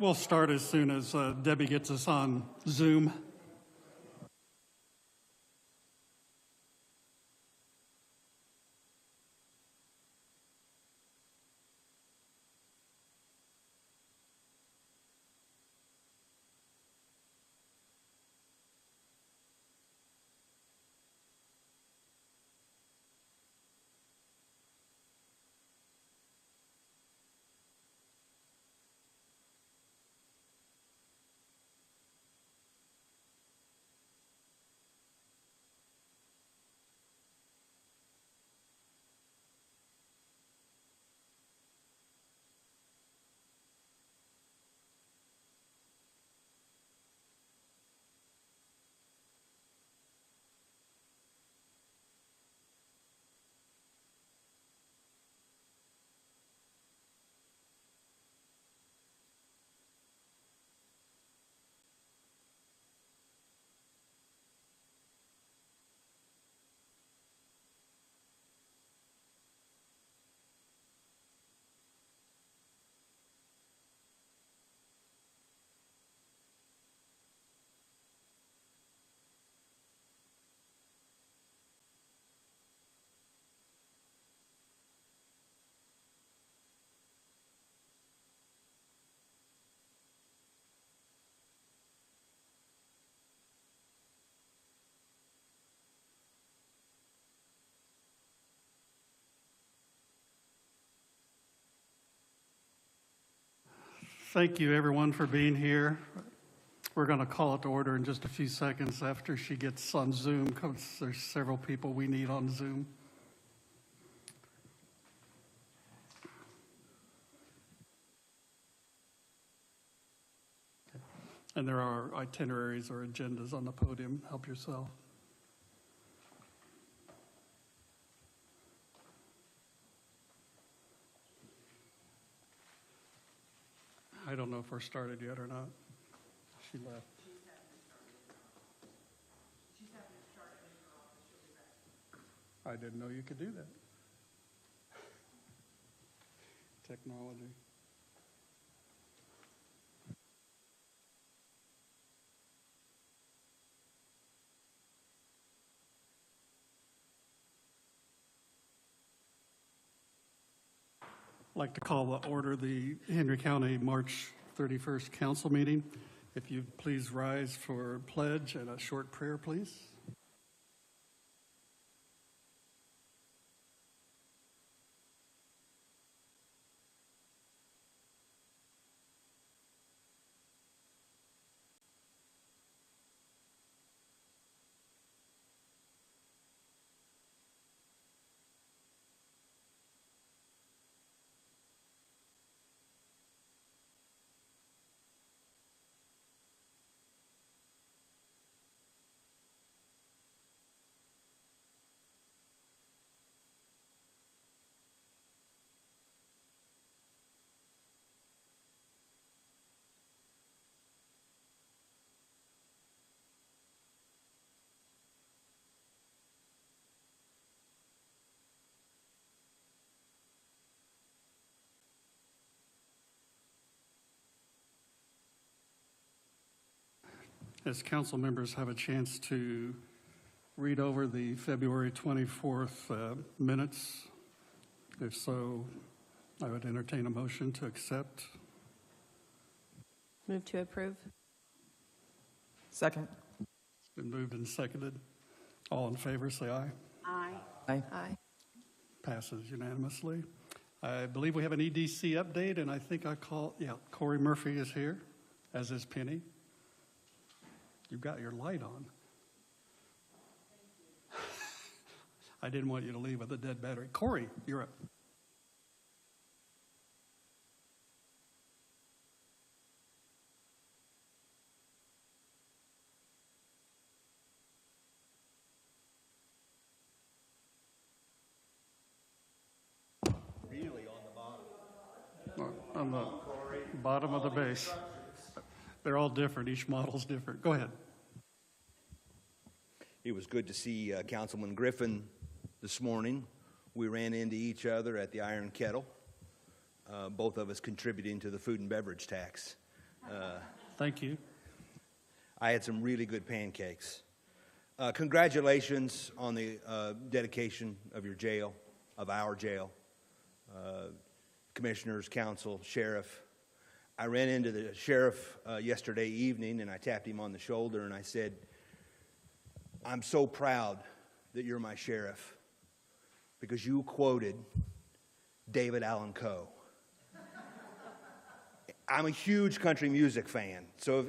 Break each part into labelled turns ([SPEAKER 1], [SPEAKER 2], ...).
[SPEAKER 1] We'll start as soon as Debbie gets us on Zoom. Thank you, everyone, for being here. We're going to call it to order in just a few seconds after she gets on Zoom, because there's several people we need on Zoom. And there are itineraries or agendas on the podium. Help yourself. I don't know if we're started yet or not. She left. I didn't know you could do that. Technology. I'd like to call to order the Henry County March 31st Council meeting. If you'd please rise for pledge and a short prayer, please. As council members have a chance to read over the February 24th minutes, if so, I would entertain a motion to accept.
[SPEAKER 2] Move to approve.
[SPEAKER 3] Second.
[SPEAKER 1] It's been moved and seconded. All in favor, say aye.
[SPEAKER 2] Aye.
[SPEAKER 3] Aye.
[SPEAKER 2] Aye.
[SPEAKER 1] Passes unanimously. I believe we have an EDC update, and I think Corey Murphy is here, as is Penny. You've got your light on. I didn't want you to leave with a dead battery. Corey, you're up.
[SPEAKER 4] Really on the
[SPEAKER 1] bottom of the base. They're all different. Each model's different. Go ahead.
[SPEAKER 4] It was good to see Councilman Griffin this morning. We ran into each other at the Iron Kettle, both of us contributing to the food and beverage tax.
[SPEAKER 1] Thank you.
[SPEAKER 4] I had some really good pancakes. Congratulations on the dedication of your jail, of our jail. Commissioners, council, sheriff. I ran into the sheriff yesterday evening, and I tapped him on the shoulder, and I said, I'm so proud that you're my sheriff because you quoted David Allan Coe. I'm a huge country music fan, so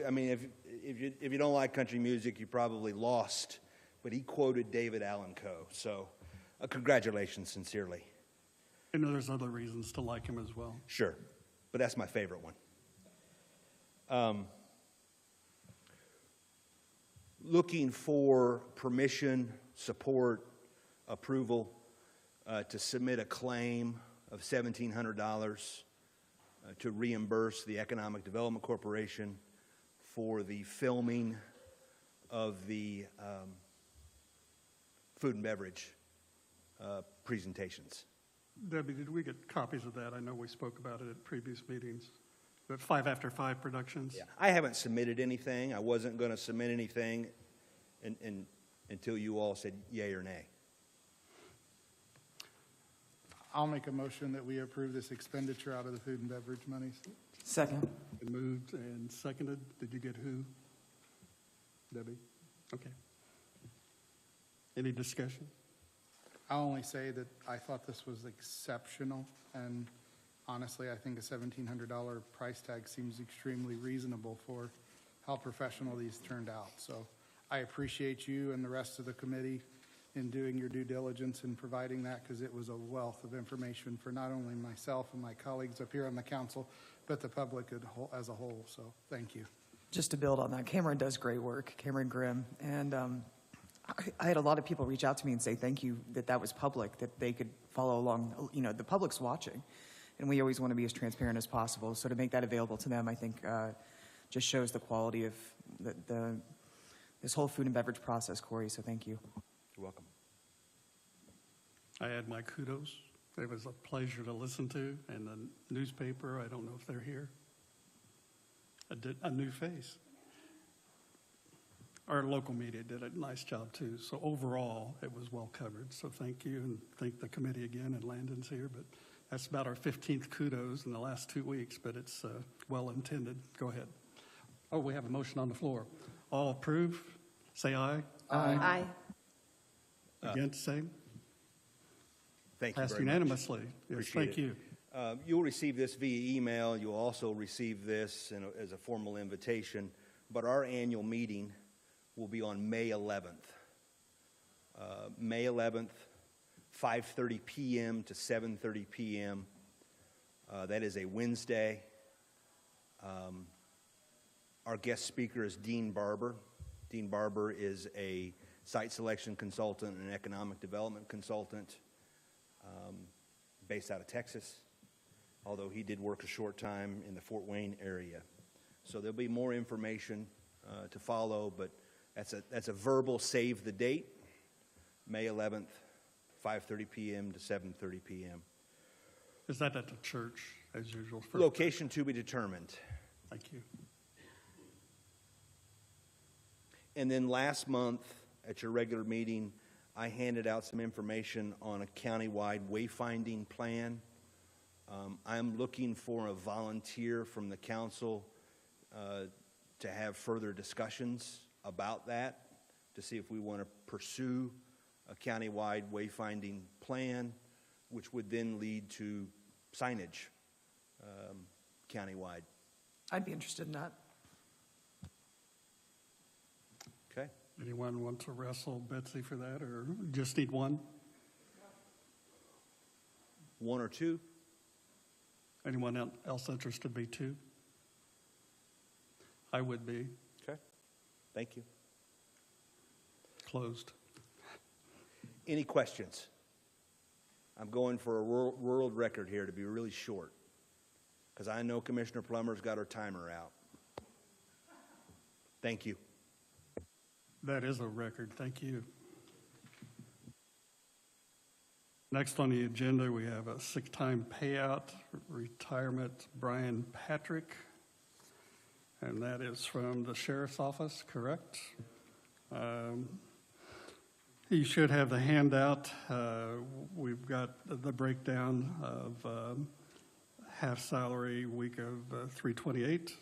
[SPEAKER 4] if you don't like country music, you probably lost. But he quoted David Allan Coe, so congratulations, sincerely.
[SPEAKER 1] I know there's other reasons to like him as well.
[SPEAKER 4] Sure, but that's my favorite one. Looking for permission, support, approval to submit a claim of $1,700 to reimburse the Economic Development Corporation for the filming of the food and beverage presentations.
[SPEAKER 1] Debbie, did we get copies of that? I know we spoke about it at previous meetings. But 5 After 5 Productions?
[SPEAKER 4] Yeah, I haven't submitted anything. I wasn't going to submit anything until you all said yay or nay.
[SPEAKER 2] I'll make a motion that we approve this expenditure out of the food and beverage monies.
[SPEAKER 3] Second.
[SPEAKER 1] Been moved and seconded. Did you get who? Debbie? Okay. Any discussion?
[SPEAKER 2] I'll only say that I thought this was exceptional, and honestly, I think a $1,700 price tag seems extremely reasonable for how professional these turned out. So I appreciate you and the rest of the committee in doing your due diligence and providing that, because it was a wealth of information for not only myself and my colleagues up here on the council, but the public as a whole. So thank you.
[SPEAKER 3] Just to build on that, Cameron does great work, Cameron Grimm. And I had a lot of people reach out to me and say thank you that was public, that they could follow along. You know, the public's watching, and we always want to be as transparent as possible. So to make that available to them, I think just shows the quality of this whole food and beverage process, Corey. So thank you.
[SPEAKER 4] You're welcome.
[SPEAKER 1] I add my kudos. It was a pleasure to listen to, and the newspaper, I don't know if they're here. A new face. Our local media did a nice job too. So overall, it was well covered. So thank you, and thank the committee again, and Landon's here. But that's about our 15th kudos in the last 2 weeks, but it's well intended. Go ahead. Oh, we have a motion on the floor. All approve? Say aye.
[SPEAKER 5] Aye.
[SPEAKER 4] Thank
[SPEAKER 1] Against, say.
[SPEAKER 4] you very
[SPEAKER 1] Passed
[SPEAKER 4] much.
[SPEAKER 1] unanimously. Yes,
[SPEAKER 4] Appreciate
[SPEAKER 1] thank
[SPEAKER 4] it.
[SPEAKER 1] you.
[SPEAKER 4] You'll receive this via email. You'll also receive this as a formal invitation. But our annual meeting will be on May 11th. May 11th, 5:30 p.m. to 7:30 p.m. That is a Wednesday. Our guest speaker is Dean Barber. Dean Barber is a site selection consultant and economic development consultant based out of Texas, although he did work a short time in the Fort Wayne area. So there'll be more information to follow, but that's a verbal save the date, May 11th, 5:30 p.m. to 7:30 p.m.
[SPEAKER 1] Is that at the church, as usual?
[SPEAKER 4] Location to be determined.
[SPEAKER 1] Thank you.
[SPEAKER 4] And then last month, at your regular meeting, I handed out some information on a countywide wayfinding plan. I'm looking for a volunteer from the council to have further discussions about that, to see if we want to pursue a countywide wayfinding plan, which would then lead to signage countywide.
[SPEAKER 3] I'd be interested in that.
[SPEAKER 4] Okay?
[SPEAKER 1] Anyone want to wrestle Betsy for that, or just need one?
[SPEAKER 4] One or two?
[SPEAKER 1] Anyone else interested be two? I would be.
[SPEAKER 4] Okay. Thank you.
[SPEAKER 1] Closed.
[SPEAKER 4] Any questions? I'm going for a world record here to be really short, because I know Commissioner Plummer's got her timer out. Thank you.
[SPEAKER 1] That is a record. Thank you. Next on the agenda, we have a sick time payout, retirement, Brian Patrick. and that is from the sheriff's office, correct? You should have the handout. We've got the breakdown of half salary, week of 328,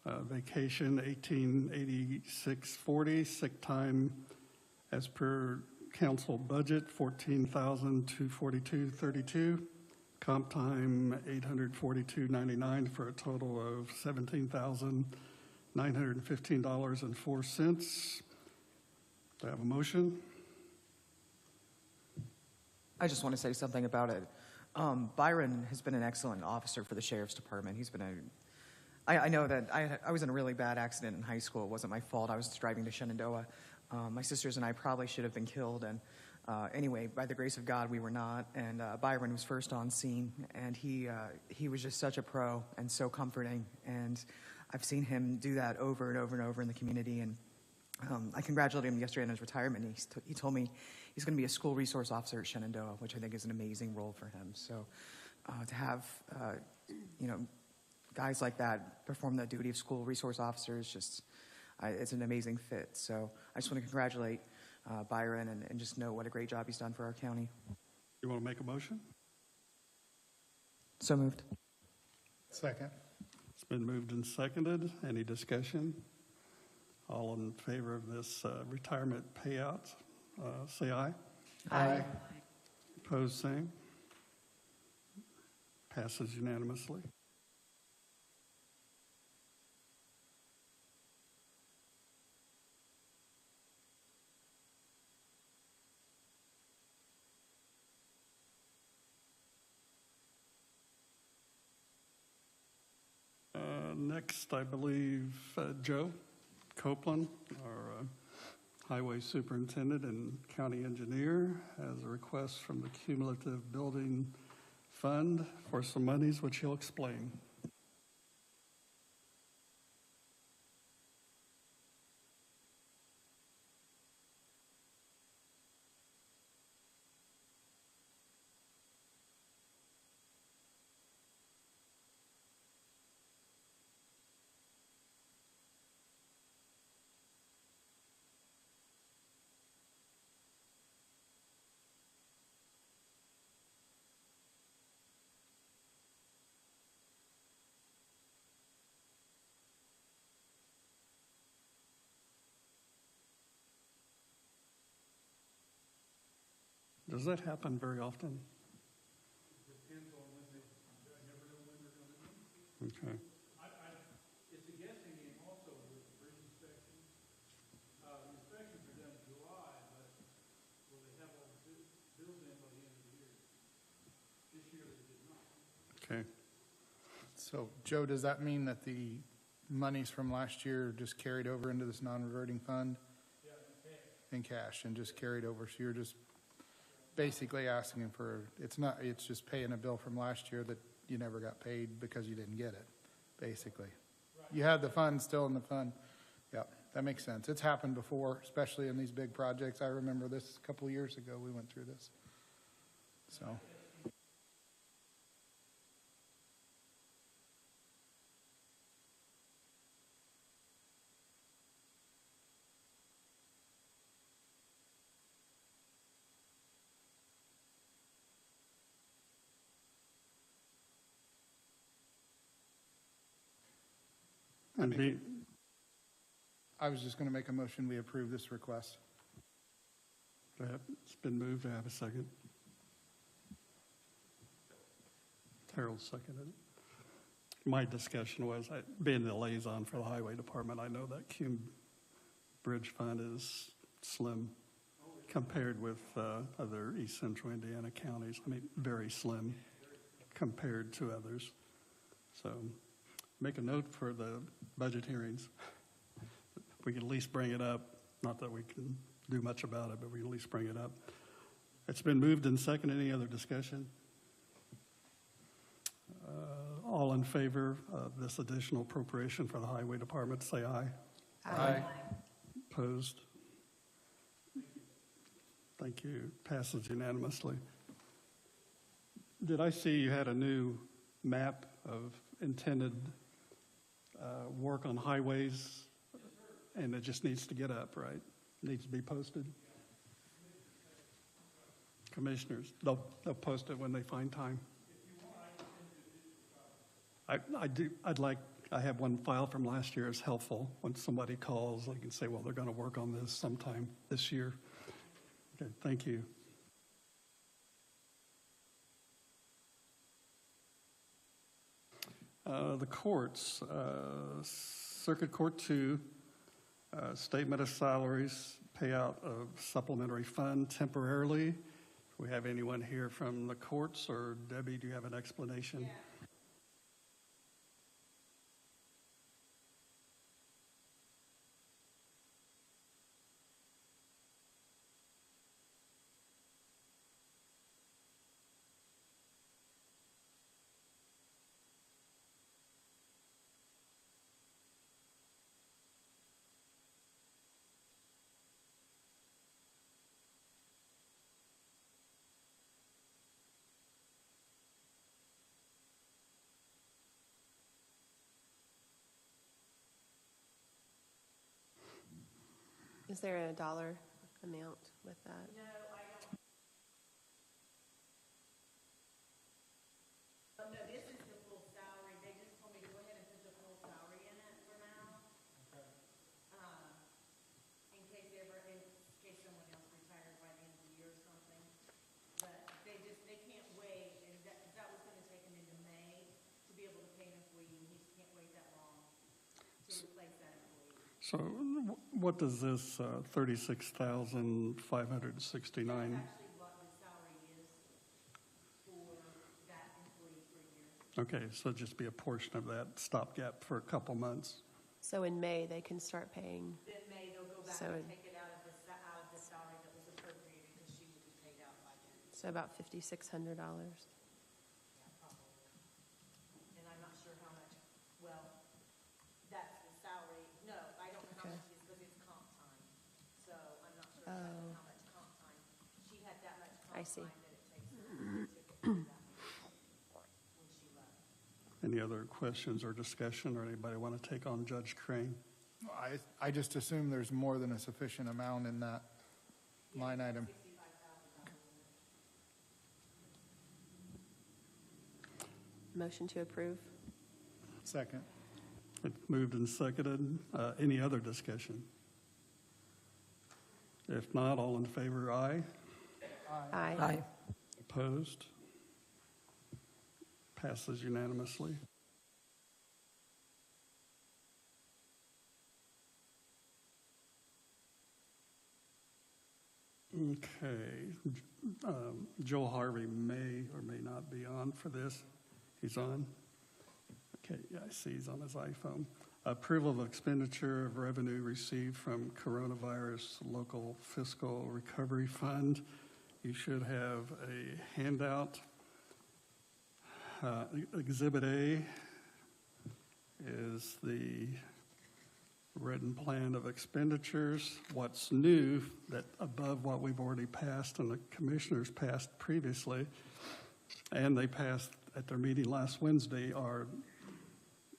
[SPEAKER 1] vacation 1886.40, sick time as per council budget 14,242.32, comp time 842.99 for a total of $17,915.04. Do I have a motion?
[SPEAKER 3] I just want to say something about it. Byron has been an excellent officer for the sheriff's department. He's been I know that I was in a really bad accident in high school. It wasn't my fault. I was driving to Shenandoah. My sisters and I probably should have been killed. And anyway, by the grace of God, we were not. And Byron was first on scene, and he was just such a pro and so comforting. And I've seen him do that over and over and over in the community. And I congratulated him yesterday on his retirement. He told me he's going to be a school resource officer at Shenandoah, which I think is an amazing role for him. So to have, guys like that perform the duty of school resource officer is just, it's an amazing fit. So I just want to congratulate Byron and just know what a great job he's done for our county.
[SPEAKER 1] You want to make a motion?
[SPEAKER 3] So moved.
[SPEAKER 2] Second.
[SPEAKER 1] It's been moved and seconded. Any discussion? All in favor of this retirement payout, say aye.
[SPEAKER 2] Aye.
[SPEAKER 1] Opposed, same. Passes unanimously. Next, I believe, Joe Copeland, our highway superintendent and county engineer, has a request from the cumulative building fund for some monies, which he'll explain. Does that happen very often?
[SPEAKER 5] Depends on when they, I never know when they're going to be.
[SPEAKER 1] Okay.
[SPEAKER 5] It's a guessing game also with the bridge inspection. The inspections are done in July, but will they have all the bills in by the end of the year? This year they did not.
[SPEAKER 1] Okay.
[SPEAKER 2] So, Joe, does that mean that the monies from last year just carried over into this non-reverting fund?
[SPEAKER 5] Yeah,
[SPEAKER 2] In cash, and just carried over, so you're just basically asking him for, it's just paying a bill from last year that you never got paid because you didn't get it, basically.
[SPEAKER 5] Right.
[SPEAKER 2] You had the fund still in the fund. Yep, that makes sense. It's happened before, especially in these big projects. I remember this a couple of years ago, we went through this. So. I was just going to make a motion, we approve this request.
[SPEAKER 1] It's been moved. I have a second. Harold seconded it. My discussion was, being the liaison for the highway department, I know that Cume Bridge Fund is slim compared with other East Central Indiana counties. I mean, very slim compared to others. So make a note for the budget hearings. We can at least bring it up. Not that we can do much about it, but we can at least bring it up. It's been moved and seconded. Any other discussion? All in favor of this additional appropriation for the highway department, say aye.
[SPEAKER 2] Aye.
[SPEAKER 1] Opposed? Thank you. Passes unanimously. Did I see you had a new map of intended work on highways, and it just needs to get up, right? Needs to be posted. Commissioners, they'll post it when they find time. I have one file from last year. It's helpful. When somebody calls, they can say, well, they're going to work on this sometime this year. Okay, thank you. The courts, Circuit Court 2, statement of salaries, payout of supplementary fund temporarily. Do we have anyone here from the courts, or Debbie, do you have an explanation? Yeah.
[SPEAKER 6] Is there a dollar amount with that?
[SPEAKER 7] No, I don't. No, this is the full salary. They just told me to go ahead and put the full salary in it for now. In case someone else retired by the end of the year or something. But they can't wait, and that was gonna take them into May to be able to pay an employee, and he just can't wait that long to replace that employee.
[SPEAKER 1] So what does this 36,569?
[SPEAKER 7] That's actually what the salary is for that employee per year.
[SPEAKER 1] Okay, so just be a portion of that stopgap for a couple months.
[SPEAKER 6] So in May, they can start paying.
[SPEAKER 7] Then May, they'll go back
[SPEAKER 6] So
[SPEAKER 7] and
[SPEAKER 6] it-
[SPEAKER 7] take it out of the salary that was appropriated, because she would be paid out by then.
[SPEAKER 6] So about $5,600.
[SPEAKER 7] Yeah, probably. And I'm not sure how much, well, that's the salary. No, I don't know how
[SPEAKER 6] Okay.
[SPEAKER 7] much it is, because it's comp time. So I'm not sure exactly
[SPEAKER 6] Oh.
[SPEAKER 7] how much comp time. She had that much
[SPEAKER 6] I
[SPEAKER 7] comp
[SPEAKER 6] see.
[SPEAKER 7] time that it takes her to get to that when she left.
[SPEAKER 1] Any other questions or discussion, or anybody want to take on Judge Crane?
[SPEAKER 2] I just assume there's more than a sufficient amount in that line item.
[SPEAKER 6] Motion to approve?
[SPEAKER 2] Second.
[SPEAKER 1] It's moved and seconded. Any other discussion? If not, all in favor, aye.
[SPEAKER 6] Aye.
[SPEAKER 3] Aye.
[SPEAKER 1] Opposed? Passes unanimously. Okay. Joel Harvey may or may not be on for this. He's on? Okay, yeah, I see he's on his iPhone. Approval of expenditure of revenue received from Coronavirus Local Fiscal Recovery Fund. You should have a handout. Exhibit A is the written plan of expenditures. What's new, that above what we've already passed and the commissioners passed previously, and they passed at their meeting last Wednesday, are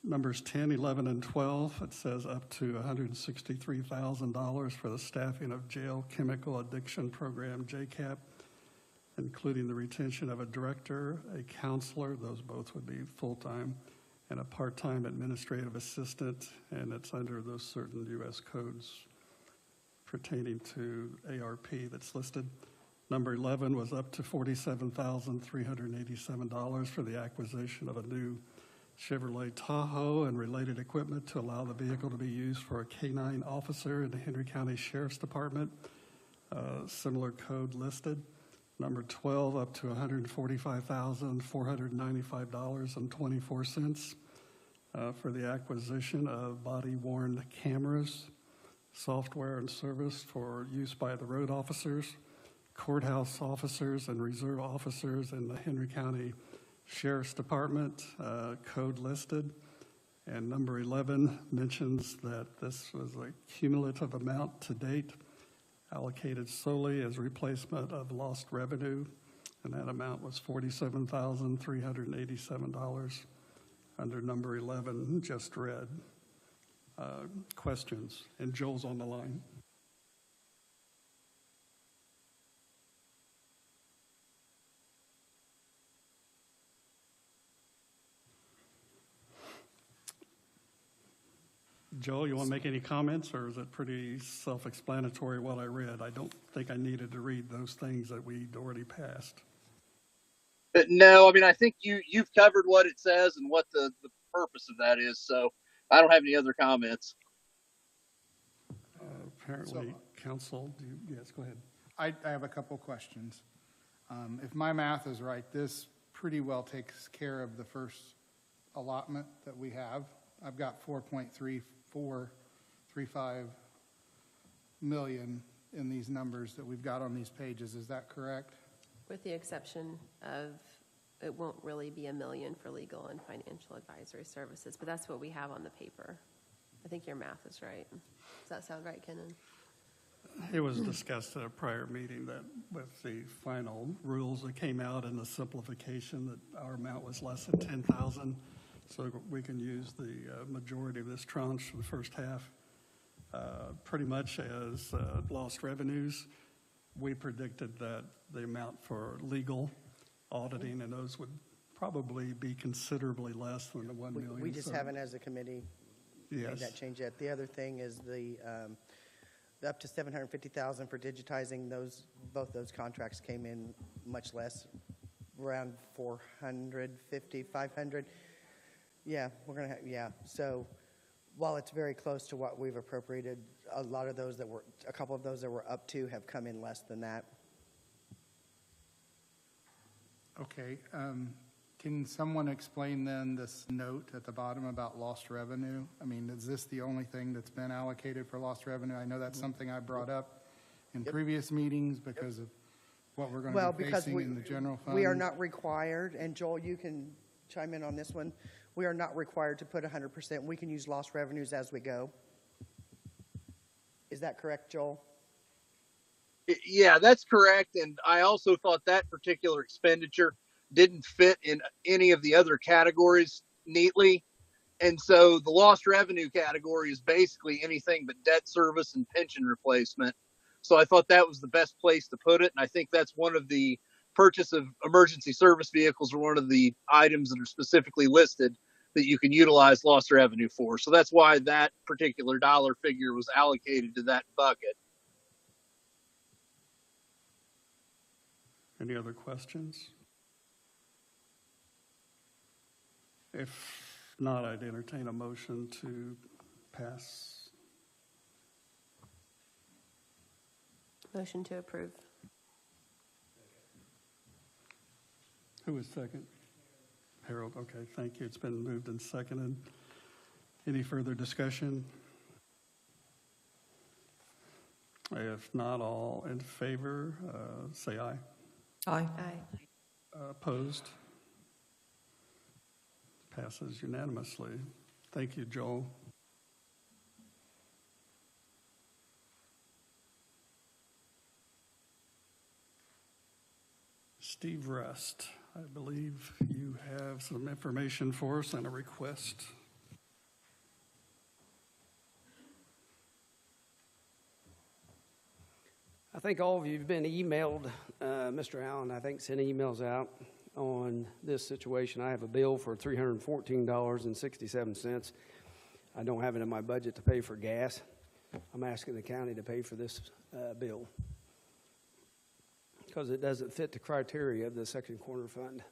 [SPEAKER 1] numbers 10, 11, and 12. It says up to $163,000 for the staffing of jail chemical addiction program, JCAP, including the retention of a director, a counselor, those both would be full-time, and a part-time administrative assistant, and it's under those certain U.S. codes pertaining to ARP that's listed. Number 11 was up to $47,387 for the acquisition of a new Chevrolet Tahoe and related equipment to allow the vehicle to be used for a K-9 officer in the Henry County Sheriff's Department. Similar code listed. Number 12 up to $145,495.24 for the acquisition of body-worn cameras, software and service for use by the road officers, courthouse officers, and reserve officers in the Henry County Sheriff's Department, code listed. And number 11 mentions that this was a cumulative amount to date allocated solely as replacement of lost revenue, and that amount was $47,387. under number 11, just read. Questions? And Joel's on the line. Joel, you want to make any comments, or is it pretty self-explanatory what I read? I don't think I needed to read those things that we'd already passed.
[SPEAKER 8] No, I mean, I think you've covered what it says and what the purpose of that is. So I don't have any other comments.
[SPEAKER 1] Apparently, council, yes, go ahead.
[SPEAKER 2] I have a couple questions. If my math is right, this pretty well takes care of the first allotment that we have. I've got 4.3435 million in these numbers that we've got on these pages. Is that correct?
[SPEAKER 6] With the exception of, it won't really be $1 million for legal and financial advisory services, but that's what we have on the paper. I think your math is right. Does that sound right, Kenan?
[SPEAKER 1] It was discussed at a prior meeting that with the final rules that came out and the simplification, that our amount was less than 10,000. So we can use the majority of this tranche for the first half. Pretty much as lost revenues, we predicted that the amount for legal, auditing, and those would probably be considerably less than the 1 million.
[SPEAKER 9] We just haven't, as a committee, made that change yet. The other thing is the up to 750,000 for digitizing those. Both those contracts came in much less, around 450, 500. Yeah, we're gonna have, yeah. So while it's very close to what we've appropriated, a couple of those that were up to have come in less than that.
[SPEAKER 2] Okay. Can someone explain then this note at the bottom about lost revenue? I mean, is this the only thing that's been allocated for lost revenue? I know that's something I brought up in previous meetings because of what we're going to be facing in the general fund.
[SPEAKER 9] We are not required, and Joel, you can chime in on this one. We are not required to put 100%. We can use lost revenues as we go. Is that correct, Joel?
[SPEAKER 8] Yeah, that's correct. And I also thought that particular expenditure didn't fit in any of the other categories neatly. And so the lost revenue category is basically anything but debt service and pension replacement. So I thought that was the best place to put it. And I think that's one of the purchase of emergency service vehicles, are one of the items that are specifically listed that you can utilize lost revenue for. So that's why that particular dollar figure was allocated to that bucket.
[SPEAKER 1] Any other questions? If not, I'd entertain a motion to pass.
[SPEAKER 6] Motion to approve.
[SPEAKER 1] Who was second? Harold, okay, thank you. It's been moved and seconded. Any further discussion? If not, all in favor, say aye.
[SPEAKER 3] Aye.
[SPEAKER 6] Aye.
[SPEAKER 1] Opposed? Passes unanimously. Thank you, Joel. Steve Rust, I believe you have some information for us and a request.
[SPEAKER 10] I think all of you have been emailed, Mr. Allen, I think, sent emails out on this situation. I have a bill for $314.67. I don't have it in my budget to pay for gas. I'm asking the county to pay for this bill because it doesn't fit the criteria of the Second Corner Fund.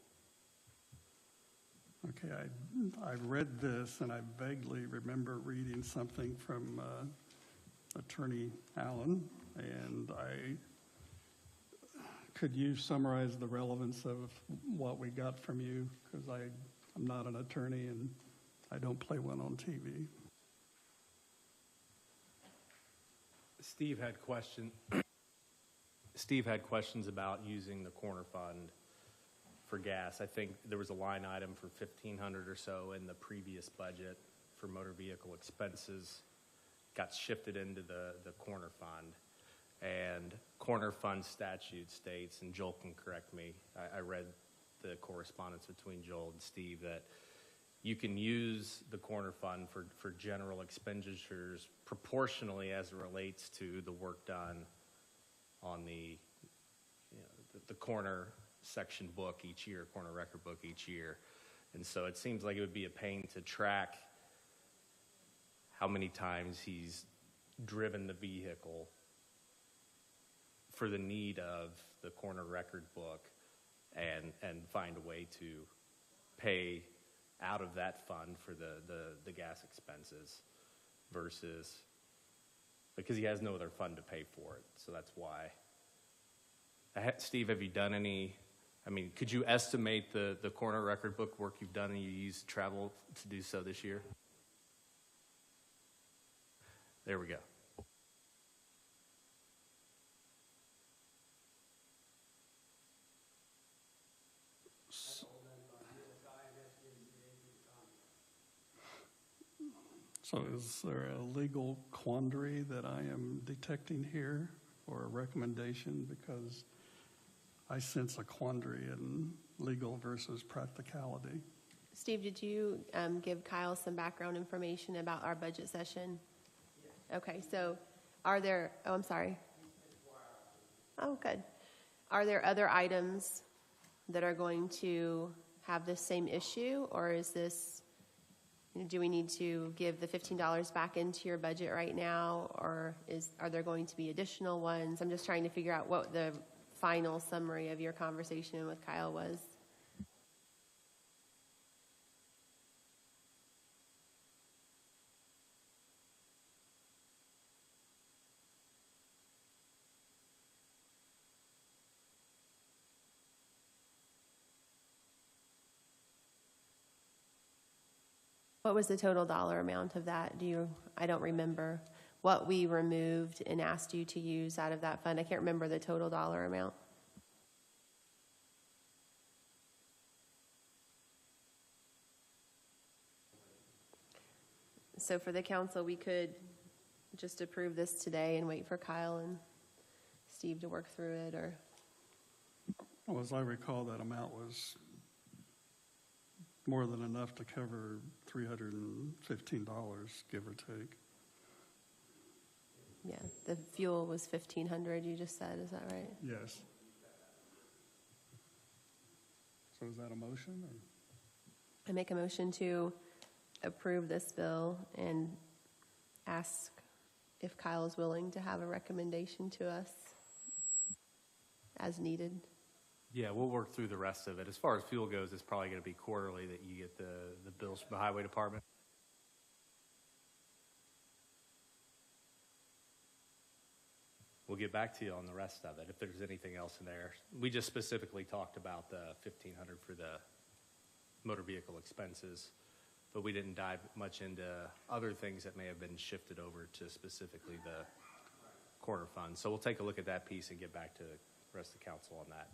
[SPEAKER 1] Okay, I read this and I vaguely remember reading something from Attorney Allen, and could you summarize the relevance of what we got from you? Because I'm not an attorney and I don't play one on TV.
[SPEAKER 11] Steve had questions about using the corner fund for gas. I think there was a line item for $1,500 or so in the previous budget for motor vehicle expenses, got shifted into the corner fund. And corner fund statute states, and Joel can correct me, I read the correspondence between Joel and Steve, that you can use the corner fund for general expenditures proportionally as it relates to the work done on the corner section book each year, corner record book each year. And so it seems like it would be a pain to track how many times he's driven the vehicle for the need of the corner record book and find a way to pay out of that fund for the gas expenses versus, because he has no other fund to pay for it. So that's why. Steve, have you done any, could you estimate the corner record book work you've done and you used travel to do so this year? There we go.
[SPEAKER 1] So is there a legal quandary that I am detecting here or a recommendation? Because I sense a quandary in legal versus practicality.
[SPEAKER 6] Steve, did you give Kyle some background information about our budget session? Okay, so are there, I'm sorry. Oh, good. Are there other items that are going to have the same issue, or is this, do we need to give the $15 back into your budget right now, or are there going to be additional ones? I'm just trying to figure out what the final summary of your conversation with Kyle was. What was the total dollar amount of that? I don't remember what we removed and asked you to use out of that fund. I can't remember the total dollar amount. So for the council, we could just approve this today and wait for Kyle and Steve to work through it, or?
[SPEAKER 1] Well, as I recall, that amount was more than enough to cover $315, give or take.
[SPEAKER 6] Yeah, the fuel was $1,500, you just said, is that right?
[SPEAKER 1] Yes. So is that a motion? Or?
[SPEAKER 6] I make a motion to approve this bill and ask if Kyle is willing to have a recommendation to us as needed.
[SPEAKER 11] Yeah, we'll work through the rest of it. As far as fuel goes, it's probably going to be quarterly that you get the bills from the highway department. We'll get back to you on the rest of it if there's anything else in there. We just specifically talked about the $1,500 for the motor vehicle expenses, but we didn't dive much into other things that may have been shifted over to specifically the corner fund. So we'll take a look at that piece and get back to the rest of the council on that.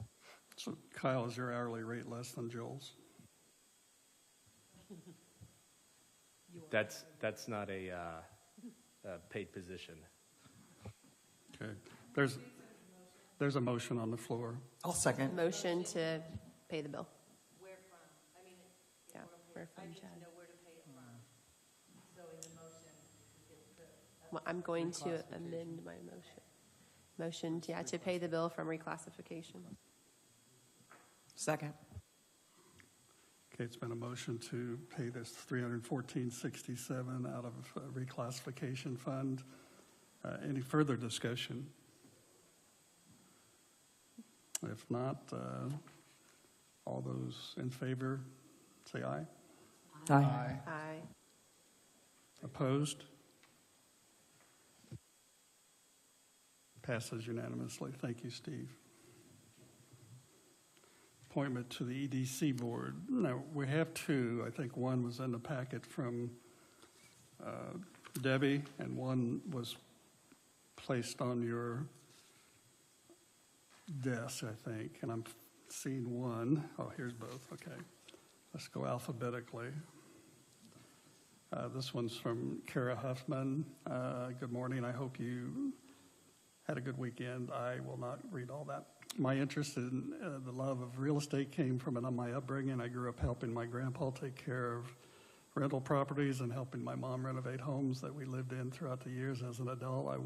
[SPEAKER 1] So, Kyle, is your hourly rate less than Joel's?
[SPEAKER 11] That's not a paid position.
[SPEAKER 1] Okay. There's a motion on the floor.
[SPEAKER 3] I'll second.
[SPEAKER 6] Motion to pay the bill.
[SPEAKER 7] Where from? I mean,
[SPEAKER 6] Yeah, where from,
[SPEAKER 7] I need
[SPEAKER 6] Chad?
[SPEAKER 7] to know where to pay it from. So in the motion, you could put.
[SPEAKER 6] Well, I'm going to amend my motion. Motion, to pay the bill from reclassification.
[SPEAKER 3] Second.
[SPEAKER 1] Okay, it's been a motion to pay this $314.67 out of reclassification fund. Any further discussion? If not, all those in favor, say aye.
[SPEAKER 3] Aye.
[SPEAKER 6] Aye.
[SPEAKER 1] Opposed? Passes unanimously. Thank you, Steve. Appointment to the EDC board. Now, we have two. I think one was in the packet from Debbie, and one was placed on your desk, I think. And I'm seeing one. Oh, here's both. Okay. Let's go alphabetically. This one's from Kara Huffman. Good morning. I hope you had a good weekend. I will not read all that. My interest in the love of real estate came from my upbringing. I grew up helping my grandpa take care of rental properties and helping my mom renovate homes that we lived in throughout the years as an adult. I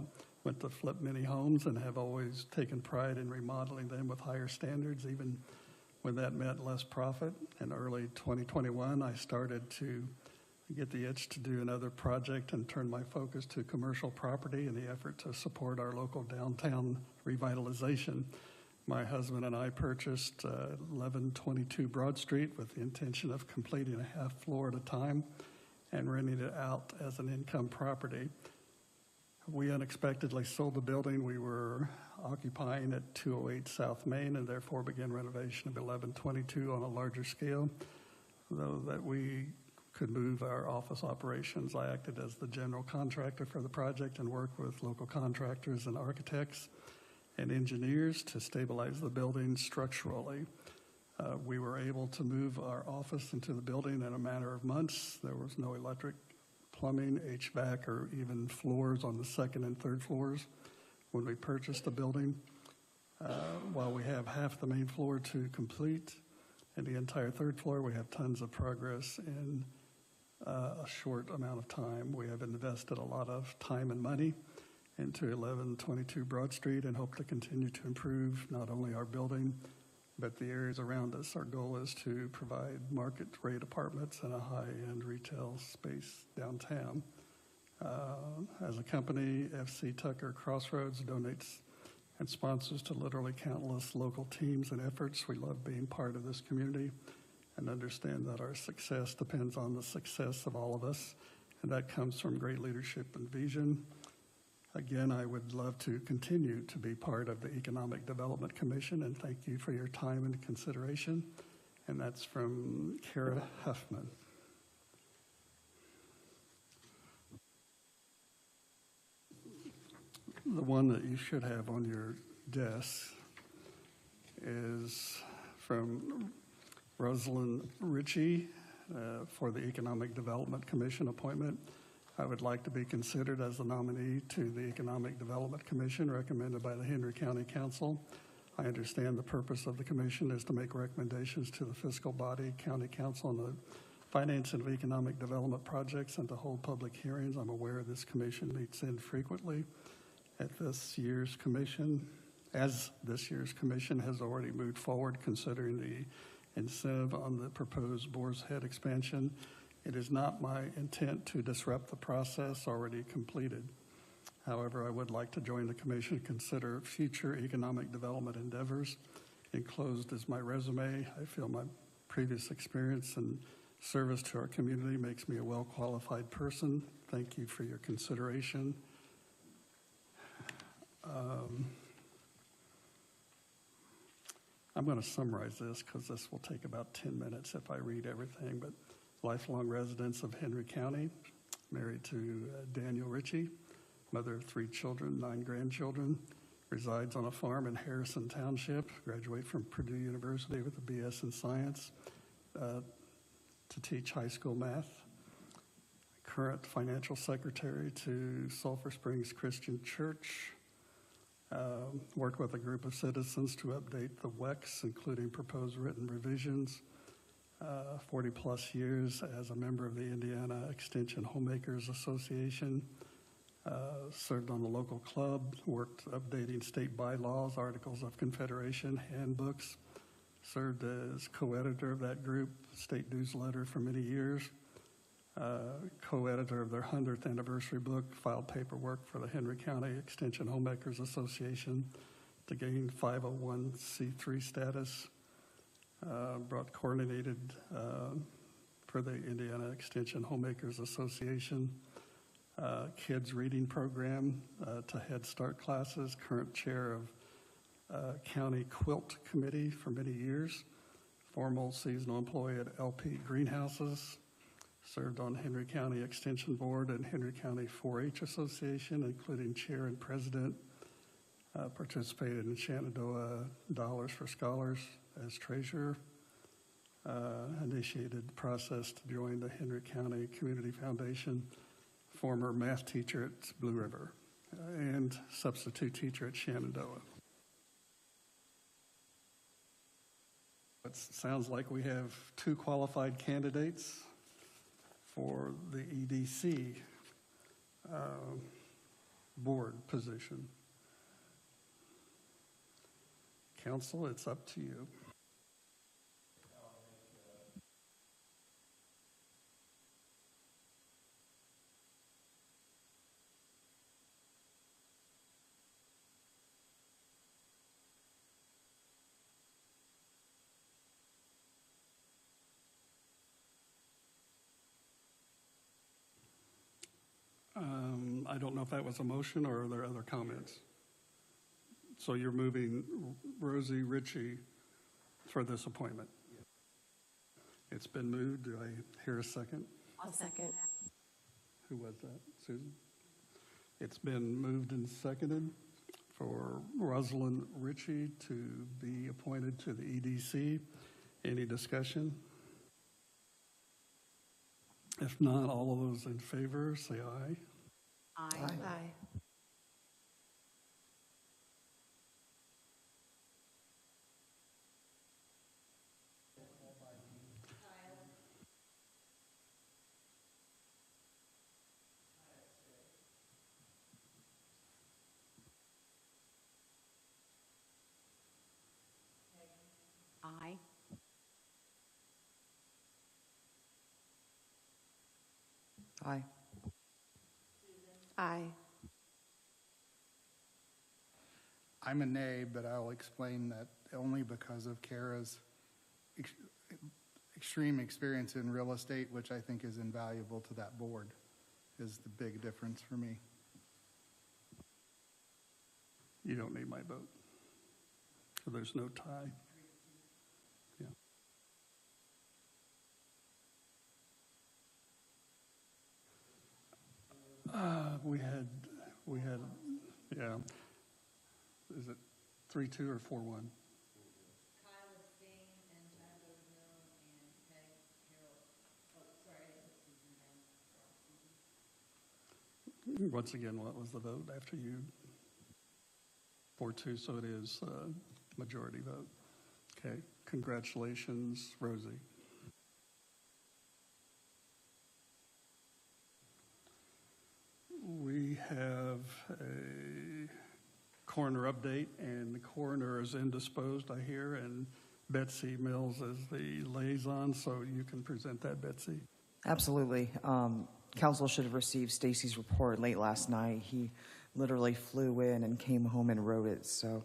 [SPEAKER 1] went to flip many homes and have always taken pride in remodeling them with higher standards, even when that meant less profit. In early 2021, I started to get the itch to do another project and turn my focus to commercial property in the effort to support our local downtown revitalization. My husband and I purchased 1122 Broad Street with the intention of completing a half floor at a time and renting it out as an income property. We unexpectedly sold the building we were occupying at 208 South Main and therefore began renovation of 1122 on a larger scale. Though that we could move our office operations, I acted as the general contractor for the project and worked with local contractors and architects and engineers to stabilize the building structurally. We were able to move our office into the building in a matter of months. There was no electric, plumbing, HVAC, or even floors on the second and third floors when we purchased the building. While we have half the main floor to complete and the entire third floor, we have tons of progress in a short amount of time. We have invested a lot of time and money into 1122 Broad Street and hope to continue to improve not only our building, but the areas around us. Our goal is to provide market rate apartments and a high-end retail space downtown. As a company, FC Tucker Crossroads donates and sponsors to literally countless local teams and efforts. We love being part of this community and understand that our success depends on the success of all of us, and that comes from great leadership and vision. Again, I would love to continue to be part of the Economic Development Commission, and thank you for your time and consideration. And that's from Kara Huffman. The one that you should have on your desk is from Rosalind Ritchie for the Economic Development Commission appointment. I would like to be considered as the nominee to the Economic Development Commission recommended by the Henry County Council. I understand the purpose of the commission is to make recommendations to the fiscal body, county council, on the financing of economic development projects and to hold public hearings. I'm aware this commission meets infrequently at this year's commission, as this year's commission has already moved forward considering the incentive on the proposed Boar's Head expansion. It is not my intent to disrupt the process already completed. However, I would like to join the commission and consider future economic development endeavors. Enclosed is my resume. I feel my previous experience and service to our community makes me a well-qualified person. Thank you for your consideration. I'm going to summarize this because this will take about 10 minutes if I read everything, but lifelong residents of Henry County, married to Daniel Ritchie, mother of 3 children, 9 grandchildren, resides on a farm in Harrison Township, graduate from Purdue University with a BS in science to teach high school math. Current financial secretary to Sulphur Springs Christian Church. Worked with a group of citizens to update the WEX, including proposed written revisions. 40 plus years as a member of the Indiana Extension Homemakers Association. Served on the local club, worked updating state bylaws, articles of confederation, handbooks. Served as co-editor of that group, state newsletter for many years. Co-editor of their 100th anniversary book, filed paperwork for the Henry County Extension Homemakers Association to gain 501c3 status. Coordinated for the Indiana Extension Homemakers Association kids reading program to Head Start classes, current chair of County Quilt Committee for many years, formal seasonal employee at LP Greenhouses, served on Henry County Extension Board and Henry County 4-H Association, including chair and president, participated in Shenandoah Dollars for Scholars as treasurer, initiated the process to join the Henry County Community Foundation, former math teacher at Blue River, and substitute teacher at Shenandoah. It sounds like we have 2 qualified candidates for the EDC board position. Council, it's up to you. I don't know if that was a motion or are there other comments? So you're moving Rosie Ritchie for this appointment? It's been moved. Do I hear a second?
[SPEAKER 6] I'll second.
[SPEAKER 1] Who was that? Susan? It's been moved and seconded for Rosalind Ritchie to be appointed to the EDC. Any discussion? If not, all of those in favor, say aye.
[SPEAKER 6] Aye. Aye.
[SPEAKER 7] Aye.
[SPEAKER 3] Aye.
[SPEAKER 6] Aye.
[SPEAKER 2] I'm a nay, but I'll explain that only because of Kara's extreme experience in real estate, which I think is invaluable to that board, is the big difference for me.
[SPEAKER 1] You don't need my vote. So there's no tie. Yeah. We had, yeah. Is it 3-2 or 4-1?
[SPEAKER 7] Kyle abstained and Chad voted no and Peg Harold, oh, sorry, I put Susan down.
[SPEAKER 1] Once again, what was the vote after you? 4-2, so it is majority vote. Okay, congratulations, Rosie. We have a coroner update, and the coroner is indisposed, I hear, and Betsy Mills is the liaison, so you can present that, Betsy.
[SPEAKER 3] Absolutely. Council should have received Stacy's report late last night. He literally flew in and came home and wrote it. So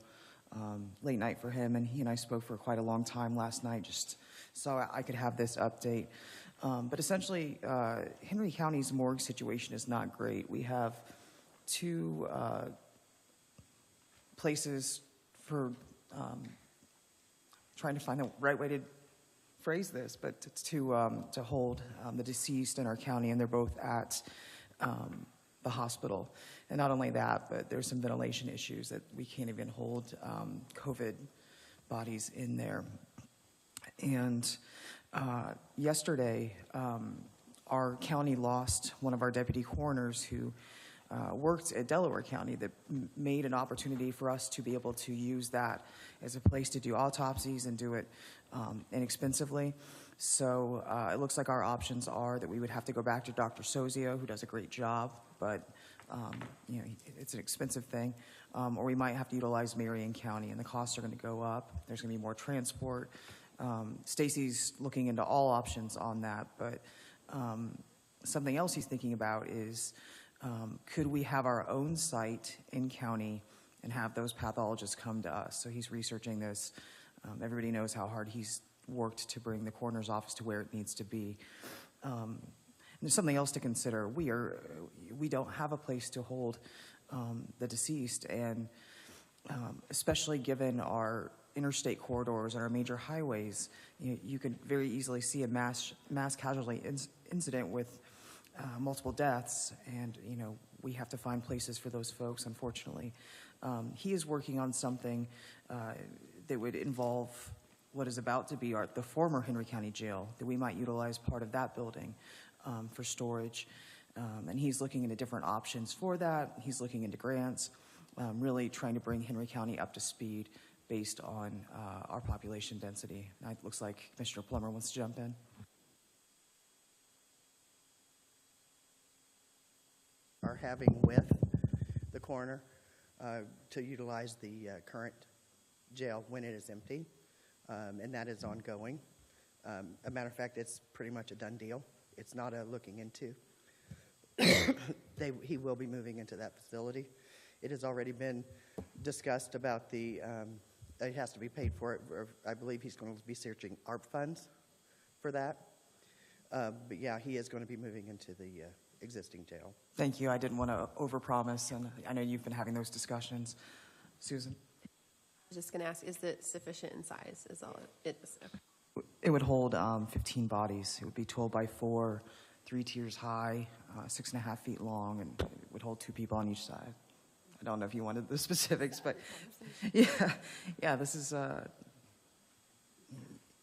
[SPEAKER 3] late night for him, and he and I spoke for quite a long time last night just so I could have this update. But essentially, Henry County's morgue situation is not great. We have two places for trying to find the right way to phrase this, but it's to hold the deceased in our county, and they're both at the hospital. And not only that, but there's some ventilation issues that we can't even hold COVID bodies in there. And yesterday, our county lost one of our deputy coroners who worked at Delaware County that made an opportunity for us to be able to use that as a place to do autopsies and do it inexpensively. So it looks like our options are that we would have to go back to Dr. Sozio, who does a great job, but you know, it's an expensive thing, or we might have to utilize Marion County, and the costs are going to go up. There's going to be more transport. Stacy's looking into all options on that, but something else he's thinking about is could we have our own site in county and have those pathologists come to us? So he's researching this. Everybody knows how hard he's worked to bring the coroner's office to where it needs to be. And there's something else to consider. We don't have a place to hold the deceased, and especially given our interstate corridors and our major highways, you could very easily see a mass casualty incident with multiple deaths, and we have to find places for those folks, unfortunately. He is working on something that would involve what is about to be the former Henry County Jail, that we might utilize part of that building for storage. And he's looking into different options for that. He's looking into grants, really trying to bring Henry County up to speed based on our population density. Now it looks like Commissioner Plummer wants to jump in.
[SPEAKER 9] having with the coroner to utilize the current jail when it is empty, and that is ongoing. A matter of fact, it's pretty much a done deal. It's not a looking into. He will be moving into that facility. It has already been discussed about the, it has to be paid for it. I believe he's going to be searching ARP funds for that. But yeah, he is going to be moving into the existing jail.
[SPEAKER 3] Thank you. I didn't want to overpromise, and I know you've been having those discussions. Susan?
[SPEAKER 6] I was just going to ask, is it sufficient in size is all it is? Okay.
[SPEAKER 3] It would hold 15 bodies. It would be 12 by 4, 3 tiers high, 6.5 feet long, and it would hold 2 people on each side. I don't know if you wanted the specifics, but yeah, this is,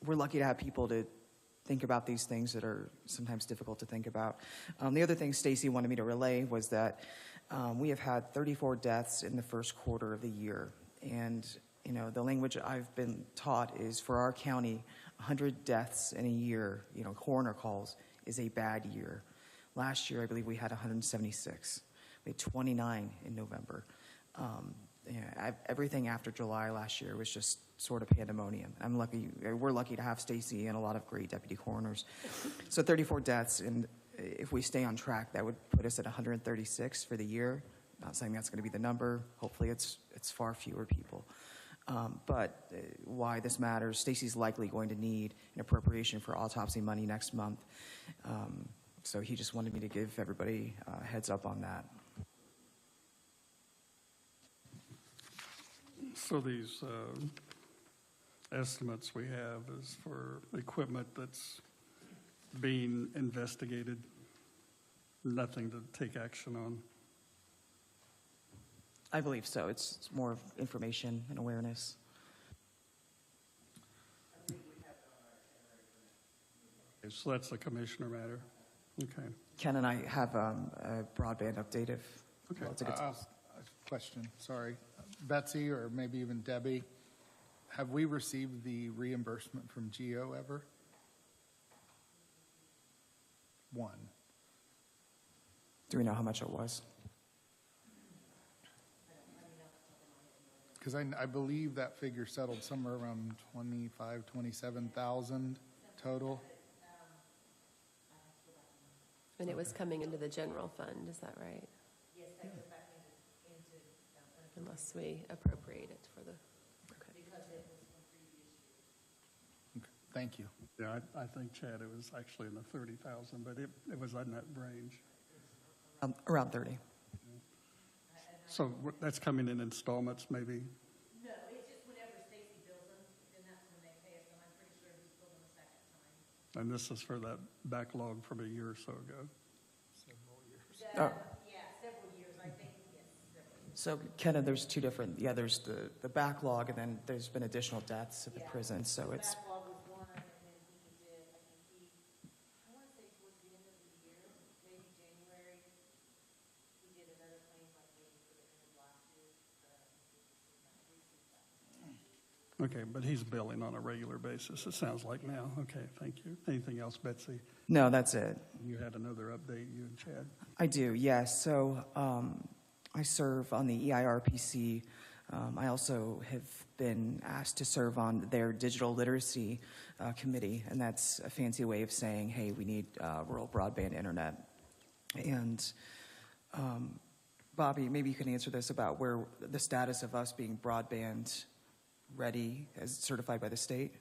[SPEAKER 3] we're lucky to have people to think about these things that are sometimes difficult to think about. The other thing Stacy wanted me to relay was that we have had 34 deaths in the first quarter of the year. And, you know, the language I've been taught is for our county, 100 deaths in a year, you know, coroner calls, is a bad year. Last year, I believe we had 176. We had 29 in November. Everything after July last year was just sort of pandemonium. We're lucky to have Stacy and a lot of great deputy coroners. So 34 deaths, and if we stay on track, that would put us at 136 for the year. Not saying that's going to be the number. Hopefully it's far fewer people. But why this matters, Stacy's likely going to need an appropriation for autopsy money next month. So he just wanted me to give everybody a heads up on that.
[SPEAKER 1] So these estimates we have is for equipment that's being investigated, nothing to take action on.
[SPEAKER 3] I believe so. It's more of information and awareness.
[SPEAKER 1] Okay, so that's a commissioner matter. Okay.
[SPEAKER 3] Ken and I have a broadband update if
[SPEAKER 1] Okay.
[SPEAKER 3] well, it's a good
[SPEAKER 2] A question, sorry. Betsy, or maybe even Debbie, have we received the reimbursement from GEO ever? One.
[SPEAKER 3] Do we know how much it was?
[SPEAKER 2] Because I believe that figure settled somewhere around 25, 27,000 total.
[SPEAKER 6] And it was coming into the general fund, is that right?
[SPEAKER 7] Yes, that goes back into
[SPEAKER 6] Unless we appropriate it for the, okay.
[SPEAKER 7] because it was from previous years.
[SPEAKER 2] Okay, thank you.
[SPEAKER 1] Yeah, I think, Chad, it was actually in the 30,000, but it was in that range.
[SPEAKER 3] Around 30.
[SPEAKER 1] So that's coming in installments, maybe?
[SPEAKER 7] No, it's just whenever Stacy bills them, then that's when they pay us, and I'm pretty sure he's billed them a second time.
[SPEAKER 1] And this is for that backlog from a year or so ago.
[SPEAKER 3] Oh.
[SPEAKER 7] Yeah, several years, I think, yes, several years.
[SPEAKER 3] So, Ken, there's two different, there's the backlog, and then there's been additional deaths at the prison, so it's,
[SPEAKER 7] Backlog was one, and then he did, I think I want to say towards the end of the year, maybe January, he did another claim, like maybe for the end of last year.
[SPEAKER 1] Okay, but he's billing on a regular basis, it sounds like now. Okay, thank you. Anything else, Betsy?
[SPEAKER 3] no, that's it.
[SPEAKER 1] You had another update, you and Chad?
[SPEAKER 3] I do, yes. So I serve on the EIRPC. I also have been asked to serve on their digital literacy committee, and that's a fancy way of saying, hey, we need rural broadband internet. And Bobby, maybe you can answer this about where the status of us being broadband ready as certified by the state.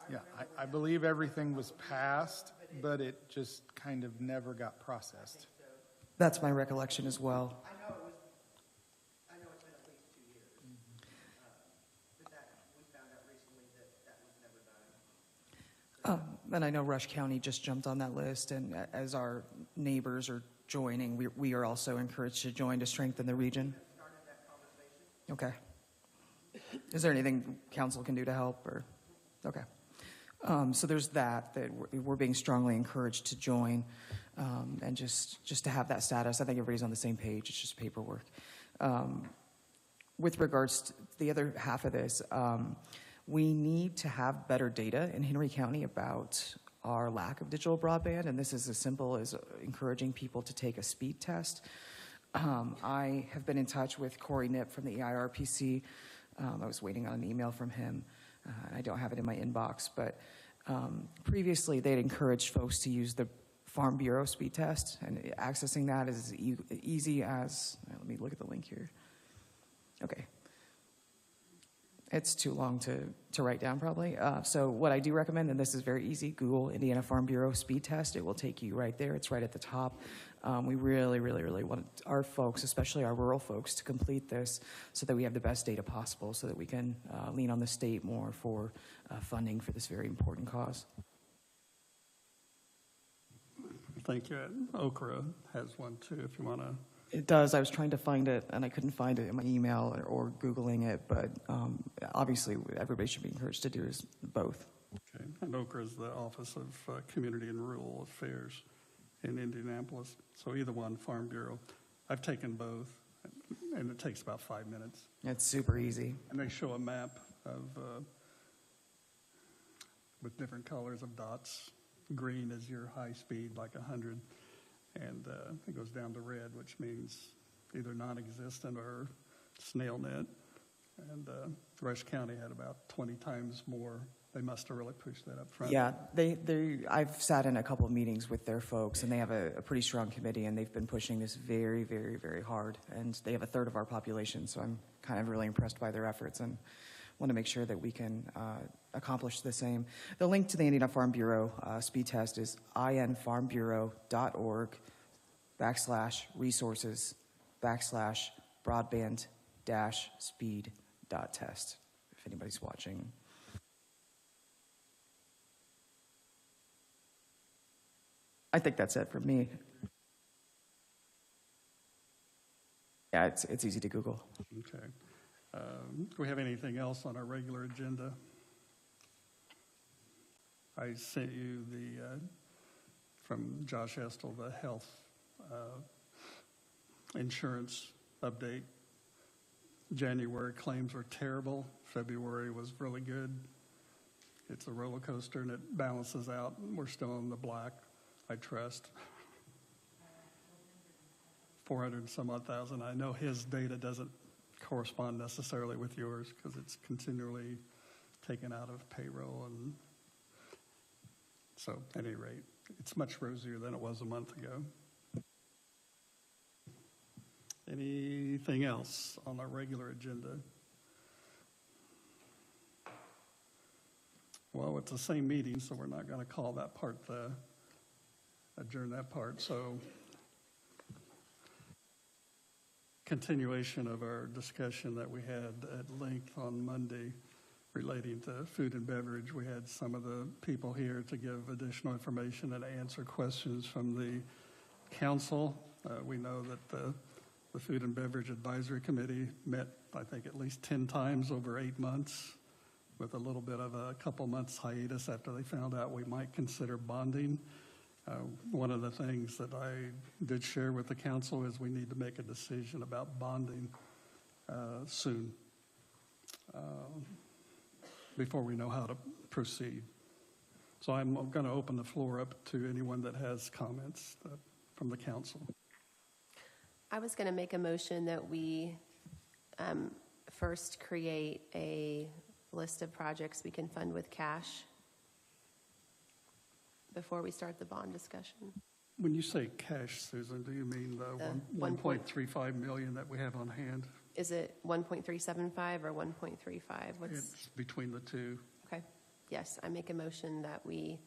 [SPEAKER 2] Yeah, I believe everything was passed, but it just kind of never got processed.
[SPEAKER 3] That's my recollection as well.
[SPEAKER 9] I know it's been at least 2 years. But that, we found out recently that that was never done.
[SPEAKER 3] And I know Rush County just jumped on that list, and as our neighbors are joining, we are also encouraged to join to strengthen the region. Okay. Is there anything council can do to help, or? Okay. So there's that we're being strongly encouraged to join, and just to have that status. I think everybody's on the same page. It's just paperwork. With regards to the other half of this, we need to have better data in Henry County about our lack of digital broadband, and this is as simple as encouraging people to take a speed test. I have been in touch with Corey Knipp from the EIRPC. I was waiting on an email from him. I don't have it in my inbox, but previously they'd encouraged folks to use the Farm Bureau speed test, and accessing that is easy as, let me look at the link here. Okay. It's too long to write down probably. So what I do recommend, and this is very easy, Google Indiana Farm Bureau speed test. It will take you right there. It's right at the top. We really, really, really want our folks, especially our rural folks, to complete this so that we have the best data possible so that we can lean on the state more for funding for this very important cause.
[SPEAKER 1] Thank you. Okra has one too, if you want to.
[SPEAKER 3] It does. I was trying to find it, and I couldn't find it in my email or Googling it, but obviously everybody should be encouraged to do is both.
[SPEAKER 1] Okay. And Okra is the Office of Community and Rural Affairs in Indianapolis. So either one, Farm Bureau. I've taken both, and it takes about 5 minutes.
[SPEAKER 3] It's super easy.
[SPEAKER 1] And they show a map of with different colors of dots. Green is your high speed, like 100. And it goes down to red, which means either non-existent or snail net. And Rush County had about 20 times more. They must have really pushed that up front.
[SPEAKER 3] Yeah, I've sat in a couple of meetings with their folks, and they have a pretty strong committee, and they've been pushing this very, very, very hard. And they have a third of our population, so I'm kind of really impressed by their efforts and want to make sure that we can accomplish the same. The link to the Indiana Farm Bureau speed test is infarmbureau.org/resources/broadband-speed.test, if anybody's watching. I think that's it for me. Yeah, it's easy to Google.
[SPEAKER 1] Okay. Do we have anything else on our regular agenda? I sent you from Josh Estel, the health insurance update. January claims were terrible. February was really good. It's a roller coaster, and it balances out. We're still in the black, I trust. 400 and some odd thousand. I know his data doesn't correspond necessarily with yours because it's continually taken out of payroll. And so at any rate, it's much rosier than it was a month ago. Anything else on our regular agenda? Well, it's the same meeting, so we're not going to call that part adjourn that part. So continuation of our discussion that we had at length on Monday relating to food and beverage. We had some of the people here to give additional information and answer questions from the council. We know that the Food and Beverage Advisory Committee met, I think, at least 10 times over 8 months, with a little bit of a couple months hiatus after they found out we might consider bonding. One of the things that I did share with the council is we need to make a decision about bonding soon, before we know how to proceed. So I'm going to open the floor up to anyone that has comments from the council.
[SPEAKER 6] I was going to make a motion that we first create a list of projects we can fund with cash before we start the bond discussion.
[SPEAKER 1] When you say cash, Susan, do you mean the 1.35 million that we have on hand?
[SPEAKER 6] Is it 1.375 or 1.35?
[SPEAKER 1] It's between the two.
[SPEAKER 6] Okay. Yes, I make a motion that we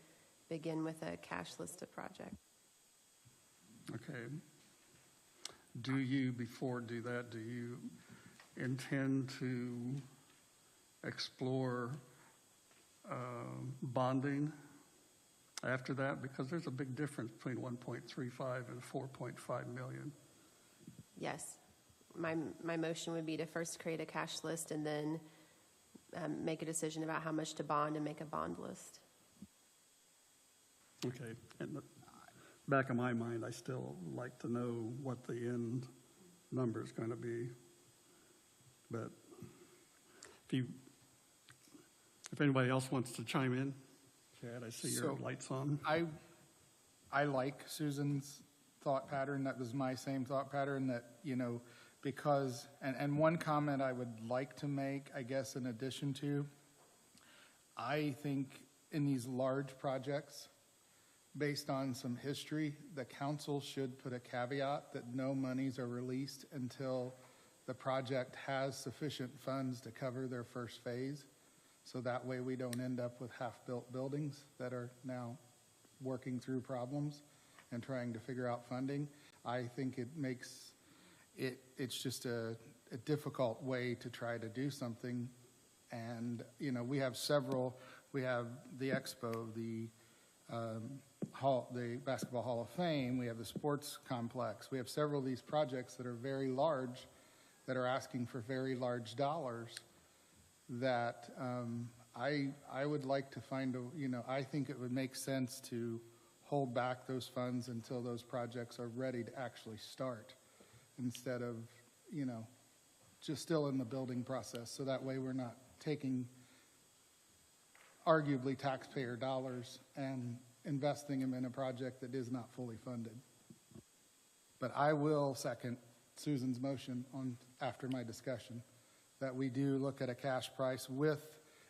[SPEAKER 6] begin with a cash list of projects.
[SPEAKER 1] Okay. Before do that, do you intend to explore bonding after that? Because there's a big difference between 1.35 and 4.5 million.
[SPEAKER 6] Yes. My motion would be to first create a cash list and then make a decision about how much to bond and make a bond list.
[SPEAKER 1] Okay, in the back of my mind, I still like to know what the end number is going to be. But if anybody else wants to chime in, Chad, I see your
[SPEAKER 2] So,
[SPEAKER 1] lights on.
[SPEAKER 2] I like Susan's thought pattern. That was my same thought pattern, that, because, and one comment I would like to make, I guess, in addition to, I think in these large projects, based on some history, the council should put a caveat that no monies are released until the project has sufficient funds to cover their first phase. So that way we don't end up with half-built buildings that are now working through problems and trying to figure out funding. I think it makes it's just a difficult way to try to do something. And, we have the Expo, the Basketball Hall of Fame, we have the sports complex. We have several of these projects that are very large, that are asking for very large dollars, that I would like to find I think it would make sense to hold back those funds until those projects are ready to actually start, instead of, just still in the building process. So that way we're not taking arguably taxpayer dollars and investing them in a project that is not fully funded. But I will second Susan's motion after my discussion, that we do look at a cash price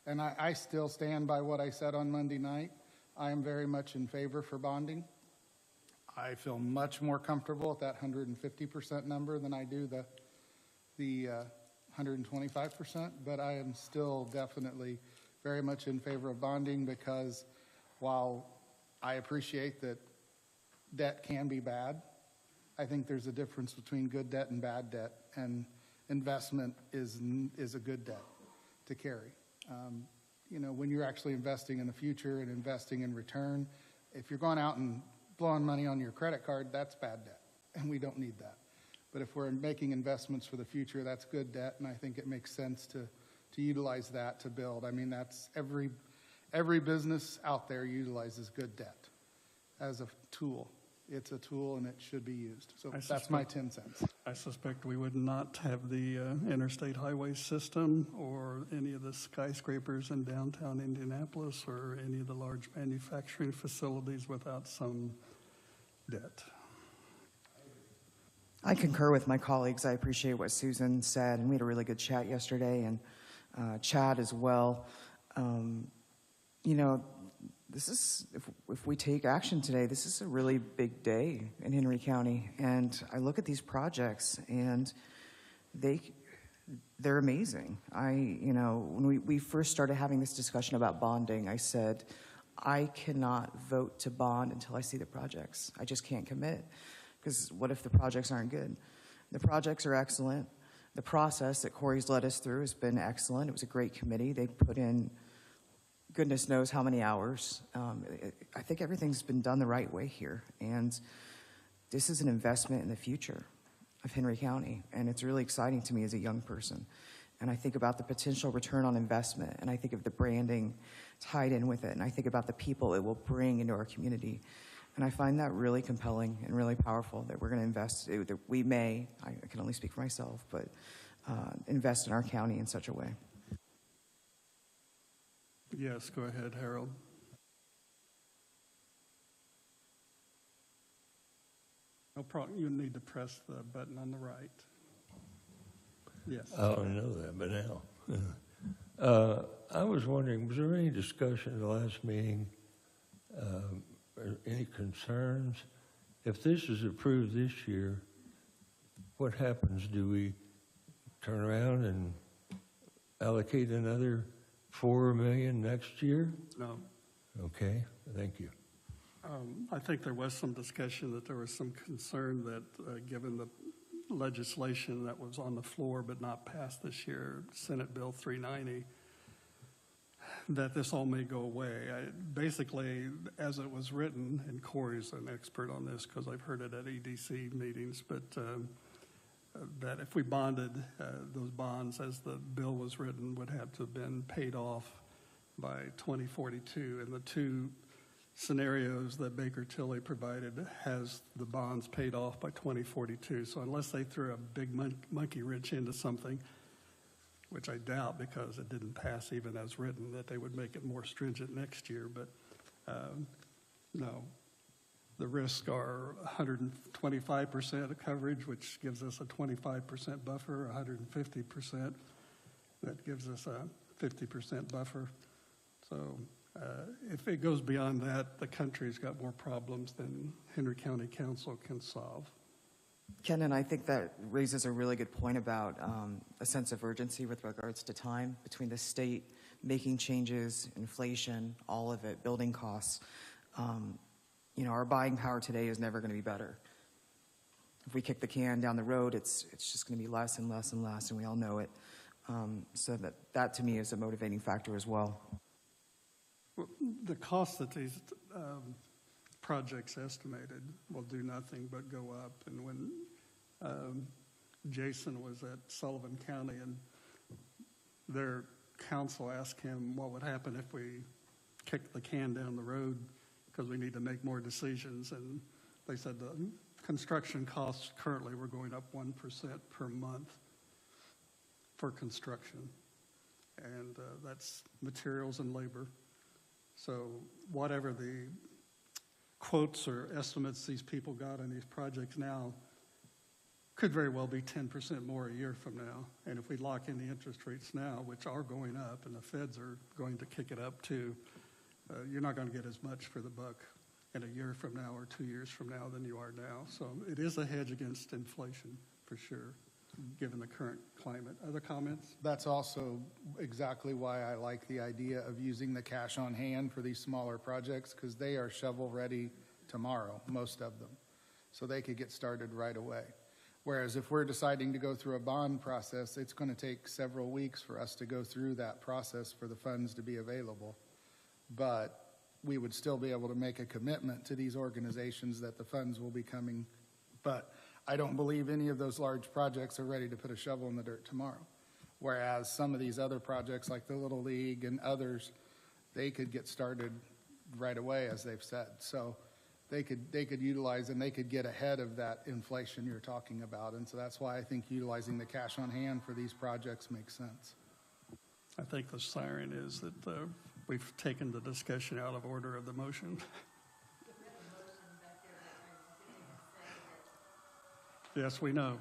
[SPEAKER 2] and I still stand by what I said on Monday night. I am very much in favor for bonding. I feel much more comfortable at that 150% number than I do the 125%, but I am still definitely very much in favor of bonding, because while I appreciate that debt can be bad, I think there's a difference between good debt and bad debt, and investment is a good debt to carry. When you're actually investing in the future and investing in return, if you're going out and blowing money on your credit card, that's bad debt, and we don't need that. But if we're making investments for the future, that's good debt, and I think it makes sense to utilize that to build. I mean, that's every business out there utilizes good debt as a tool. It's a tool, and it should be used. So that's my 10 cents.
[SPEAKER 1] I suspect we would not have the interstate highway system or any of the skyscrapers in downtown Indianapolis or any of the large manufacturing facilities without some debt.
[SPEAKER 3] I concur with my colleagues. I appreciate what Susan said, and we had a really good chat yesterday, and Chad as well. This is, if we take action today, this is a really big day in Henry County. And I look at these projects, and they're amazing. When we first started having this discussion about bonding, I said, I cannot vote to bond until I see the projects. I just can't commit, because what if the projects aren't good? The projects are excellent. The process that Corey's led us through has been excellent. It was a great committee. They put in goodness knows how many hours. I think everything's been done the right way here. And this is an investment in the future of Henry County. And it's really exciting to me as a young person. And I think about the potential return on investment. And I think of the branding tied in with it. And I think about the people it will bring into our community. And I find that really compelling and really powerful, that we're going to invest, that we may, I can only speak for myself, but invest in our county in such a way.
[SPEAKER 1] Yes, go ahead, Harold. No problem. You need to press the button on the right. Yes.
[SPEAKER 12] I don't know that, but now. I was wondering, was there any discussion at the last meeting, or any concerns? If this is approved this year, what happens? Do we turn around and allocate another $4 million next year?
[SPEAKER 1] No.
[SPEAKER 12] Okay, thank you.
[SPEAKER 1] I think there was some discussion that there was some concern that given the legislation that was on the floor but not passed this year, Senate Bill 390, that this all may go away. Basically, as it was written, and Corey's an expert on this because I've heard it at EDC meetings, but that if we bonded, those bonds as the bill was written would have to have been paid off by 2042. And the two scenarios that Baker Tilly provided has the bonds paid off by 2042. So unless they threw a big monkey wrench into something, which I doubt because it didn't pass even as written, that they would make it more stringent next year. But no, the risks are 125% of coverage, which gives us a 25% buffer, 150%, that gives us a 50% buffer. So if it goes beyond that, the country's got more problems than Henry County Council can solve.
[SPEAKER 3] Ken, and I think that raises a really good point about a sense of urgency with regards to time between the state making changes, inflation, all of it, building costs. Our buying power today is never going to be better. If we kick the can down the road, it's just going to be less and less and less, and we all know it. So that to me is a motivating factor as well.
[SPEAKER 1] The cost that these projects estimated will do nothing but go up. And when Jason was at Sullivan County and their council asked him what would happen if we kicked the can down the road because we need to make more decisions, and they said the construction costs currently were going up 1% per month for construction, and that's materials and labor. So whatever the quotes or estimates these people got on these projects now could very well be 10% more a year from now. And if we lock in the interest rates now, which are going up, and the feds are going to kick it up too, you're not going to get as much for the buck in a year from now or 2 years from now than you are now. So it is a hedge against inflation for sure, given the current climate. Other comments?
[SPEAKER 2] That's also exactly why I like the idea of using the cash on hand for these smaller projects, because they are shovel ready tomorrow, most of them. So they could get started right away. Whereas if we're deciding to go through a bond process, it's going to take several weeks for us to go through that process for the funds to be available. But we would still be able to make a commitment to these organizations that the funds will be coming. But I don't believe any of those large projects are ready to put a shovel in the dirt tomorrow. Whereas some of these other projects like the Little League and others, they could get started right away, as they've said. So they could utilize and they could get ahead of that inflation you're talking about. And so that's why I think utilizing the cash on hand for these projects makes sense.
[SPEAKER 1] I think the siren is that we've taken the discussion out of order of the motion. Yes, we know.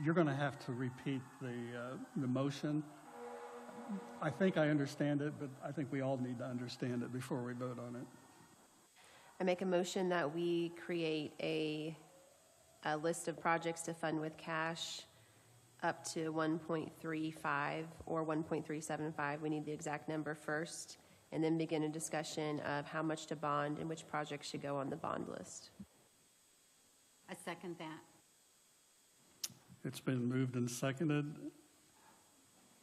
[SPEAKER 1] You're going to have to repeat the motion. I think I understand it, but I think we all need to understand it before we vote on it.
[SPEAKER 6] I make a motion that we create a list of projects to fund with cash up to 1.35 or 1.375. We need the exact number first, and then begin a discussion of how much to bond and which projects should go on the bond list.
[SPEAKER 7] I second that.
[SPEAKER 1] It's been moved and seconded.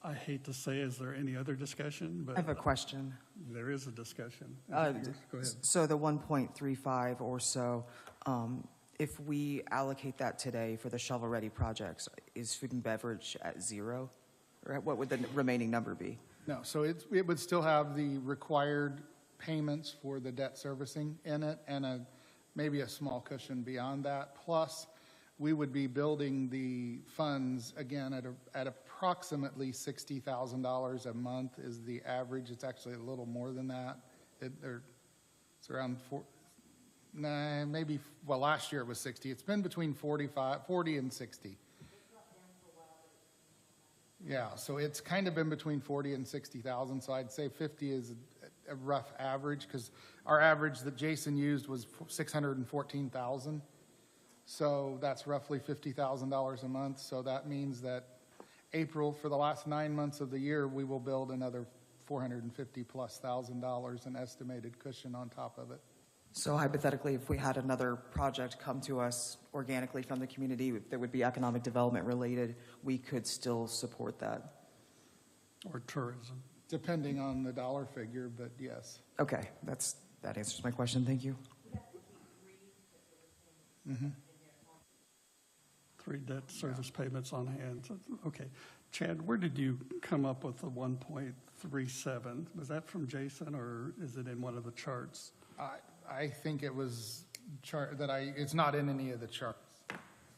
[SPEAKER 1] I hate to say, is there any other discussion? But
[SPEAKER 3] I have a question.
[SPEAKER 1] there is a discussion. Go ahead.
[SPEAKER 3] So the 1.35 or so, if we allocate that today for the shovel-ready projects, is food and beverage at zero? Or what would the remaining number be?
[SPEAKER 2] No, so it would still have the required payments for the debt servicing in it and maybe a small cushion beyond that. Plus, we would be building the funds, again, at approximately $60,000 a month is the average. It's actually a little more than that. It's around last year it was 60. It's been between 40 and 60. Yeah, so it's kind of been between 40 and 60,000. So I'd say 50 is a rough average, because our average that Jason used was 614,000. So that's roughly $50,000 a month. So that means that April, for the last 9 months of the year, we will build another $450,000+ in estimated cushion on top of it.
[SPEAKER 3] So hypothetically, if we had another project come to us organically from the community that would be economic development related, we could still support that.
[SPEAKER 1] or tourism.
[SPEAKER 2] Depending on the dollar figure, but yes.
[SPEAKER 3] Okay, that answers my question, thank you.
[SPEAKER 1] Three debt service payments on hand. Okay. Chad, where did you come up with the 1.37? Was that from Jason, or is it in one of the charts?
[SPEAKER 2] I think it was it's not in any of the charts.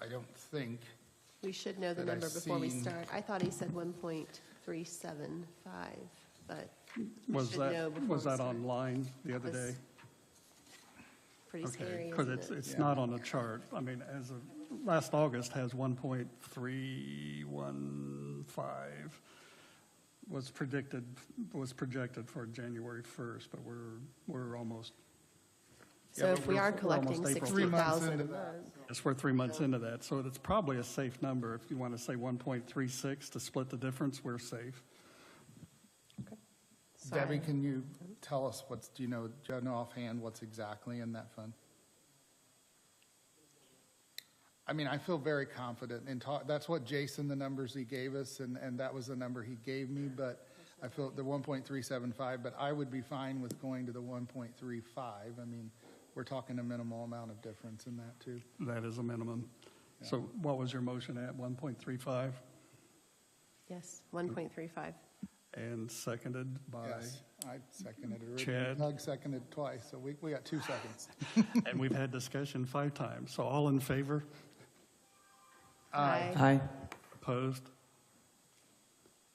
[SPEAKER 2] I don't think.
[SPEAKER 6] We should know the
[SPEAKER 2] that
[SPEAKER 6] number
[SPEAKER 2] I've
[SPEAKER 6] before we
[SPEAKER 2] seen.
[SPEAKER 6] start. I thought he said 1.375, but we
[SPEAKER 1] Was
[SPEAKER 6] should know before we
[SPEAKER 1] that
[SPEAKER 6] start.
[SPEAKER 1] online the other
[SPEAKER 6] Was
[SPEAKER 1] day?
[SPEAKER 6] Pretty scary,
[SPEAKER 1] Because
[SPEAKER 6] isn't it?
[SPEAKER 1] it's not on the chart. I mean, as of last August has 1.315 was projected for January 1st, but we're almost.
[SPEAKER 6] So if we are
[SPEAKER 1] we're
[SPEAKER 6] collecting
[SPEAKER 1] almost April
[SPEAKER 6] 60,000 a
[SPEAKER 2] into
[SPEAKER 6] month,
[SPEAKER 1] Yes, we're 3 months into that, so it's probably a safe number. If you want to say 1.36 to split the difference, we're safe.
[SPEAKER 6] sorry.
[SPEAKER 2] Debbie, can you tell us do you know offhand what's exactly in that fund? I mean, I feel very confident in that's what Jason, the numbers he gave us, and that was the number he gave me, but I feel the 1.375, but I would be fine with going to the 1.35. I mean, we're talking a minimal amount of difference in that too.
[SPEAKER 1] That is a minimum. So what was your motion at, 1.35?
[SPEAKER 6] Yes, 1.35.
[SPEAKER 1] And seconded by,
[SPEAKER 2] Yes, I seconded it.
[SPEAKER 1] Chad.
[SPEAKER 2] Doug seconded twice, so we got 2 seconds.
[SPEAKER 1] and we've had discussion 5 times. So all in favor?
[SPEAKER 6] Aye.
[SPEAKER 3] Aye.
[SPEAKER 1] Opposed?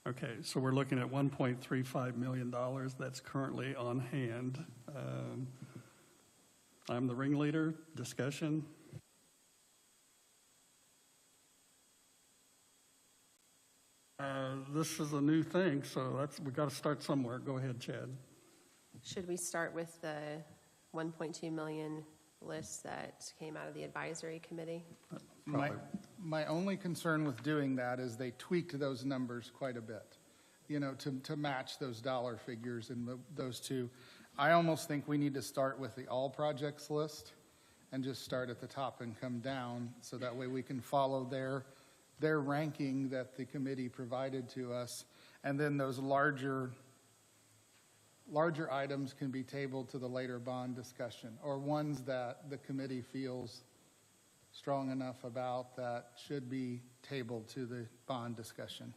[SPEAKER 1] Okay, so we're looking at $1.35 million that's currently on hand. I'm the ringleader. Discussion? This is a new thing, so we got to start somewhere. Go ahead, Chad.
[SPEAKER 6] Should we start with the 1.2 million list that came out of the advisory committee?
[SPEAKER 2] My only concern with doing that is they tweaked those numbers quite a bit, to match those dollar figures in those two. I almost think we need to start with the all projects list and just start at the top and come down, so that way we can follow their ranking that the committee provided to us. And then those larger items can be tabled to the later bond discussion, or ones that the committee feels strong enough about that should be tabled to the bond discussion.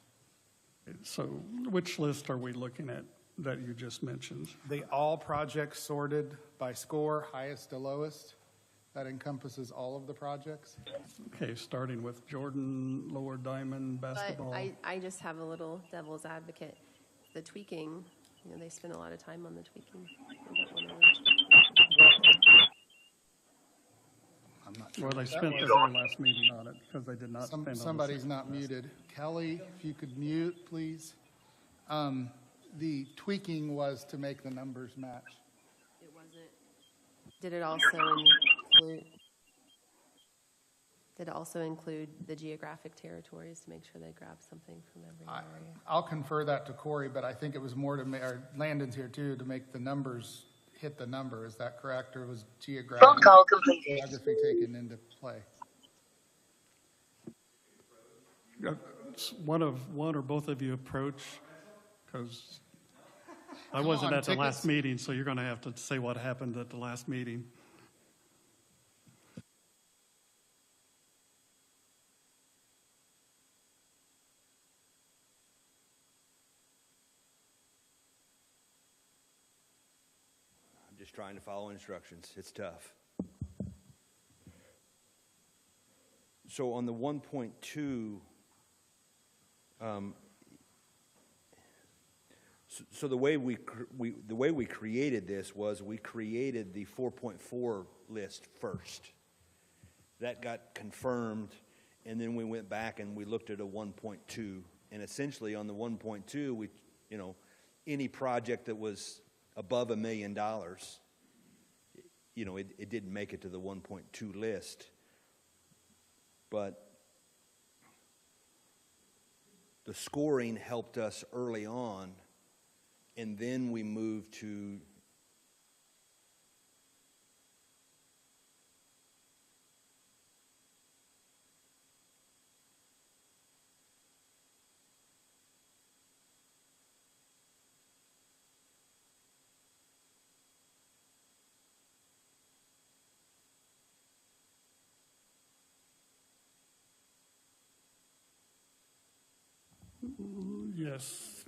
[SPEAKER 1] So which list are we looking at that you just mentioned?
[SPEAKER 2] The all projects sorted by score, highest to lowest, that encompasses all of the projects.
[SPEAKER 1] Okay, starting with Jordan, Lower Diamond, basketball.
[SPEAKER 6] But I just have a little devil's advocate. The tweaking, they spend a lot of time on the tweaking. We don't wanna-
[SPEAKER 2] I'm not sure.
[SPEAKER 1] Well, they
[SPEAKER 2] what that
[SPEAKER 1] spent
[SPEAKER 2] was.
[SPEAKER 1] their very last meeting on it because they did not spend on the
[SPEAKER 2] Somebody's not muted. Kelly, if you could mute, please. The tweaking was to make the numbers match.
[SPEAKER 6] It wasn't. Did it also include the geographic territories to make sure they grab something from every area?
[SPEAKER 2] I'll confer that to Corey, but I think it was more or Landon's here too, to make the numbers hit the number. Is that correct? Or was geography taken into play?
[SPEAKER 1] One or both of you approach, because I wasn't
[SPEAKER 2] on,
[SPEAKER 1] at the
[SPEAKER 2] tickets.
[SPEAKER 1] last meeting, so you're going to have to say what happened at the last meeting.
[SPEAKER 4] I'm just trying to follow instructions. It's tough. So on the 1.2, so the way we created this was we created the 4.4 list first. That got confirmed, and then we went back and we looked at a 1.2, and essentially on the 1.2, we, any project that was above $1 million, it didn't make it to the 1.2 list. But the scoring helped us early on, and then we moved to
[SPEAKER 1] Yes.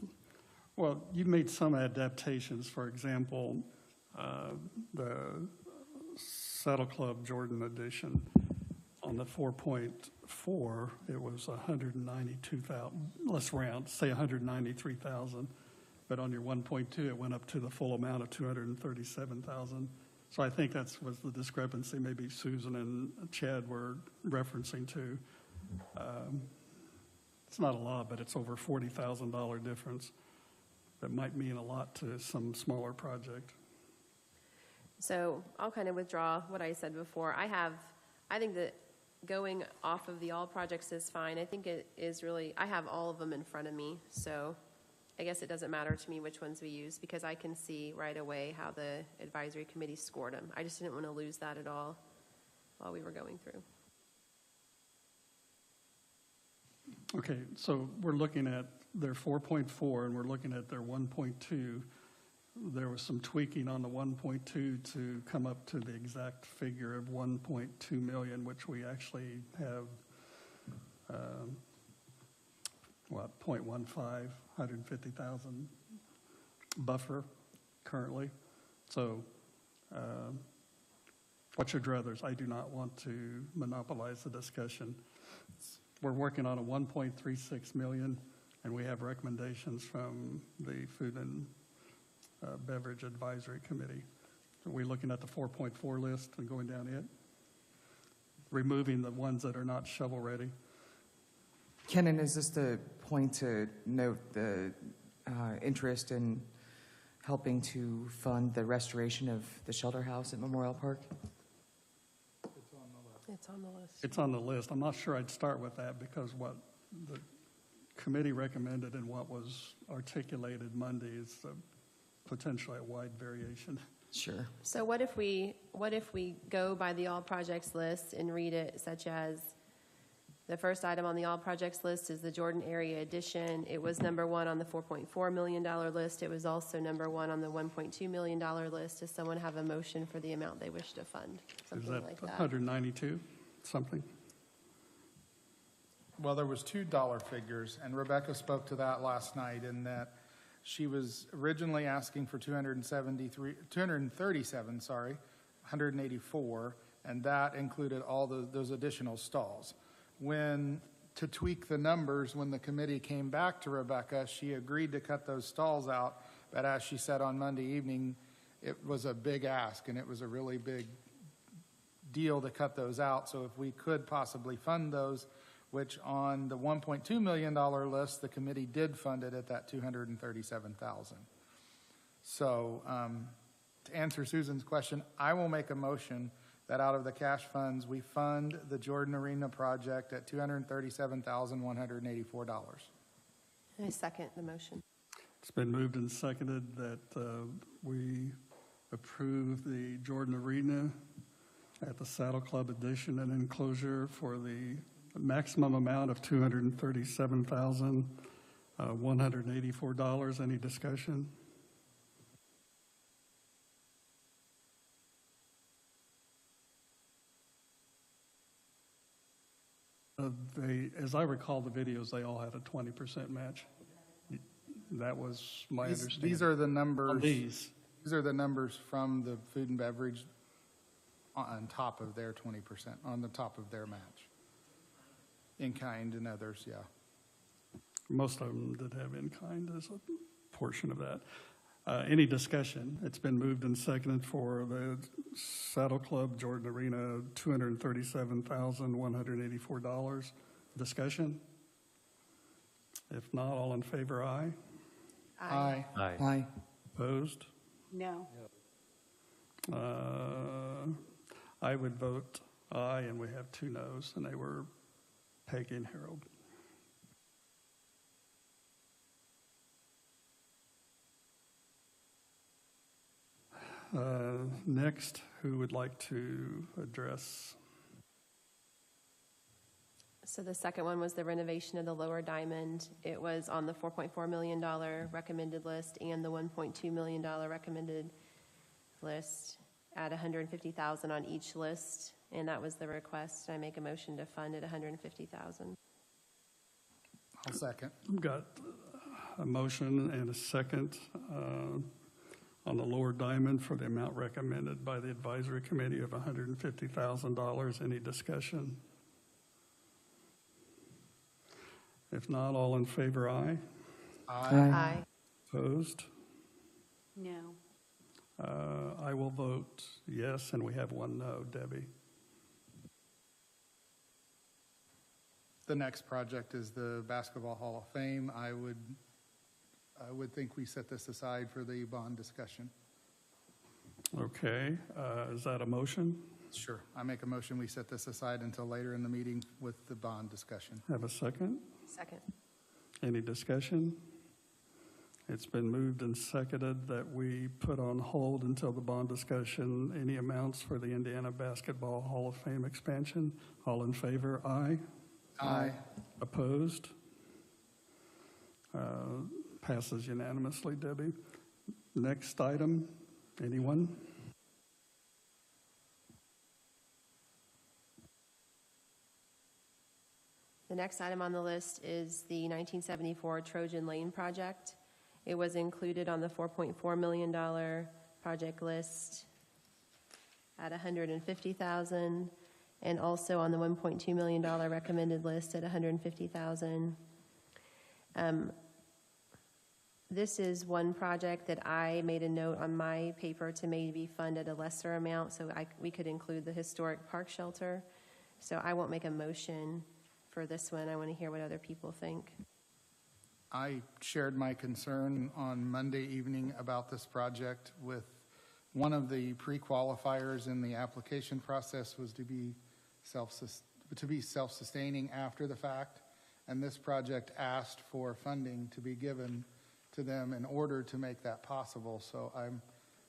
[SPEAKER 1] Well, you made some adaptations. For example, the Saddle Club Jordan edition, on the 4.4, it was 192,000, let's round, say 193,000. But on your 1.2, it went up to the full amount of 237,000. So I think that was the discrepancy maybe Susan and Chad were referencing to. It's not a lot, but it's over $40,000 difference. That might mean a lot to some smaller project.
[SPEAKER 6] So I'll kind of withdraw what I said before. I think that going off of the all projects is fine. I think it is really, I have all of them in front of me, so I guess it doesn't matter to me which ones we use because I can see right away how the advisory committee scored them. I just didn't want to lose that at all while we were going through.
[SPEAKER 1] Okay, so we're looking at their 4.4 and we're looking at their 1.2. There was some tweaking on the 1.2 to come up to the exact figure of 1.2 million, which we actually have, 0.15, 150,000 buffer currently. So what's your druthers? I do not want to monopolize the discussion. We're working on a 1.36 million, and we have recommendations from the Food and Beverage Advisory Committee. Are we looking at the 4.4 list and going down it? Removing the ones that are not shovel-ready?
[SPEAKER 3] Kenan, is this the point to note the interest in helping to fund the restoration of the shelter house at Memorial Park?
[SPEAKER 6] It's on the list.
[SPEAKER 1] It's on the list. I'm not sure I'd start with that because what the committee recommended and what was articulated Monday is potentially a wide variation.
[SPEAKER 3] Sure.
[SPEAKER 6] So what if we go by the all projects list and read it such as the first item on the all projects list is the Jordan area addition. It was number one on the $4.4 million list. It was also number one on the $1.2 million list. Does someone have a motion for the amount they wish to fund? Something
[SPEAKER 1] Is that
[SPEAKER 6] like that.
[SPEAKER 1] 192 something?
[SPEAKER 2] Well, there was $2 figures, and Rebecca spoke to that last night in that she was originally asking for 237, 184, and that included all those additional stalls. To tweak the numbers, when the committee came back to Rebecca, she agreed to cut those stalls out, but as she said on Monday evening, it was a big ask, and it was a really big deal to cut those out. So if we could possibly fund those, which on the $1.2 million list, the committee did fund it at that $237,000. So to answer Susan's question, I will make a motion that out of the cash funds, we fund the Jordan Arena project at $237,184.
[SPEAKER 6] I second the motion.
[SPEAKER 1] It's been moved and seconded that we approve the Jordan Arena at the Saddle Club addition and enclosure for the maximum amount of $237,184. Any discussion? As I recall the videos, they all had a 20% match. That was my understanding.
[SPEAKER 2] These are the numbers.
[SPEAKER 1] These
[SPEAKER 2] are the numbers from the food and beverage on top of their 20%, on the top of their match. In kind and others, yeah.
[SPEAKER 1] Most of them did have in kind as a portion of that. Any discussion? It's been moved and seconded for the Saddle Club Jordan Arena, $237,184. Discussion? If not, all in favor, aye.
[SPEAKER 2] Aye.
[SPEAKER 3] Aye.
[SPEAKER 1] Opposed?
[SPEAKER 7] No.
[SPEAKER 1] I would vote aye, and we have 2 noes, and they were Peggy and Harold. Next, who would like to address?
[SPEAKER 6] So the second one was the renovation of the lower diamond. It was on the $4.4 million recommended list and the $1.2 million recommended list at $150,000 on each list. And that was the request. I make a motion to fund at $150,000.
[SPEAKER 2] I'll second.
[SPEAKER 1] Got a motion and a second on the lower diamond for the amount recommended by the advisory committee of $150,000. Any discussion? If not, all in favor, aye.
[SPEAKER 6] Aye.
[SPEAKER 1] Opposed?
[SPEAKER 7] No.
[SPEAKER 1] I will vote yes, and we have one no. Debbie?
[SPEAKER 2] The next project is the Basketball Hall of Fame. I would think we set this aside for the bond discussion.
[SPEAKER 1] Okay, is that a motion?
[SPEAKER 2] Sure. I make a motion, we set this aside until later in the meeting with the bond discussion.
[SPEAKER 1] Have a second?
[SPEAKER 6] Second.
[SPEAKER 1] Any discussion? It's been moved and seconded that we put on hold until the bond discussion any amounts for the Indiana Basketball Hall of Fame expansion. All in favor, aye.
[SPEAKER 2] Aye.
[SPEAKER 1] Opposed? Passes unanimously, Debbie. Next item, anyone?
[SPEAKER 6] The next item on the list is the 1974 Trojan Lane project. It was included on the $4.4 million project list at $150,000, and also on the $1.2 million recommended list at $150,000. This is one project that I made a note on my paper to maybe fund at a lesser amount, so we could include the historic park shelter. So I won't make a motion for this one. I want to hear what other people think.
[SPEAKER 2] I shared my concern on Monday evening about this project with one of the pre-qualifiers in the application process was to be self-sustaining after the fact, and this project asked for funding to be given to them in order to make that possible. So I'm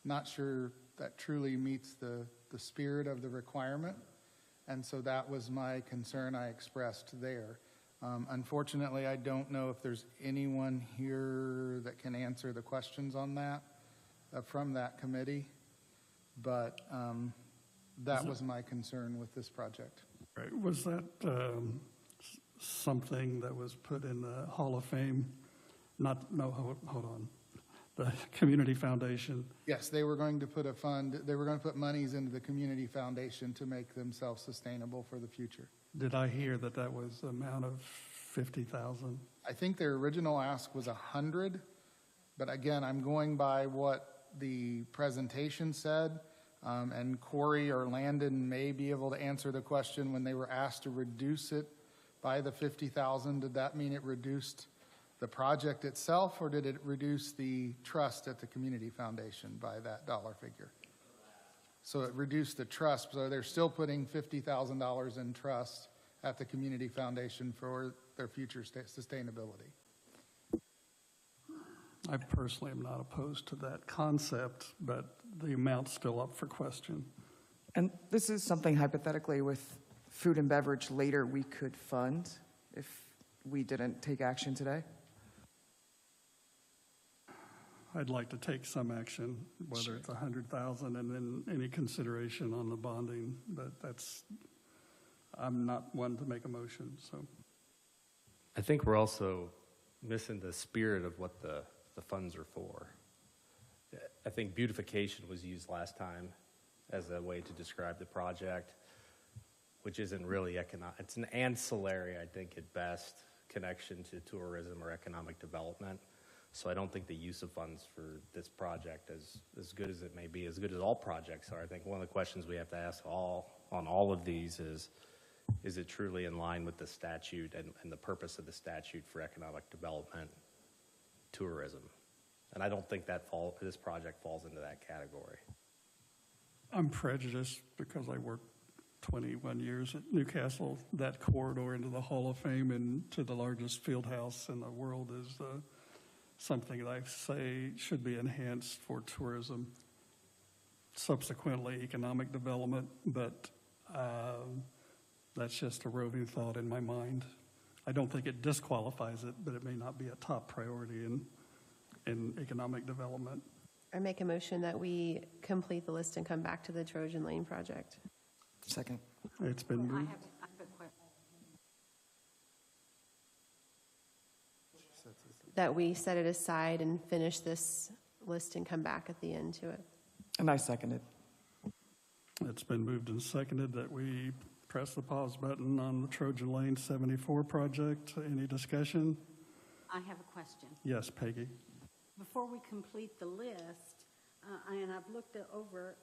[SPEAKER 2] not sure that truly meets the spirit of the requirement, and so that was my concern I expressed there. Unfortunately, I don't know if there's anyone here that can answer the questions on that from that committee, but that was my concern with this project.
[SPEAKER 1] Right. Was that something that was put in the Hall of Fame? Hold on. The Community Foundation.
[SPEAKER 2] Yes, they were going to put they were going to put monies into the Community Foundation to make them self-sustainable for the future.
[SPEAKER 1] Did I hear that that was the amount of 50,000?
[SPEAKER 2] I think their original ask was 100, but again, I'm going by what the presentation said, and Corey or Landon may be able to answer the question when they were asked to reduce it by the 50,000. Did that mean it reduced the project itself, or did it reduce the trust at the Community Foundation by that dollar figure? So it reduced the trust, so they're still putting $50,000 in trust at the Community Foundation for their future sustainability.
[SPEAKER 1] I personally am not opposed to that concept, but the amount's still up for question.
[SPEAKER 3] And this is something hypothetically with food and beverage later we could fund if we didn't take action today?
[SPEAKER 1] I'd like to take some action, whether it's 100,000 and then any consideration on the bonding, but I'm not one to make a motion, so.
[SPEAKER 11] I think we're also missing the spirit of what the funds are for. I think beautification was used last time as a way to describe the project, which isn't really economic. It's an ancillary, I think, at best, connection to tourism or economic development. So I don't think the use of funds for this project, as good as it may be, as good as all projects are, I think one of the questions we have to ask on all of these is it truly in line with the statute and the purpose of the statute for economic development, tourism? And I don't think this project falls into that category.
[SPEAKER 1] I'm prejudiced because I worked 21 years at Newcastle. That corridor into the Hall of Fame and to the largest field house in the world is something that I say should be enhanced for tourism, subsequently economic development, but that's just a roving thought in my mind. I don't think it disqualifies it, but it may not be a top priority in economic development.
[SPEAKER 6] I make a motion that we complete the list and come back to the Trojan Lane project.
[SPEAKER 3] Second.
[SPEAKER 1] It's been moved.
[SPEAKER 7] I have a question.
[SPEAKER 6] that we set it aside and finish this list and come back at the end to it.
[SPEAKER 3] And I second it.
[SPEAKER 1] It's been moved and seconded that we press the pause button on the Trojan Lane 74 project. Any discussion?
[SPEAKER 13] I have a question.
[SPEAKER 1] Yes, Peggy.
[SPEAKER 13] Before we complete the list, and I've looked it over,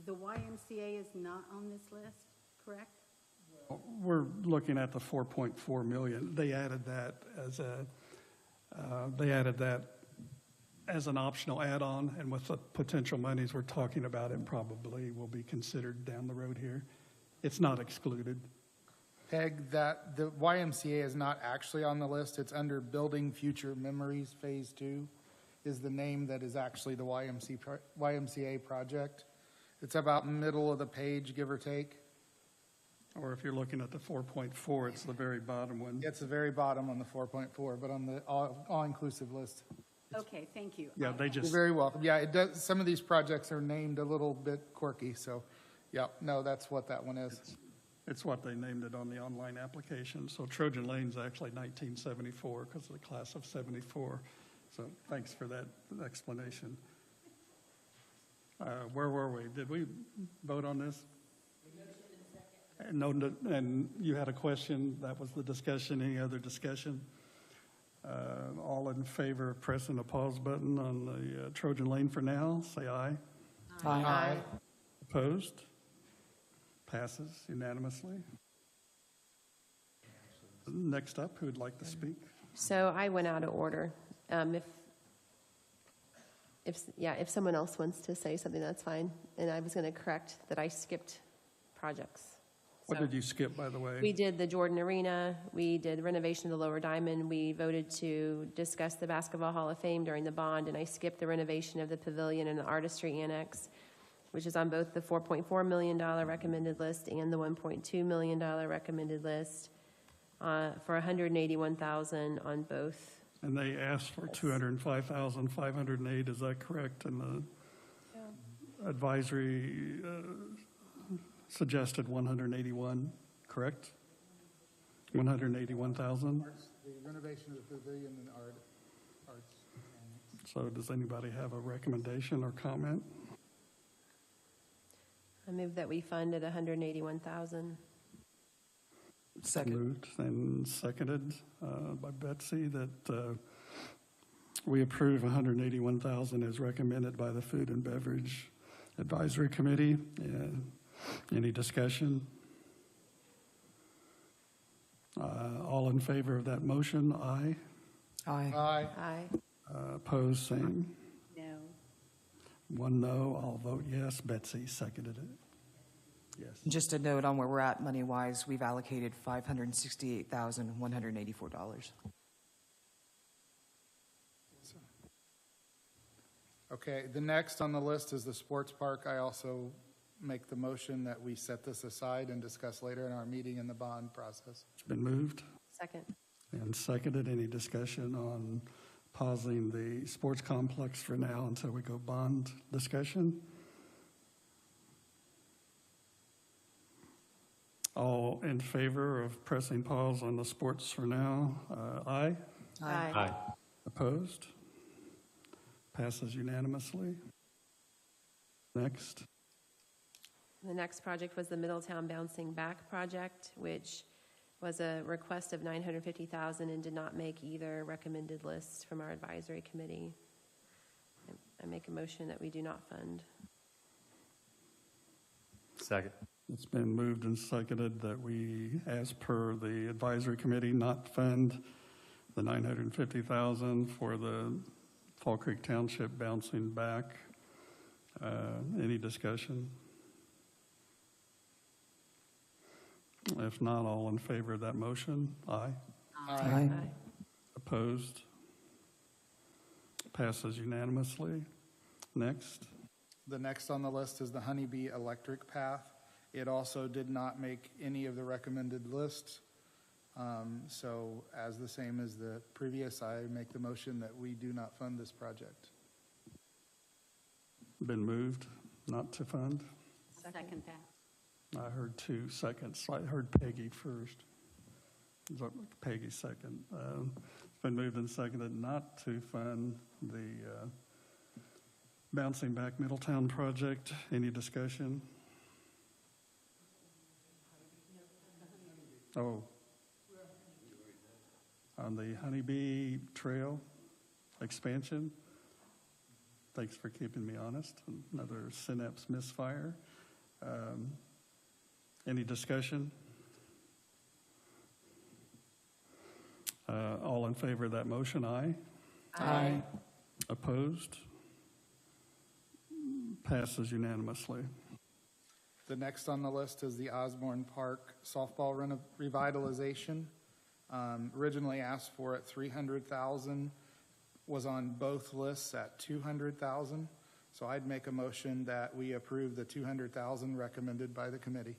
[SPEAKER 13] the YMCA is not on this list, correct?
[SPEAKER 1] We're looking at the 4.4 million. They added that as an optional add-on, and with the potential monies we're talking about, it probably will be considered down the road here. It's not excluded.
[SPEAKER 2] Peg, that the YMCA is not actually on the list. It's under Building Future Memories Phase 2 is the name that is actually the YMCA project. It's about middle of the page, give or take.
[SPEAKER 1] Or if you're looking at the 4.4, it's the very bottom one.
[SPEAKER 2] It's the very bottom on the 4.4, but on the all-inclusive list.
[SPEAKER 13] Okay, thank you.
[SPEAKER 1] Yeah, they
[SPEAKER 2] You're
[SPEAKER 1] just,
[SPEAKER 2] very welcome. Yeah, it does, some of these projects are named a little bit quirky, so, yeah, no, that's what that one is.
[SPEAKER 1] it's what they named it on the online application. So Trojan Lane's actually 1974 because of the class of 74. So thanks for that explanation. Where were we? Did we vote on this? No, and you had a question. That was the discussion. Any other discussion? All in favor of pressing the pause button on the Trojan Lane for now, say aye.
[SPEAKER 2] Aye.
[SPEAKER 1] Opposed? Passes unanimously. Next up, who would like to speak?
[SPEAKER 6] So I went out of order. If someone else wants to say something, that's fine. And I was going to correct that I skipped projects.
[SPEAKER 1] What
[SPEAKER 6] So
[SPEAKER 1] did you skip, by the way?
[SPEAKER 6] we did the Jordan Arena. We did renovation of the Lower Diamond. We voted to discuss the Basketball Hall of Fame during the bond, and I skipped the renovation of the Pavilion and the Artistry Annex, which is on both the $4.4 million recommended list and the $1.2 million recommended list for $181,000 on both.
[SPEAKER 1] And they asked for 205,508, is that correct? And the advisory suggested 181, correct? 181,000?
[SPEAKER 2] The renovation of the pavilion and arts.
[SPEAKER 1] So does anybody have a recommendation or comment?
[SPEAKER 6] I move that we fund at $181,000.
[SPEAKER 3] Second.
[SPEAKER 1] Moved and seconded by Betsy that we approve $181,000 as recommended by the Food and Beverage Advisory Committee. Any discussion? All in favor of that motion, aye.
[SPEAKER 3] Aye.
[SPEAKER 2] Aye.
[SPEAKER 6] Aye.
[SPEAKER 1] Opposed, same.
[SPEAKER 13] No.
[SPEAKER 1] One no, I'll vote yes. Betsy seconded it. Yes.
[SPEAKER 3] Just a note on where we're at money-wise, we've allocated $568,184.
[SPEAKER 2] Okay, the next on the list is the sports park. I also make the motion that we set this aside and discuss later in our meeting in the bond process.
[SPEAKER 1] It's been moved
[SPEAKER 6] Second.
[SPEAKER 1] and seconded. Any discussion on pausing the sports complex for now until we go bond discussion? All in favor of pressing pause on the sports for now? Aye.
[SPEAKER 6] Aye.
[SPEAKER 1] Opposed? Passes unanimously. Next.
[SPEAKER 6] The next project was the Middletown Bouncing Back project, which was a request of $950,000 and did not make either recommended list from our advisory committee. I make a motion that we do not fund.
[SPEAKER 11] Second.
[SPEAKER 1] It's been moved and seconded that we, as per the advisory committee, not fund the $950,000 for the Fall Creek Township bouncing back. Any discussion? If not, all in favor of that motion? Aye.
[SPEAKER 3] Aye.
[SPEAKER 1] Opposed? Passes unanimously. Next.
[SPEAKER 2] The next on the list is the Honeybee Electric Path. It also did not make any of the recommended lists. So as the same as the previous, I make the motion that we do not fund this project.
[SPEAKER 1] Been moved not to fund.
[SPEAKER 13] Second that.
[SPEAKER 1] I heard 2 seconds. I heard Peggy first. Is that Peggy's second? It's been moved and seconded not to fund the Bouncing Back Middletown project. Any discussion? Oh. On the Honeybee Trail expansion. Thanks for keeping me honest. Another synapse misfire. Any discussion? All in favor of that motion, aye?
[SPEAKER 3] Aye.
[SPEAKER 1] Opposed? Passes unanimously.
[SPEAKER 2] The next on the list is the Osborne Park softball revitalization. Originally asked for at $300,000, was on both lists at $200,000. So I'd make a motion that we approve the $200,000 recommended by the committee.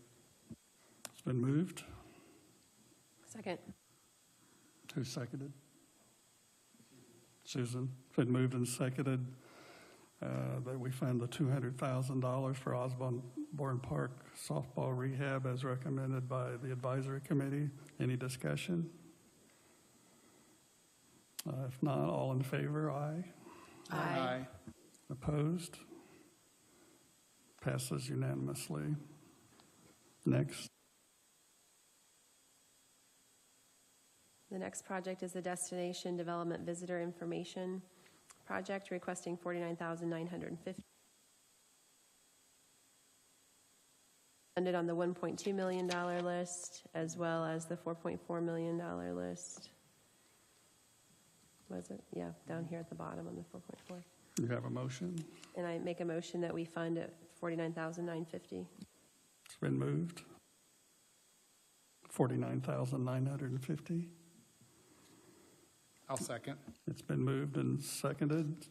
[SPEAKER 1] It's been moved.
[SPEAKER 6] Second.
[SPEAKER 1] Who seconded? Susan. It's been moved and seconded that we fund the $200,000 for Osborne Park softball rehab as recommended by the advisory committee. Any discussion? If not, all in favor, aye.
[SPEAKER 2] Aye.
[SPEAKER 1] Opposed? Passes unanimously. Next.
[SPEAKER 6] The next project is the Destination Development Visitor Information Project, requesting $49,950. Funded on the $1.2 million list, as well as the $4.4 million list. Was it? Yeah, down here at the bottom on the 4.4.
[SPEAKER 1] You have a motion.
[SPEAKER 6] And I make a motion that we fund at $49,950.
[SPEAKER 1] It's been moved. $49,950.
[SPEAKER 2] I'll second.
[SPEAKER 1] It's been moved and seconded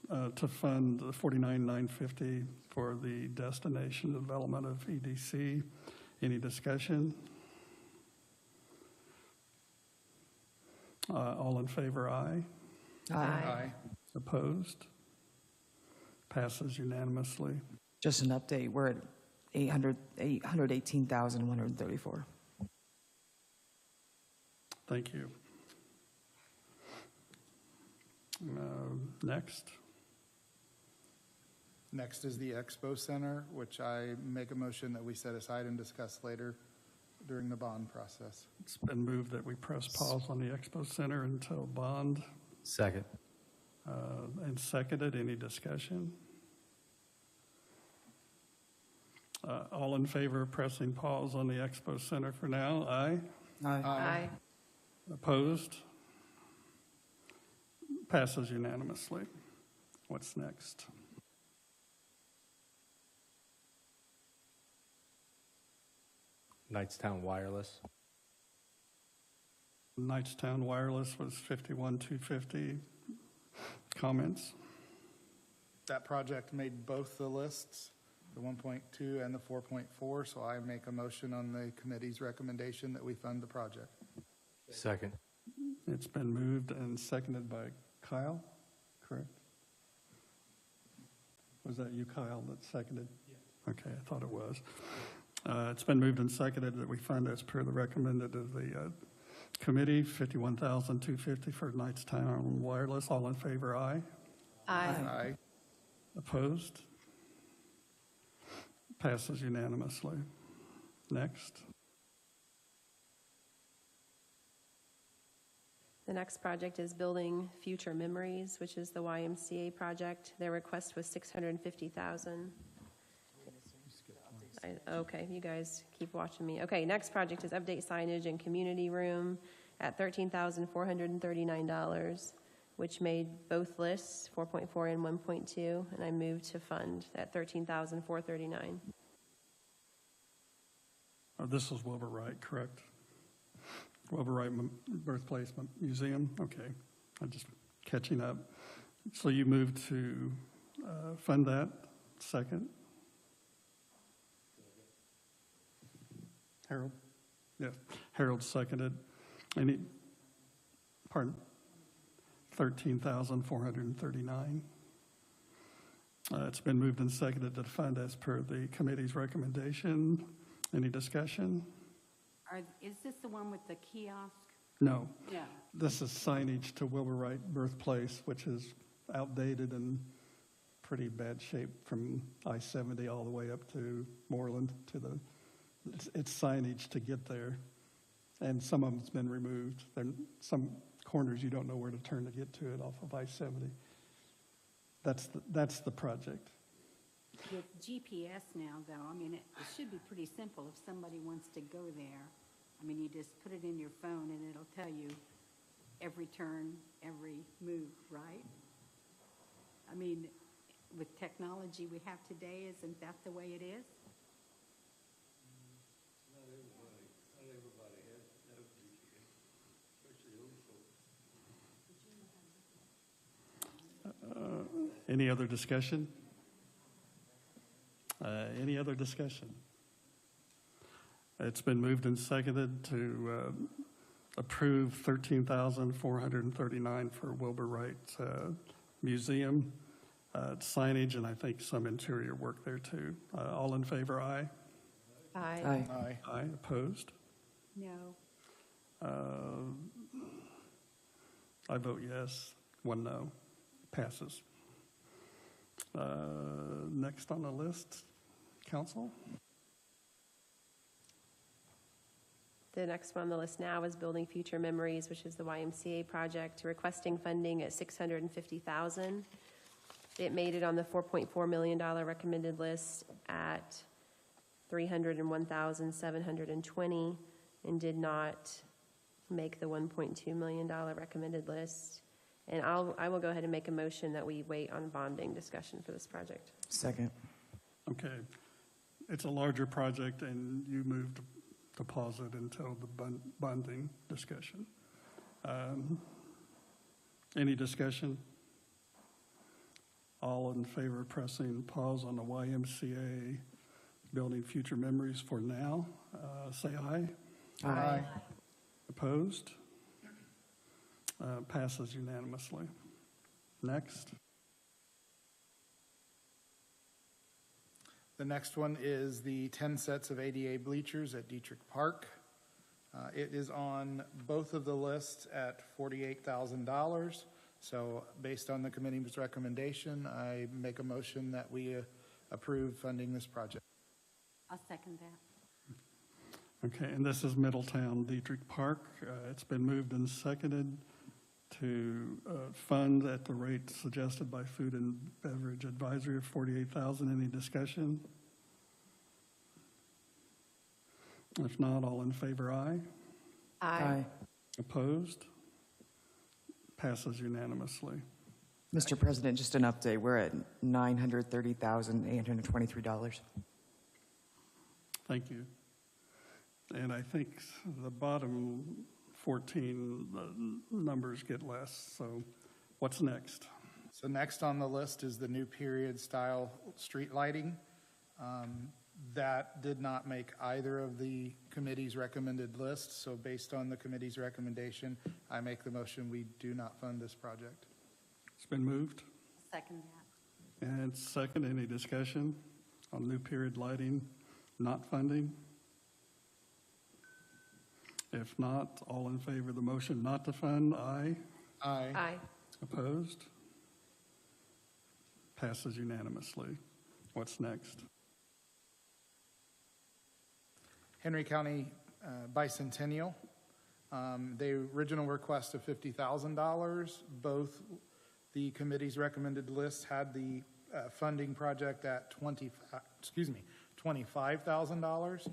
[SPEAKER 1] to fund the $49,950 for the destination development of EDC. Any discussion? All in favor, aye.
[SPEAKER 2] Aye.
[SPEAKER 1] Opposed? Passes unanimously.
[SPEAKER 3] Just an update, we're at 818,134.
[SPEAKER 1] Thank you. Next.
[SPEAKER 2] Next is the Expo Center, which I make a motion that we set aside and discuss later during the bond process.
[SPEAKER 1] It's been moved that we press pause on the Expo Center until bond.
[SPEAKER 11] Second.
[SPEAKER 1] And seconded. Any discussion? All in favor of pressing pause on the Expo Center for now? Aye.
[SPEAKER 6] Aye.
[SPEAKER 1] Opposed? Passes unanimously. What's next?
[SPEAKER 11] Knightstown Wireless.
[SPEAKER 1] Knightstown Wireless was 51,250. Comments?
[SPEAKER 2] That project made both the lists, the 1.2 and the 4.4, so I make a motion on the committee's recommendation that we fund the project.
[SPEAKER 11] Second.
[SPEAKER 1] It's been moved and seconded by Kyle, correct? Was that you, Kyle, that seconded? Yeah. Okay, I thought it was. It's been moved and seconded that we fund as per the recommended of the committee, $51,250 for Knightstown Wireless. All in favor, aye.
[SPEAKER 6] Aye.
[SPEAKER 2] Aye.
[SPEAKER 1] Opposed? Passes unanimously. Next.
[SPEAKER 6] The next project is Building Future Memories, which is the YMCA project. Their request was $650,000. Okay, you guys keep watching me. Okay, next project is update signage and community room at $13,439, which made both lists, 4.4 and 1.2, and I moved to fund at $13,439.
[SPEAKER 1] This is Wilbur Wright, correct? Wilbur Wright Birthplace Museum? Okay, I'm just catching up. So you moved to fund that, second? Harold? Yes, Harold seconded. Any, pardon? $13,439. It's been moved and seconded to fund as per the committee's recommendation. Any discussion?
[SPEAKER 13] Is this the one with the kiosk?
[SPEAKER 1] No.
[SPEAKER 13] No.
[SPEAKER 1] This is signage to Wilbur Wright Birthplace, which is outdated and pretty bad shape from I-70 all the way up to Moreland to the, it's signage to get there. And some of them's been removed. There some corners you don't know where to turn to get to it off of I-70. That's the project.
[SPEAKER 13] With GPS now, though, I mean, it should be pretty simple if somebody wants to go there. I mean, you just put it in your phone and it'll tell you every turn, every move, right? I mean, with technology we have today, isn't that the way it is?
[SPEAKER 1] Any other discussion? Any other discussion? It's been moved and seconded to approve $13,439 for Wilbur Wright Museum signage, and I think some interior work there too. All in favor, aye.
[SPEAKER 6] Aye.
[SPEAKER 2] Aye.
[SPEAKER 1] Aye. Opposed?
[SPEAKER 13] No.
[SPEAKER 1] I vote yes. 1 no. Passes. Next on the list, council.
[SPEAKER 6] The next one on the list now is Building Future Memories, which is the YMCA project, requesting funding at $650,000. It made it on the $4.4 million recommended list at $301,720 and did not make the $1.2 million recommended list. And I will go ahead and make a motion that we wait on bonding discussion for this project.
[SPEAKER 3] Second.
[SPEAKER 1] Okay. It's a larger project, and you moved to pause it until the bonding discussion. Any discussion? All in favor of pressing pause on the YMCA Building Future Memories for now, say aye.
[SPEAKER 2] Aye.
[SPEAKER 1] Opposed? Passes unanimously. Next.
[SPEAKER 2] The next one is the 10 sets of ADA bleachers at Dietrich Park. It is on both of the lists at $48,000. So based on the committee's recommendation, I make a motion that we approve funding this project.
[SPEAKER 13] I'll second that.
[SPEAKER 1] Okay, and this is Middletown Dietrich Park. It's been moved and seconded to fund at the rate suggested by Food and Beverage Advisory of $48,000. Any discussion? If not, all in favor, aye.
[SPEAKER 6] Aye.
[SPEAKER 1] Opposed? Passes unanimously.
[SPEAKER 3] Mr. President, just an update. We're at $930,823.
[SPEAKER 1] Thank you. And I think the bottom 14 numbers get less. So what's next?
[SPEAKER 2] So next on the list is the new period style street lighting. That did not make either of the committee's recommended lists. So based on the committee's recommendation, I make the motion we do not fund this project.
[SPEAKER 1] It's been moved.
[SPEAKER 13] Second that.
[SPEAKER 1] And second, any discussion on new period lighting not funding? If not, all in favor of the motion not to fund, aye.
[SPEAKER 2] Aye.
[SPEAKER 6] Aye.
[SPEAKER 1] Opposed? Passes unanimously. What's next?
[SPEAKER 2] Henry County Bicentennial. The original request of $50,000. Both the committee's recommended lists had the funding project at $25,000.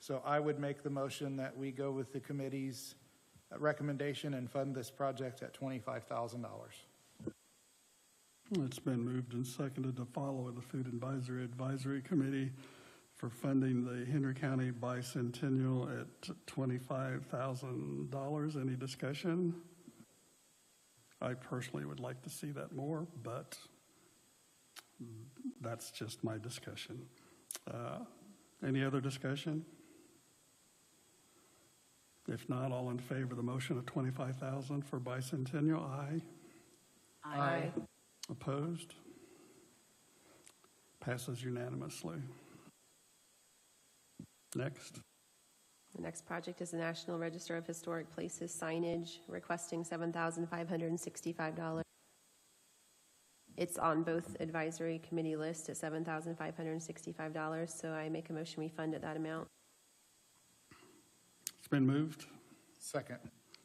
[SPEAKER 2] So I would make the motion that we go with the committee's recommendation and fund this project at $25,000.
[SPEAKER 1] It's been moved and seconded to follow the Food Advisory Committee for funding the Henry County Bicentennial at $25,000. Any discussion? I personally would like to see that more, but that's just my discussion. Any other discussion? If not, all in favor of the motion of $25,000 for Bicentennial, aye.
[SPEAKER 6] Aye.
[SPEAKER 1] Opposed? Passes unanimously. Next.
[SPEAKER 6] The next project is the National Register of Historic Places signage, requesting $7,565. It's on both advisory committee lists at $7,565, so I make a motion we fund at that amount.
[SPEAKER 1] It's been moved.
[SPEAKER 2] Second.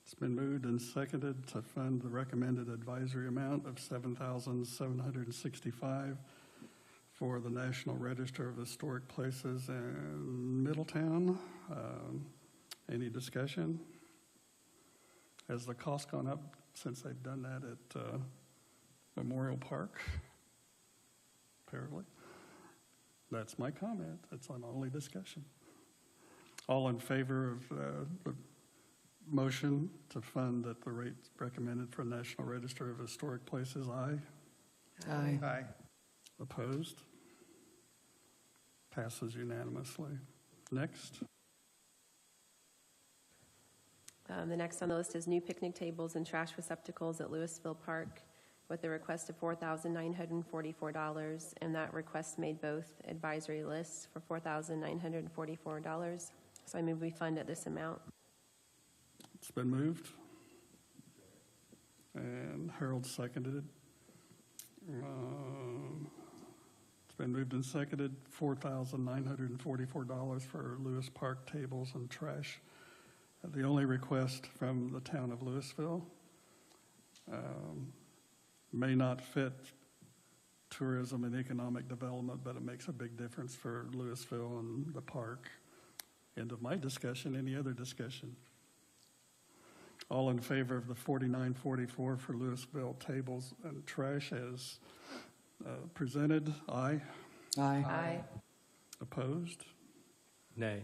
[SPEAKER 1] It's been moved and seconded to fund the recommended advisory amount of $7,765 for the National Register of Historic Places in Middletown. Any discussion? Has the cost gone up since they've done that at Memorial Park? Apparently. That's my comment. That's on only discussion. All in favor of the motion to fund at the rate recommended for National Register of Historic Places, aye.
[SPEAKER 3] Aye.
[SPEAKER 2] Aye.
[SPEAKER 1] Opposed? Passes unanimously. Next.
[SPEAKER 6] The next on the list is new picnic tables and trash receptacles at Louisville Park with a request of $4,944, and that request made both advisory lists for $4,944. So I move we fund at this amount.
[SPEAKER 1] It's been moved. And Harold seconded it. It's been moved and seconded, $4,944 for Lewis Park tables and trash. The only request from the town of Louisville may not fit tourism and economic development, but it makes a big difference for Louisville and the park. End of my discussion. Any other discussion? All in favor of the $49.44 for Louisville tables and trash as presented, aye.
[SPEAKER 3] Aye.
[SPEAKER 6] Aye.
[SPEAKER 1] Opposed?
[SPEAKER 11] Nay.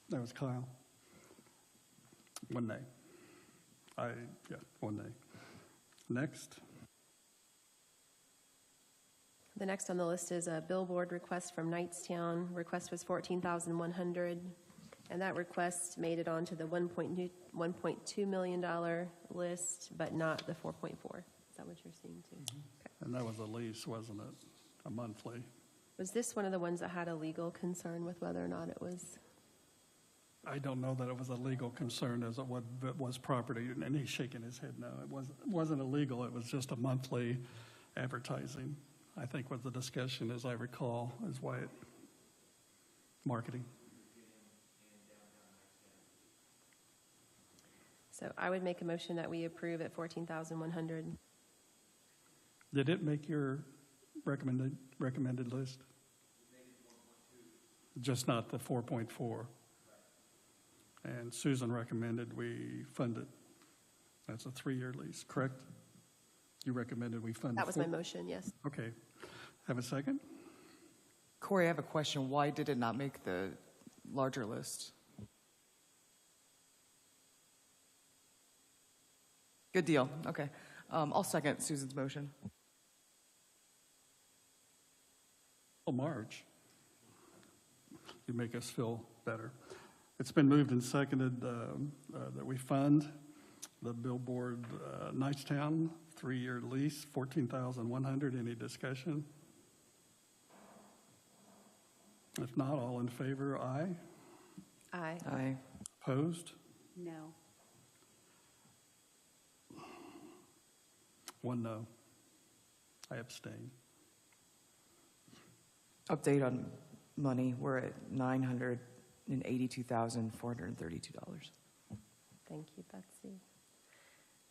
[SPEAKER 1] That was Kyle. One nay. One nay. Next.
[SPEAKER 6] The next on the list is a billboard request from Knightstown. Request was $14,100, and that request made it onto the $1.2 million list, but not the 4.4. Is that what you're seeing too? Okay.
[SPEAKER 1] And that was a lease, wasn't it? A monthly.
[SPEAKER 6] Was this one of the ones that had a legal concern with whether or not it was?
[SPEAKER 1] I don't know that it was a legal concern as it was property, and he's shaking his head no. It wasn't illegal, it was just a monthly advertising. I think what the discussion, as I recall, is why it, marketing.
[SPEAKER 6] So I would make a motion that we approve at $14,100.
[SPEAKER 1] Did it make your recommended list? Just not the 4.4. And Susan recommended we fund it. That's a 3-year lease, correct? You recommended we fund it.
[SPEAKER 6] That was my motion, yes.
[SPEAKER 1] Okay. Have a second?
[SPEAKER 3] Corey, I have a question. Why did it not make the larger list? Good deal. Okay. I'll second Susan's motion.
[SPEAKER 1] Oh, Marge. You make us feel better. It's been moved and seconded that we fund the billboard Knightstown 3-year lease, $14,100. Any discussion? If not, all in favor, aye.
[SPEAKER 6] Aye.
[SPEAKER 3] Aye.
[SPEAKER 1] Opposed?
[SPEAKER 13] No.
[SPEAKER 1] One no. I abstain.
[SPEAKER 3] Update on money. We're at $982,432.
[SPEAKER 6] Thank you, Betsy.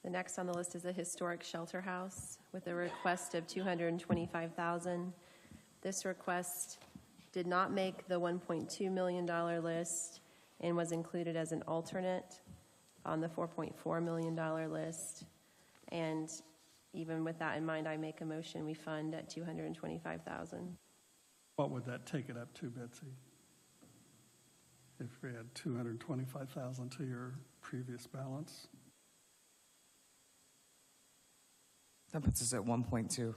[SPEAKER 6] The next on the list is a historic shelter house with a request of $225,000. This request did not make the $1.2 million list and was included as an alternate on the $4.4 million list. And even with that in mind, I make a motion we fund at $225,000.
[SPEAKER 1] What would that take it up to, Betsy? If we had $225,000 to your previous balance?
[SPEAKER 3] That puts us at 1.2.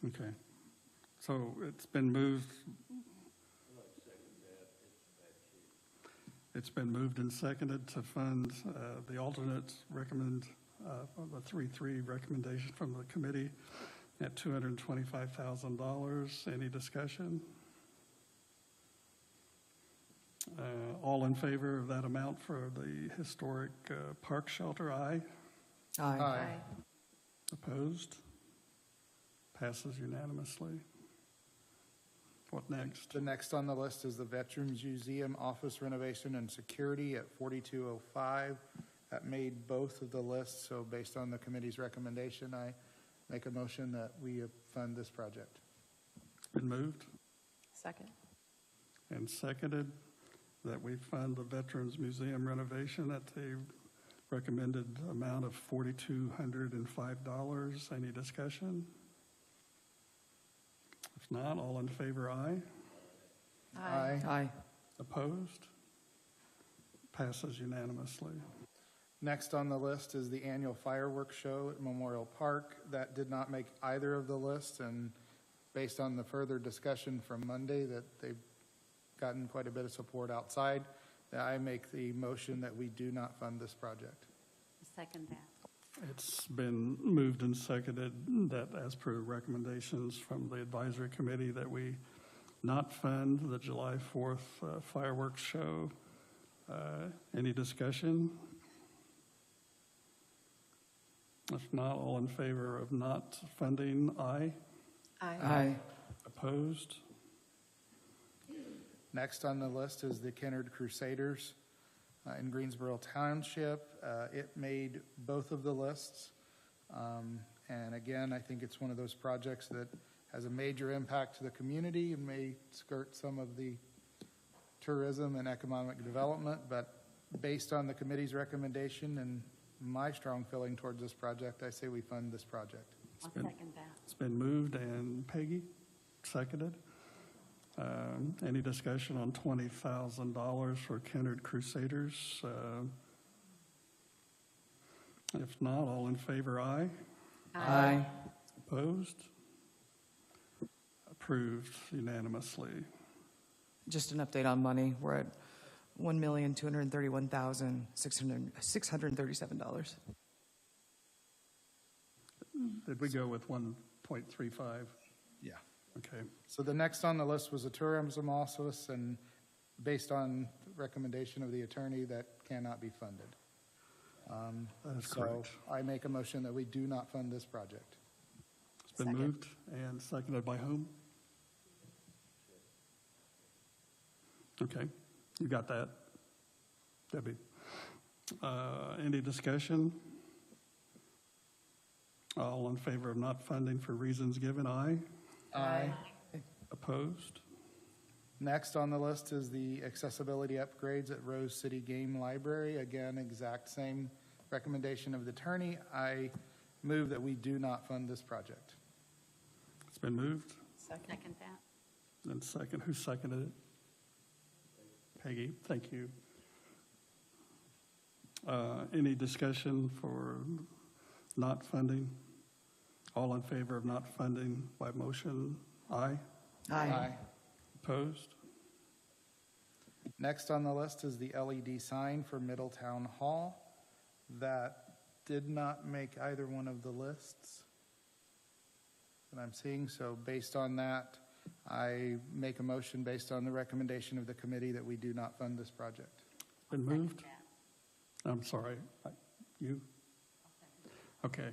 [SPEAKER 1] Okay. So it's been moved. It's been moved and seconded to fund the alternates recommend, the 3-3 recommendation from the committee at $225,000. Any discussion? All in favor of that amount for the historic park shelter, aye.
[SPEAKER 2] Aye.
[SPEAKER 1] Opposed? Passes unanimously. What next?
[SPEAKER 2] The next on the list is the Veterans Museum Office Renovation and Security at 4205. That made both of the lists, so based on the committee's recommendation, I make a motion that we fund this project.
[SPEAKER 1] Been moved
[SPEAKER 6] Second.
[SPEAKER 1] and seconded that we fund the Veterans Museum renovation at the recommended amount of $4,205. Any discussion? If not, all in favor, aye.
[SPEAKER 3] Aye.
[SPEAKER 1] Opposed? Passes unanimously.
[SPEAKER 2] Next on the list is the annual fireworks show at Memorial Park. That did not make either of the lists, and based on the further discussion from Monday that they've gotten quite a bit of support outside, that I make the motion that we do not fund this project.
[SPEAKER 13] Second that.
[SPEAKER 1] It's been moved and seconded that as per recommendations from the advisory committee that we not fund the July 4th fireworks show. Any discussion? If not, all in favor of not funding, aye.
[SPEAKER 3] Aye.
[SPEAKER 1] Opposed?
[SPEAKER 2] Next on the list is the Kennard Crusaders in Greensboro Township. It made both of the lists. And again, I think it's one of those projects that has a major impact to the community and may skirt some of the tourism and economic development. But based on the committee's recommendation and my strong feeling towards this project, I say we fund this project.
[SPEAKER 13] I'll second that.
[SPEAKER 1] It's been moved and Peggy seconded. Any discussion on $20,000 for Kennard Crusaders? If not, all in favor, aye.
[SPEAKER 3] Aye.
[SPEAKER 1] Opposed? Approved unanimously.
[SPEAKER 3] Just an update on money. We're at $1,231,637.
[SPEAKER 1] Did we go with 1.35?
[SPEAKER 2] Yeah.
[SPEAKER 1] Okay.
[SPEAKER 2] So the next on the list was a tourism office, and based on recommendation of the attorney, that cannot be funded.
[SPEAKER 1] That is
[SPEAKER 2] So
[SPEAKER 1] correct.
[SPEAKER 2] I make a motion that we do not fund this project.
[SPEAKER 1] It's been moved and seconded by whom? Okay, you got that, Debbie. Any discussion? All in favor of not funding for reasons given, aye.
[SPEAKER 2] Aye.
[SPEAKER 1] Opposed?
[SPEAKER 2] Next on the list is the accessibility upgrades at Rose City Game Library. Again, exact same recommendation of the attorney. I move that we do not fund this project.
[SPEAKER 1] It's been moved
[SPEAKER 13] Second that.
[SPEAKER 1] and second. Who seconded it? Peggy, thank you. Any discussion for not funding? All in favor of not funding by motion, aye.
[SPEAKER 3] Aye.
[SPEAKER 1] Opposed?
[SPEAKER 2] Next on the list is the LED sign for Middletown Hall. That did not make either one of the lists that I'm seeing. So based on that, I make a motion based on the recommendation of the committee that we do not fund this project.
[SPEAKER 1] Been moved?
[SPEAKER 13] Second that.
[SPEAKER 1] I'm sorry, you? Okay.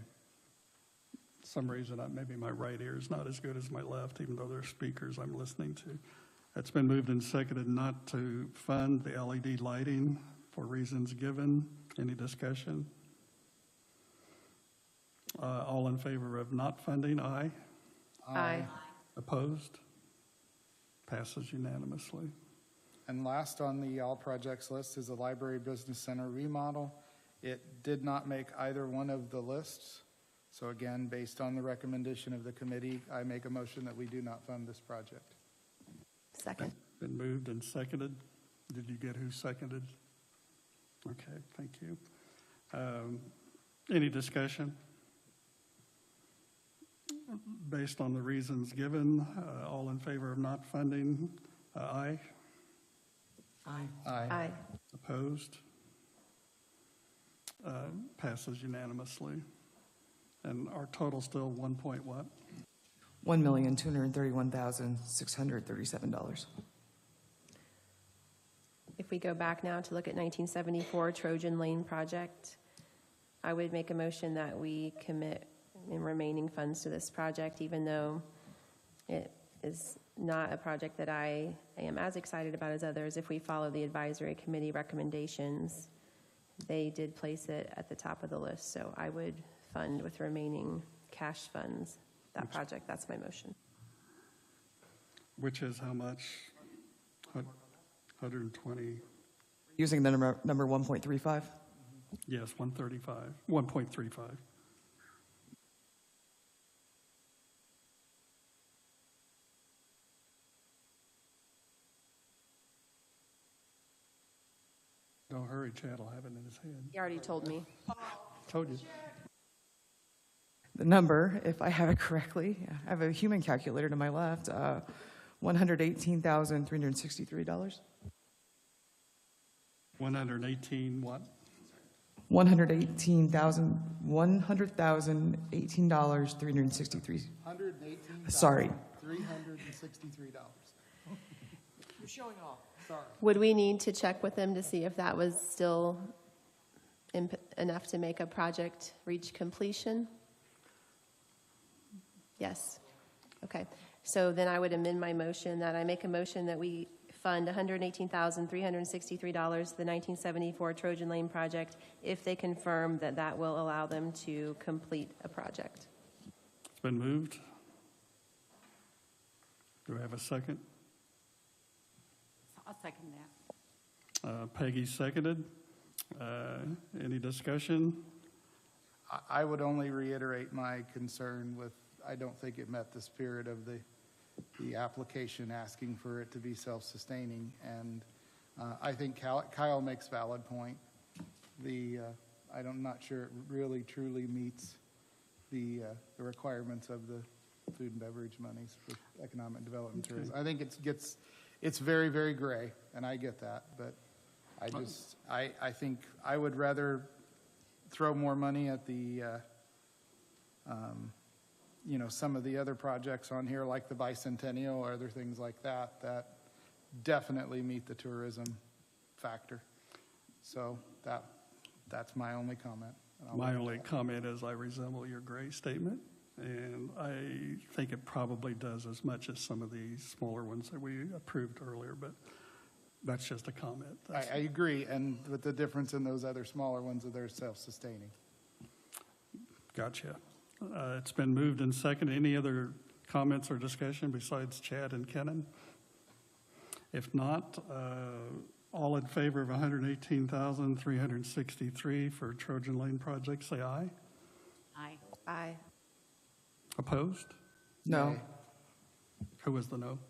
[SPEAKER 1] Some reason, maybe my right ear is not as good as my left, even though there's speakers I'm listening to. It's been moved and seconded not to fund the LED lighting for reasons given. Any discussion? All in favor of not funding, aye.
[SPEAKER 6] Aye.
[SPEAKER 1] Opposed? Passes unanimously.
[SPEAKER 2] And last on the all projects list is the Library Business Center remodel. It did not make either one of the lists. So again, based on the recommendation of the committee, I make a motion that we do not fund this project.
[SPEAKER 6] Second.
[SPEAKER 1] Been moved and seconded. Did you get who seconded? Okay, thank you. Any discussion? Based on the reasons given, all in favor of not funding, aye.
[SPEAKER 3] Aye.
[SPEAKER 6] Aye.
[SPEAKER 1] Opposed? Passes unanimously. And our total still 1 point what?
[SPEAKER 3] $1,231,637.
[SPEAKER 6] if we go back now to look at 1974 Trojan Lane project, I would make a motion that we commit in remaining funds to this project, even though it is not a project that I am as excited about as others. If we follow the advisory committee recommendations, they did place it at the top of the list, so I would fund with remaining cash funds that project. That's my motion.
[SPEAKER 1] Which is how much? 120,
[SPEAKER 3] Using the number 1.35?
[SPEAKER 1] yes, 135, 1.35. Don't hurry, Chad will have it in his head.
[SPEAKER 6] He already told me.
[SPEAKER 1] Told you.
[SPEAKER 3] The number, if I have it correctly, I have a human calculator to my left, $118,363.
[SPEAKER 1] 118 what?
[SPEAKER 3] $118,363. Sorry.
[SPEAKER 2] $363.
[SPEAKER 3] You're showing off.
[SPEAKER 2] Sorry.
[SPEAKER 6] Would we need to check with them to see if that was still enough to make a project reach completion? Yes. Okay. So then I would amend my motion that I make a motion that we fund $118,363 the 1974 Trojan Lane project if they confirm that that will allow them to complete a project.
[SPEAKER 1] It's been moved. Do I have a second?
[SPEAKER 13] I'll second that.
[SPEAKER 1] Peggy seconded. Any discussion?
[SPEAKER 2] I would only reiterate my concern with, I don't think it met the spirit of the application asking for it to be self-sustaining. And I think Kyle makes valid point. I'm not sure it really truly meets the requirements of the food and beverage monies for economic development and tourism. I think it's very, very gray, and I get that, but I think I would rather throw more money at the, some of the other projects on here, like the Bicentennial or other things like that, that definitely meet the tourism factor. So that's my only comment.
[SPEAKER 1] My only comment is I resemble your gray statement, and I think it probably does as much as some of the smaller ones that we approved earlier, but that's just a comment.
[SPEAKER 2] I agree, and with the difference in those other smaller ones, that they're self-sustaining.
[SPEAKER 1] Gotcha. It's been moved and seconded. Any other comments or discussion besides Chad and Kennan? If not, all in favor of $118,363 for Trojan Lane project, say aye.
[SPEAKER 13] Aye.
[SPEAKER 6] Aye.
[SPEAKER 1] Opposed?
[SPEAKER 3] No.
[SPEAKER 2] Nay.
[SPEAKER 1] Who was the no?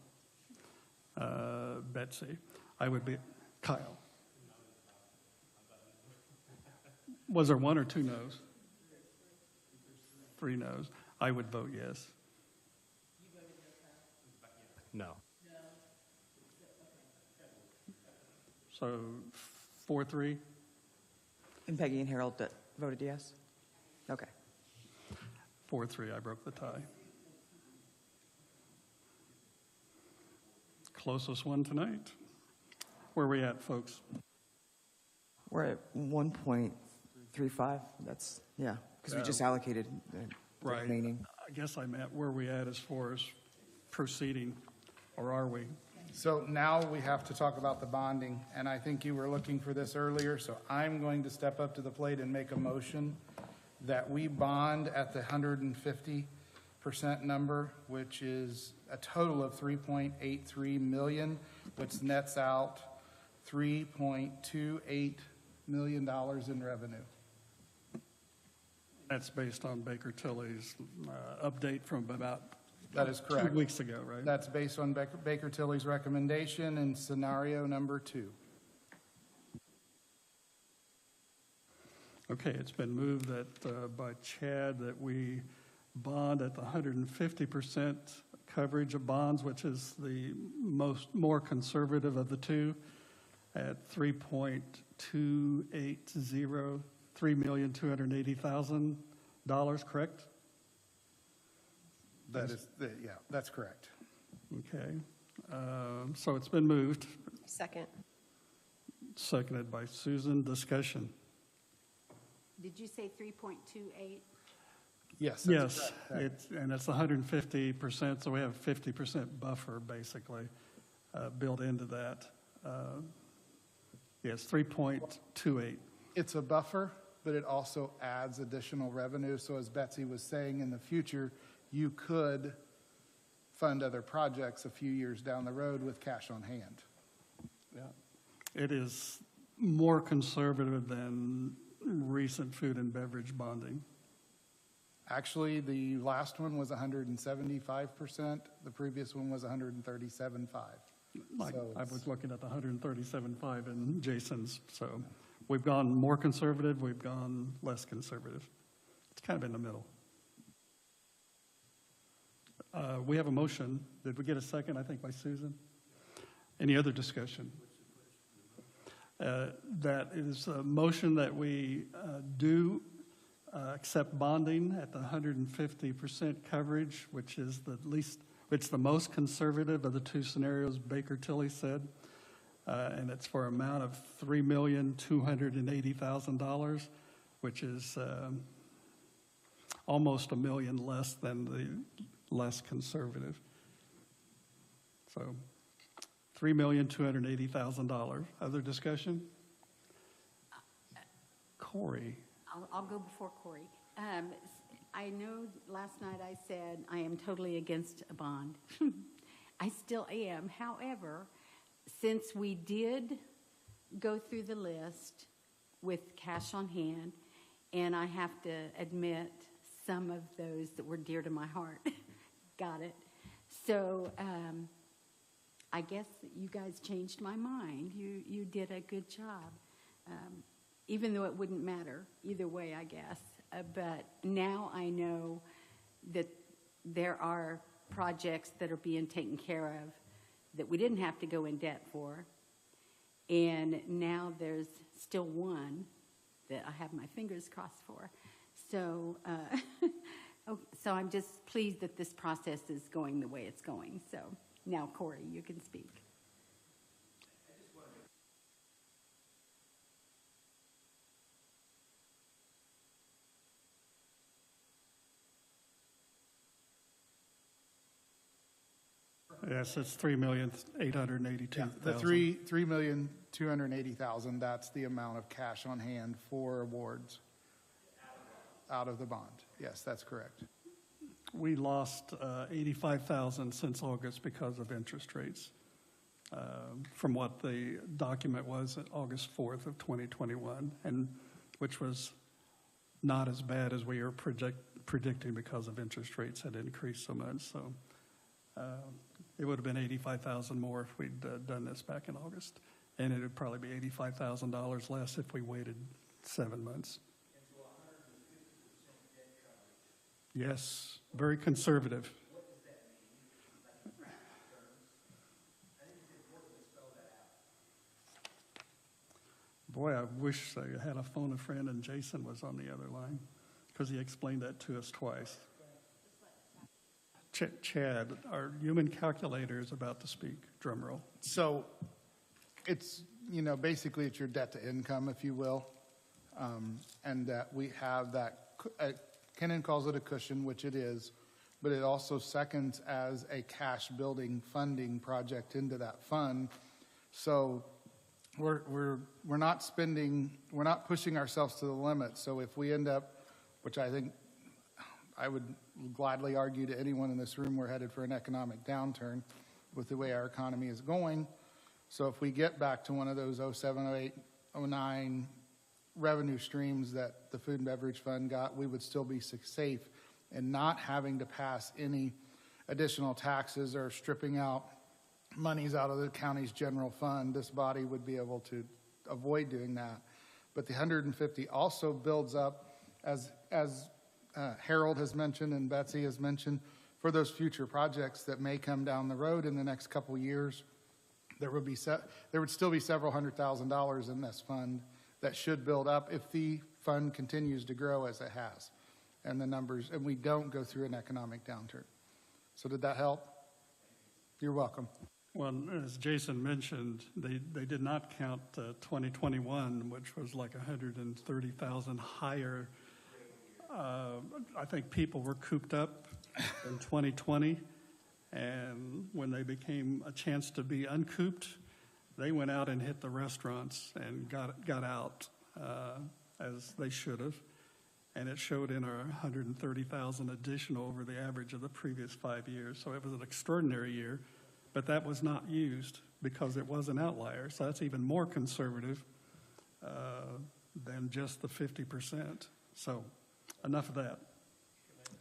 [SPEAKER 1] Betsy. I would be, Kyle. Was there one or two no's? 3 no's. I would vote yes.
[SPEAKER 11] No.
[SPEAKER 1] So 4-3?
[SPEAKER 3] And Peggy and Harold voted yes? Okay.
[SPEAKER 1] 4-3, I broke the tie. Closest one tonight. Where are we at, folks?
[SPEAKER 3] We're at 1.35. That's, yeah, because we just allocated the
[SPEAKER 1] Right.
[SPEAKER 3] remaining.
[SPEAKER 1] I guess I meant where are we at as far as proceeding, or are we?
[SPEAKER 2] So now we have to talk about the bonding, and I think you were looking for this earlier, so I'm going to step up to the plate and make a motion that we bond at the 150% number, which is a total of $3.83 million, which nets out $3.28 million in revenue.
[SPEAKER 1] That's based on Baker Tilly's update from about
[SPEAKER 2] That is correct.
[SPEAKER 1] 2 weeks ago, right?
[SPEAKER 2] That's based on Baker Tilly's recommendation in scenario number 2.
[SPEAKER 1] Okay, it's been moved that by Chad that we bond at the 150% coverage of bonds, which is the more conservative of the two, at $3.280, $3,280,000, correct?
[SPEAKER 2] That is, yeah, that's correct.
[SPEAKER 1] Okay, so it's been moved.
[SPEAKER 6] Second.
[SPEAKER 1] seconded by Susan. Discussion.
[SPEAKER 13] Did you say 3.28?
[SPEAKER 2] Yes. that's
[SPEAKER 1] Yes,
[SPEAKER 2] correct.
[SPEAKER 1] it's 150%, so we have 50% buffer basically built into that. Yes, 3.28.
[SPEAKER 2] It's a buffer, but it also adds additional revenue. So as Betsy was saying, in the future, you could fund other projects a few years down the road with cash on hand.
[SPEAKER 1] Yeah. It is more conservative than recent food and beverage bonding.
[SPEAKER 2] Actually, the last one was 175%. The previous one was 137.5.
[SPEAKER 1] Like,
[SPEAKER 2] So
[SPEAKER 1] I was looking at the 137.5 in Jason's, so we've gone more conservative, we've gone less conservative. It's kind of in the middle. We have a motion. Did we get a second, I think, by Susan? Any other discussion? That is a motion that we do accept bonding at the 150% coverage, which is the least, it's the most conservative of the two scenarios Baker Tilly said, and it's for an amount of $3,280,000, which is almost $1 million less than the less conservative. So $3,280,000. Other discussion? Corey.
[SPEAKER 13] I'll go before Corey. I know last night I said I am totally against a bond. I still am. However, since we did go through the list with cash on hand, and I have to admit some of those that were dear to my heart, got it. So I guess you guys changed my mind. You did a good job. Even though it wouldn't matter either way, I guess. But now I know that there are projects that are being taken care of that we didn't have to go in debt for. And now there's still one that I have my fingers crossed for. So, so I'm just pleased that this process is going the way it's going. So now, Corey, you can speak.
[SPEAKER 1] Yes, it's $3,882,000.
[SPEAKER 2] The $3,280,000, that's the amount of cash on hand for awards out of the bond. Yes, that's correct.
[SPEAKER 1] We lost $85,000 since August because of interest rates, from what the document was at August 4th of 2021, and which was not as bad as we were predicting because of interest rates had increased so much. So it would have been $85,000 more if we'd done this back in August, and it would probably be $85,000 less if we waited 7 months. Yes, very conservative.
[SPEAKER 14] What does that mean? Like terms? I think it's important to spell that out.
[SPEAKER 1] Boy, I wish I had a phone a friend and Jason was on the other line, because he explained that to us twice. Chad, our human calculator is about to speak. Drum roll.
[SPEAKER 2] So it's, basically it's your debt to income, if you will. And that we have that, Kenan calls it a cushion, which it is, but it also seconds as a cash building funding project into that fund. So we're not pushing ourselves to the limit. So if we end up, which I think I would gladly argue to anyone in this room, we're headed for an economic downturn with the way our economy is going. So if we get back to one of those 07, 08, 09 revenue streams that the Food and Beverage Fund got, we would still be safe and not having to pass any additional taxes or stripping out monies out of the county's general fund. This body would be able to avoid doing that. But the 150 also builds up, as Harold has mentioned and Betsy has mentioned, for those future projects that may come down the road in the next couple years. There would still be several $100,000 in this fund that should build up if the fund continues to grow as it has, and the numbers, and we don't go through an economic downturn. So did that help? You're welcome.
[SPEAKER 1] Well, as Jason mentioned, they did not count 2021, which was like 130,000 higher. I think people were cooped up in 2020, and when they became a chance to be uncooped, they went out and hit the restaurants and got out as they should have. And it showed in our 130,000 additional over the average of the previous 5 years. So it was an extraordinary year, but that was not used because it was an outlier. So that's even more conservative than just the 50%. So enough of that.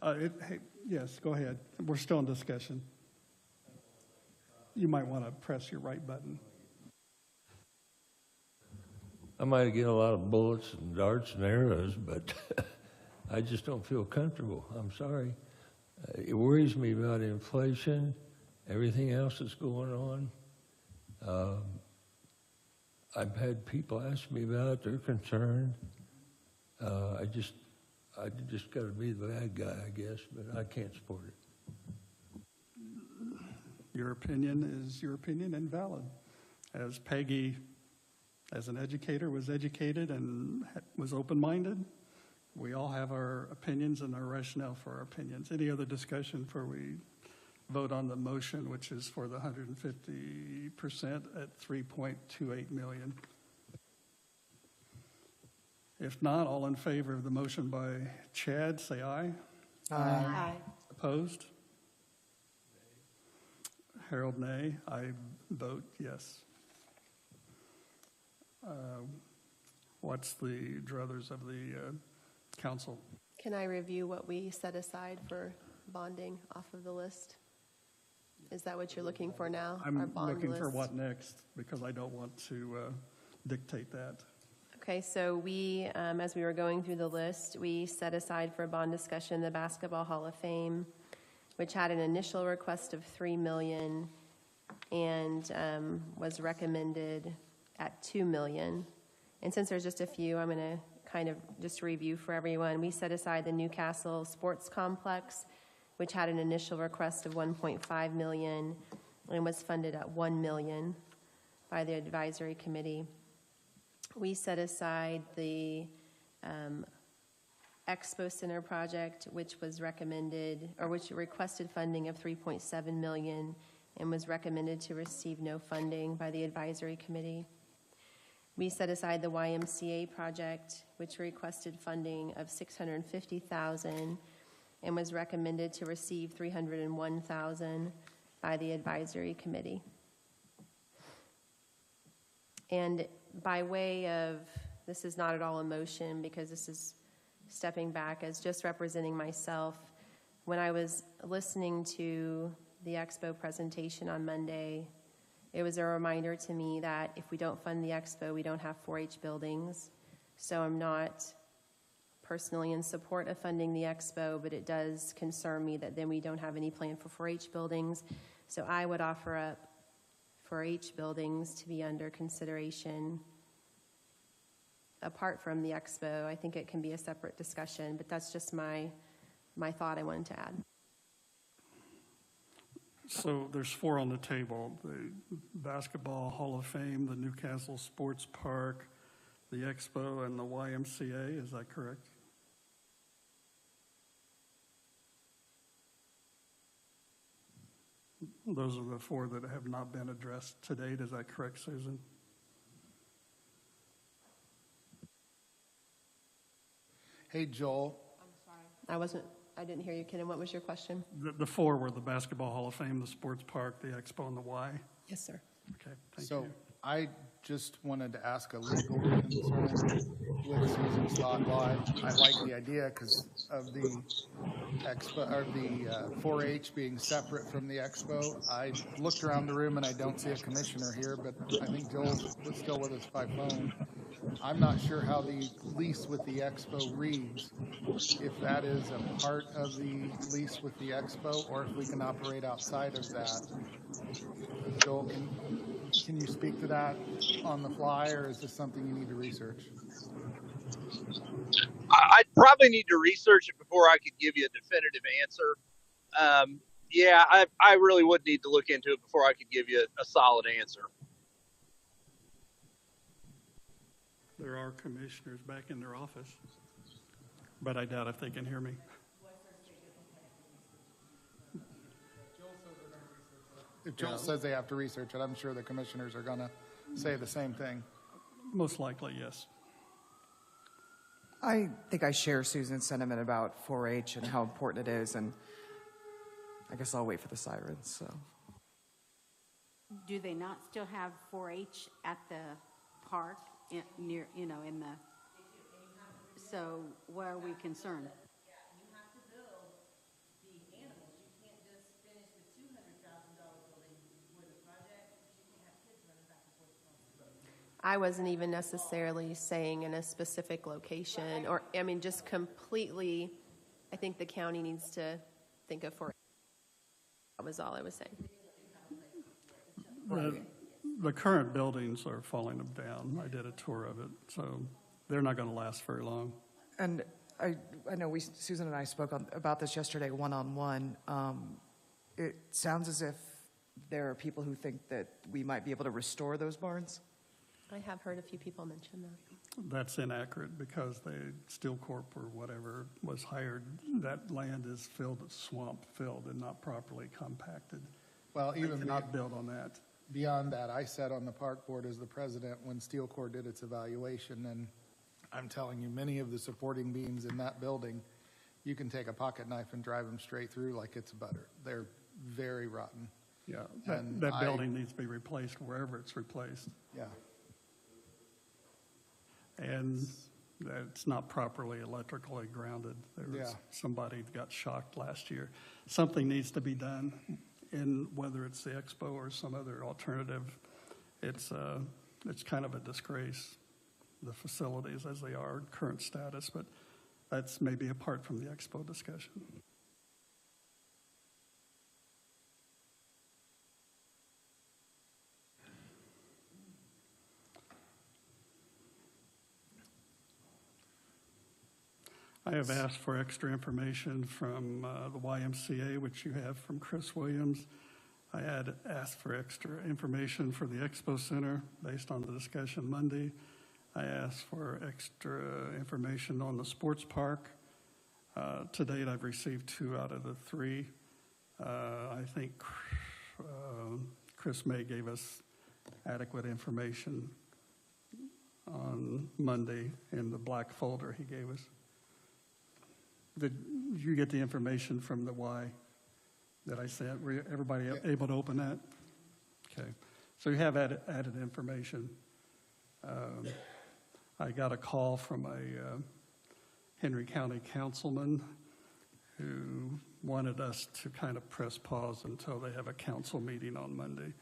[SPEAKER 1] Hey, yes, go ahead. We're still in discussion. You might want to press your right button.
[SPEAKER 12] I might get a lot of bullets and darts and arrows, but I just don't feel comfortable. I'm sorry. It worries me about inflation, everything else that's going on. I've had people ask me about it. They're concerned. I just got to be the bad guy, I guess, but I can't support it.
[SPEAKER 1] Your opinion is your opinion and valid. As Peggy, as an educator, was educated and was open-minded, we all have our opinions and our rationale for our opinions. Any other discussion before we vote on the motion, which is for the 150% at $3.28 million? If not, all in favor of the motion by Chad, say aye.
[SPEAKER 6] Aye.
[SPEAKER 1] Opposed? Harold, nay. I vote yes. What's the druthers of the council?
[SPEAKER 6] Can I review what we set aside for bonding off of the list? Is that what you're looking for now? Our
[SPEAKER 1] I'm
[SPEAKER 6] bond
[SPEAKER 1] looking for
[SPEAKER 6] list?
[SPEAKER 1] what next, because I don't want to dictate that.
[SPEAKER 6] Okay, so we, as we were going through the list, we set aside for bond discussion the Basketball Hall of Fame, which had an initial request of $3 million and was recommended at $2 million. And since there's just a few, I'm going to kind of just review for everyone. We set aside the Newcastle Sports Complex, which had an initial request of $1.5 million and was funded at $1 million by the advisory committee. We set aside the Expo Center project, which was recommended, or which requested funding of $3.7 million and was recommended to receive no funding by the advisory committee. We set aside the YMCA project, which requested funding of $650,000 and was recommended to receive $301,000 by the advisory committee. And by way of, this is not at all a motion because this is stepping back as just representing myself. When I was listening to the Expo presentation on Monday, it was a reminder to me that if we don't fund the Expo, we don't have 4-H buildings. So I'm not personally in support of funding the Expo, but it does concern me that then we don't have any plan for 4-H buildings. So I would offer up 4-H buildings to be under consideration apart from the Expo. I think it can be a separate discussion, but that's just my thought I wanted to add.
[SPEAKER 1] So there's 4 on the table: the Basketball Hall of Fame, the Newcastle Sports Park, the Expo, and the YMCA. Is that correct? Those are the 4 that have not been addressed to date. Is that correct, Susan?
[SPEAKER 2] Hey, Joel.
[SPEAKER 6] I'm sorry. I didn't hear you, Ken. What was your question?
[SPEAKER 1] The 4 were the Basketball Hall of Fame, the Sports Park, the Expo, and the Y.
[SPEAKER 6] Yes, sir.
[SPEAKER 1] Okay, thank
[SPEAKER 2] So
[SPEAKER 1] you.
[SPEAKER 2] I just wanted to ask a legal concern with Susan Stockwell. I like the idea because of the Expo, or the 4-H being separate from the Expo. I looked around the room and I don't see a commissioner here, but I think Joel's still with us by phone. I'm not sure how the lease with the Expo reads, if that is a part of the lease with the Expo or if we can operate outside of that. Joel, can you speak to that on the fly, or is this something you need to research?
[SPEAKER 8] I'd probably need to research it before I could give you a definitive answer. yeah, I really would need to look into it before I could give you a solid answer.
[SPEAKER 1] There are commissioners back in their office, but I doubt if they can hear me.
[SPEAKER 2] If Joel says they have to research it, I'm sure the commissioners are going to say the same thing.
[SPEAKER 1] Most likely, yes.
[SPEAKER 3] I think I share Susan's sentiment about 4-H and how important it is, and I guess I'll wait for the sirens, so.
[SPEAKER 13] Do they not still have 4-H at the park near, in the, so why are we concerned?
[SPEAKER 7] Yeah, you have to build the animals. You can't just finish the $200,000 building for the project. You can't have kids running back and forth across the road.
[SPEAKER 6] I wasn't even necessarily saying in a specific location, or, I mean, just completely, I think the county needs to think of 4-H. That was all I was saying.
[SPEAKER 1] The current buildings are falling down. I did a tour of it, so they're not going to last very long.
[SPEAKER 3] And I know Susan and I spoke about this yesterday one-on-one. It sounds as if there are people who think that we might be able to restore those barns.
[SPEAKER 6] I have heard a few people mention that.
[SPEAKER 1] That's inaccurate because the Steel Corp or whatever was hired. That land is swamp filled and not properly compacted.
[SPEAKER 2] Well,
[SPEAKER 1] They
[SPEAKER 2] even
[SPEAKER 1] cannot build on that.
[SPEAKER 2] beyond that, I sat on the park board as the president when Steel Corps did its evaluation, and I'm telling you, many of the supporting beams in that building, you can take a pocket knife and drive them straight through like it's butter. They're very rotten.
[SPEAKER 1] Yeah,
[SPEAKER 2] And
[SPEAKER 1] that
[SPEAKER 2] I-
[SPEAKER 1] building needs to be replaced wherever it's replaced.
[SPEAKER 2] Yeah.
[SPEAKER 1] And it's not properly electrically grounded. There was
[SPEAKER 2] Yeah.
[SPEAKER 1] somebody got shocked last year. Something needs to be done, in whether it's the Expo or some other alternative. It's kind of a disgrace, the facilities as they are, current status, but that's maybe apart from the Expo discussion. I have asked for extra information from the YMCA, which you have from Chris Williams. I had asked for extra information for the Expo Center based on the discussion Monday. I asked for extra information on the sports park. To date, I've received 2 out of the 3. I think Chris May gave us adequate information on Monday in the black folder he gave us. Did you get the information from the Y that I sent? Were everybody able to open that? Okay. So you have added information. I got a call from a Henry County councilman who wanted us to kind of press pause until they have a council meeting on Monday.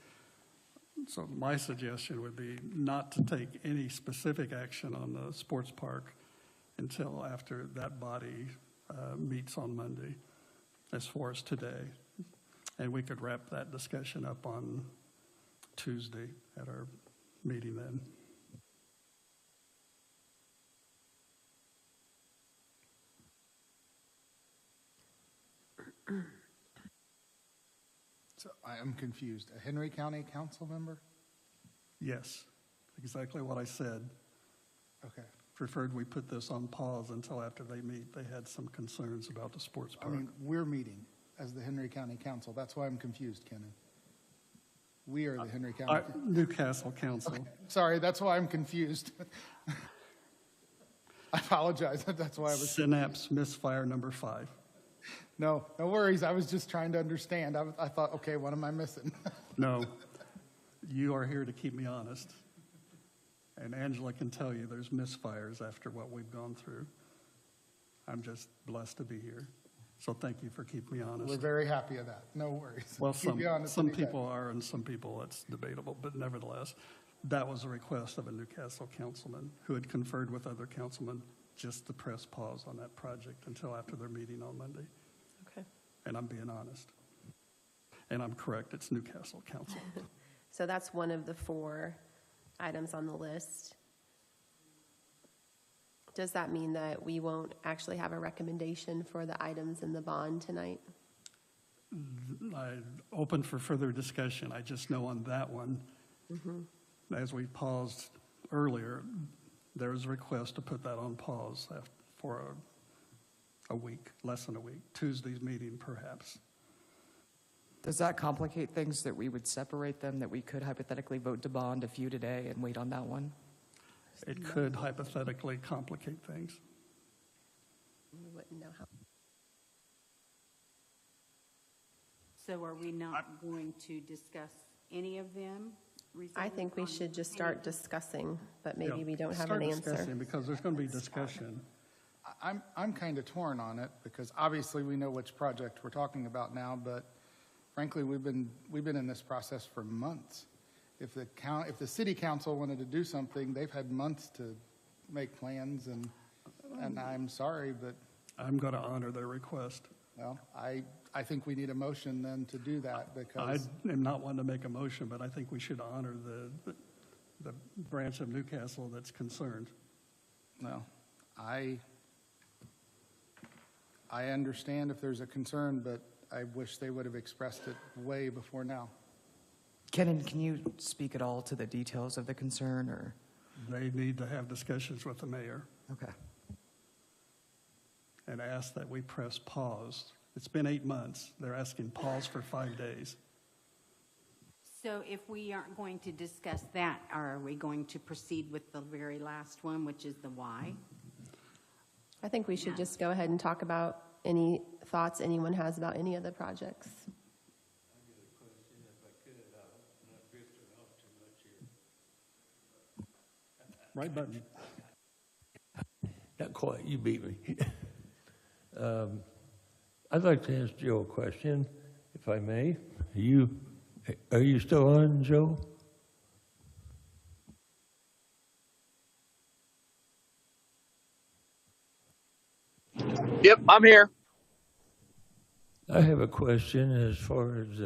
[SPEAKER 1] So my suggestion would be not to take any specific action on the sports park until after that body meets on Monday, as far as today. And we could wrap that discussion up on Tuesday at our meeting then.
[SPEAKER 2] So I am confused. A Henry County council member?
[SPEAKER 1] Yes, exactly what I said.
[SPEAKER 2] Okay.
[SPEAKER 1] Preferred we put this on pause until after they meet. They had some concerns about the sports
[SPEAKER 2] I
[SPEAKER 1] park.
[SPEAKER 2] mean, we're meeting as the Henry County Council. That's why I'm confused, Kenan. We are the Henry County.
[SPEAKER 1] Newcastle Council.
[SPEAKER 2] Okay. Sorry, that's why I'm confused. I apologize. That's why I was.
[SPEAKER 1] Synapse misfire number 5.
[SPEAKER 2] No worries. I was just trying to understand. I thought, okay, what am I missing?
[SPEAKER 1] No, you are here to keep me honest. And Angela can tell you there's misfires after what we've gone through. I'm just blessed to be here. So thank you for keeping me honest.
[SPEAKER 2] We're very happy of that. No worries.
[SPEAKER 1] Well,
[SPEAKER 2] Keep you honest
[SPEAKER 1] some
[SPEAKER 2] anytime.
[SPEAKER 1] people are and some people it's debatable, but nevertheless, that was a request of a Newcastle councilman who had conferred with other councilmen just to press pause on that project until after their meeting on Monday.
[SPEAKER 6] Okay.
[SPEAKER 1] And I'm being honest. And I'm correct, it's Newcastle Council.
[SPEAKER 6] So that's one of the 4 items on the list. Does that mean that we won't actually have a recommendation for the items in the bond tonight?
[SPEAKER 1] I open for further discussion. I just know on that one, as we paused earlier, there was a request to put that on pause for a week, less than a week, Tuesday's meeting perhaps.
[SPEAKER 3] Does that complicate things that we would separate them, that we could hypothetically vote to bond a few today and wait on that one?
[SPEAKER 1] It could hypothetically complicate things.
[SPEAKER 6] We wouldn't know how.
[SPEAKER 13] So are we not going to discuss any of them?
[SPEAKER 6] I think we should just start discussing, but maybe
[SPEAKER 1] Yeah,
[SPEAKER 6] we don't have an
[SPEAKER 1] start
[SPEAKER 6] answer.
[SPEAKER 1] discussing, because there's going to be discussion.
[SPEAKER 2] I'm kind of torn on it because obviously we know which project we're talking about now, but frankly, we've been in this process for months. If the city council wanted to do something, they've had months to make plans, and I'm sorry, but
[SPEAKER 1] I'm going to honor their request.
[SPEAKER 2] well, I think we need a motion then to do that
[SPEAKER 1] I
[SPEAKER 2] because
[SPEAKER 1] am not one to make a motion, but I think we should honor the branch of Newcastle that's concerned.
[SPEAKER 2] well, I understand if there's a concern, but I wish they would have expressed it way before now.
[SPEAKER 3] Kenan, can you speak at all to the details of the concern, or?
[SPEAKER 1] They need to have discussions with the mayor
[SPEAKER 3] Okay.
[SPEAKER 1] and ask that we press pause. It's been 8 months. They're asking pause for 5 days.
[SPEAKER 13] So if we aren't going to discuss that, are we going to proceed with the very last one, which is the why?
[SPEAKER 6] I think we should just go ahead and talk about any thoughts anyone has about any of the projects.
[SPEAKER 1] Right button.
[SPEAKER 12] Not quite, you beat me. I'd like to ask Joe a question, if I may. Are you still on, Joe?
[SPEAKER 8] Yep, I'm here.
[SPEAKER 12] I have a question as far as,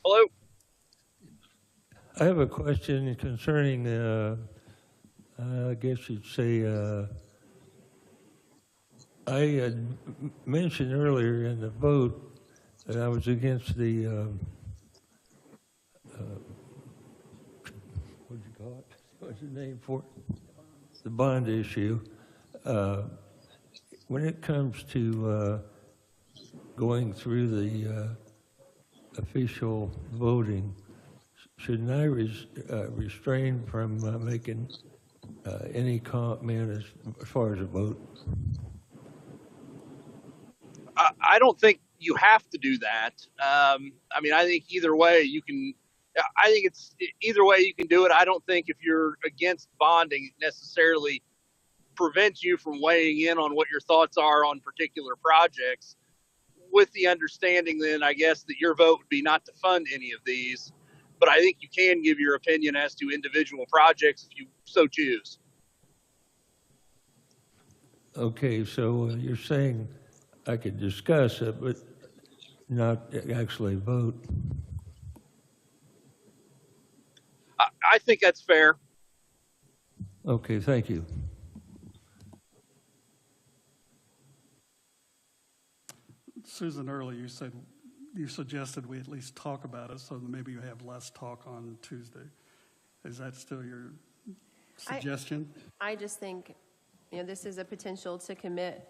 [SPEAKER 8] Hello?
[SPEAKER 12] I have a question concerning, I guess you'd say, I had mentioned earlier in the vote that I was against the, what'd you call it? What's the name for it? The bond issue. When it comes to going through the official voting, shouldn't I restrain from making any comment as far as a vote?
[SPEAKER 8] I don't think you have to do that. I mean, I think either way you can. I think it's either way you can do it. I don't think if you're against bonding, it necessarily prevents you from weighing in on what your thoughts are on particular projects. With the understanding, then I guess that your vote would be not to fund any of these, but I think you can give your opinion as to individual projects if you so choose.
[SPEAKER 12] Okay, so you're saying I could discuss it, but not actually vote.
[SPEAKER 8] I think that's fair.
[SPEAKER 12] Okay, thank you.
[SPEAKER 1] Susan, earlier you suggested we at least talk about it so that maybe you have less talk on Tuesday. Is that still your suggestion?
[SPEAKER 6] I just think, this is a potential to commit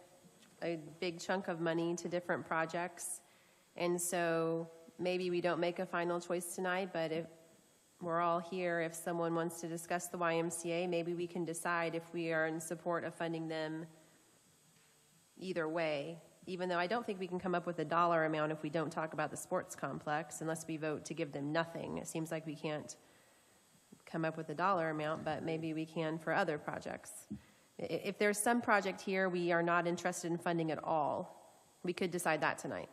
[SPEAKER 6] a big chunk of money to different projects. And so maybe we don't make a final choice tonight, but if we're all here, if someone wants to discuss the YMCA, maybe we can decide if we are in support of funding them either way. Even though I don't think we can come up with a dollar amount if we don't talk about the sports complex, unless we vote to give them nothing. It seems like we can't come up with a dollar amount, but maybe we can for other projects. If there's some project here we are not interested in funding at all, we could decide that tonight.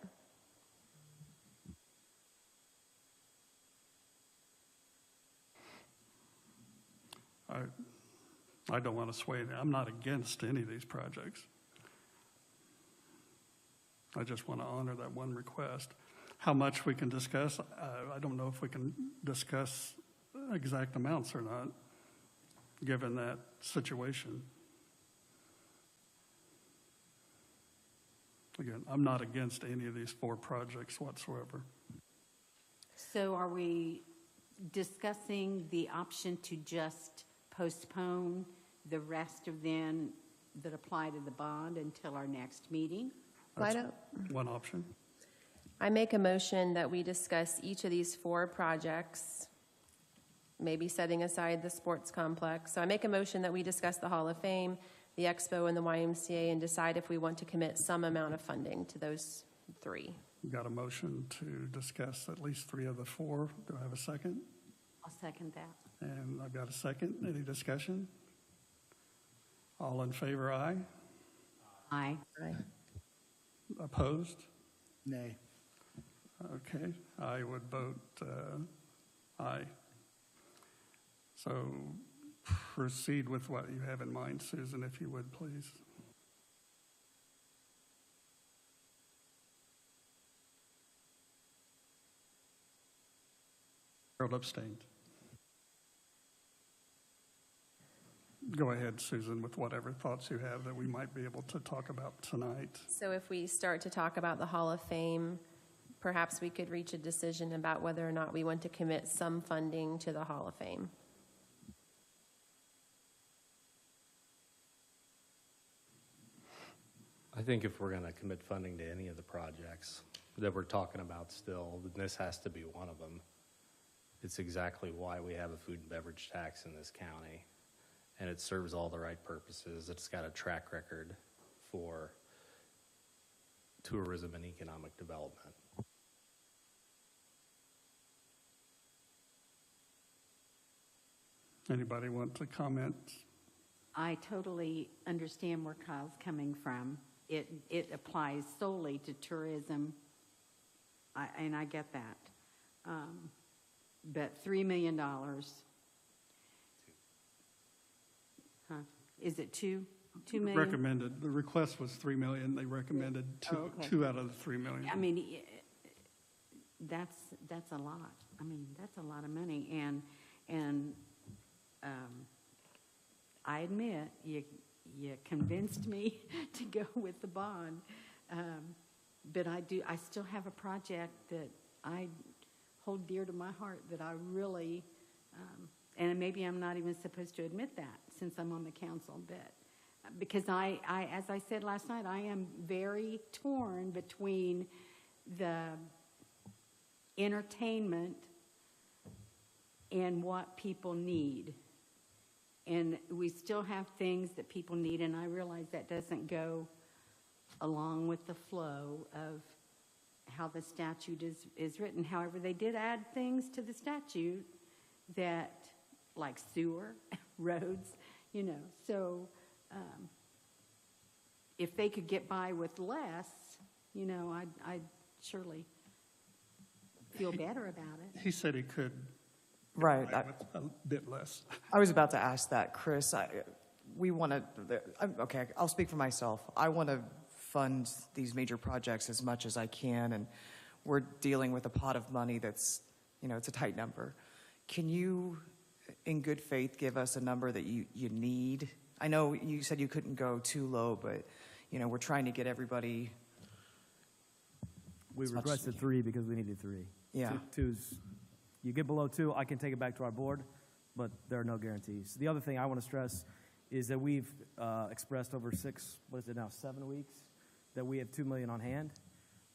[SPEAKER 1] I don't want to sway them. I'm not against any of these projects. I just want to honor that one request. How much we can discuss, I don't know if we can discuss exact amounts or not, given that situation. Again, I'm not against any of these 4 projects whatsoever.
[SPEAKER 13] So are we discussing the option to just postpone the rest of them that apply to the bond until our next meeting?
[SPEAKER 6] Why
[SPEAKER 1] That's
[SPEAKER 6] don't,
[SPEAKER 1] one option.
[SPEAKER 6] I make a motion that we discuss each of these 4 projects, maybe setting aside the sports complex. So I make a motion that we discuss the Hall of Fame, the Expo, and the YMCA, and decide if we want to commit some amount of funding to those 3.
[SPEAKER 1] We've got a motion to discuss at least 3 of the 4. Do I have a second?
[SPEAKER 13] I'll second that.
[SPEAKER 1] And I've got a second. Any discussion? All in favor, aye.
[SPEAKER 13] Aye.
[SPEAKER 6] Aye.
[SPEAKER 1] Opposed?
[SPEAKER 2] Nay.
[SPEAKER 1] Okay, I would vote aye. So proceed with what you have in mind, Susan, if you would, please. Harold abstained. Go ahead, Susan, with whatever thoughts you have that we might be able to talk about tonight.
[SPEAKER 6] So if we start to talk about the Hall of Fame, perhaps we could reach a decision about whether or not we want to commit some funding to the Hall of Fame.
[SPEAKER 11] I think if we're going to commit funding to any of the projects that we're talking about still, then this has to be one of them. It's exactly why we have a food and beverage tax in this county, and it serves all the right purposes. It's got a track record for tourism and economic development.
[SPEAKER 1] Anybody want to comment?
[SPEAKER 13] I totally understand where Kyle's coming from. It applies solely to tourism, and I get that. But $3 million, is it 2 million?
[SPEAKER 1] Recommended, the request was 3 million. They recommended
[SPEAKER 13] okay.
[SPEAKER 1] 2 out of the 3 million.
[SPEAKER 13] I mean, that's a lot. I mean, that's a lot of money, and I admit you convinced me to go with the bond, but I still have a project that I hold dear to my heart that I really, and maybe I'm not even supposed to admit that since I'm on the council, but because I as I said last night, I am very torn between the entertainment and what people need. And we still have things that people need, and I realize that doesn't go along with the flow of how the statute is written. However, they did add things to the statute that, like sewer, roads, so if they could get by with less, I'd surely feel better about it.
[SPEAKER 1] He said he could.
[SPEAKER 3] Right.
[SPEAKER 1] With a bit less.
[SPEAKER 3] I was about to ask that, Chris. We want to, okay, I'll speak for myself. I want to fund these major projects as much as I can, and we're dealing with a pot of money that's, it's a tight number. Can you, in good faith, give us a number that you need? I know you said you couldn't go too low, but, we're trying to get everybody.
[SPEAKER 15] We requested 3 because we needed 3.
[SPEAKER 3] Yeah.
[SPEAKER 15] Two's, you get below 2, I can take it back to our board, but there are no guarantees. The other thing I want to stress is that we've expressed over 7 weeks, that we have $2 million on hand.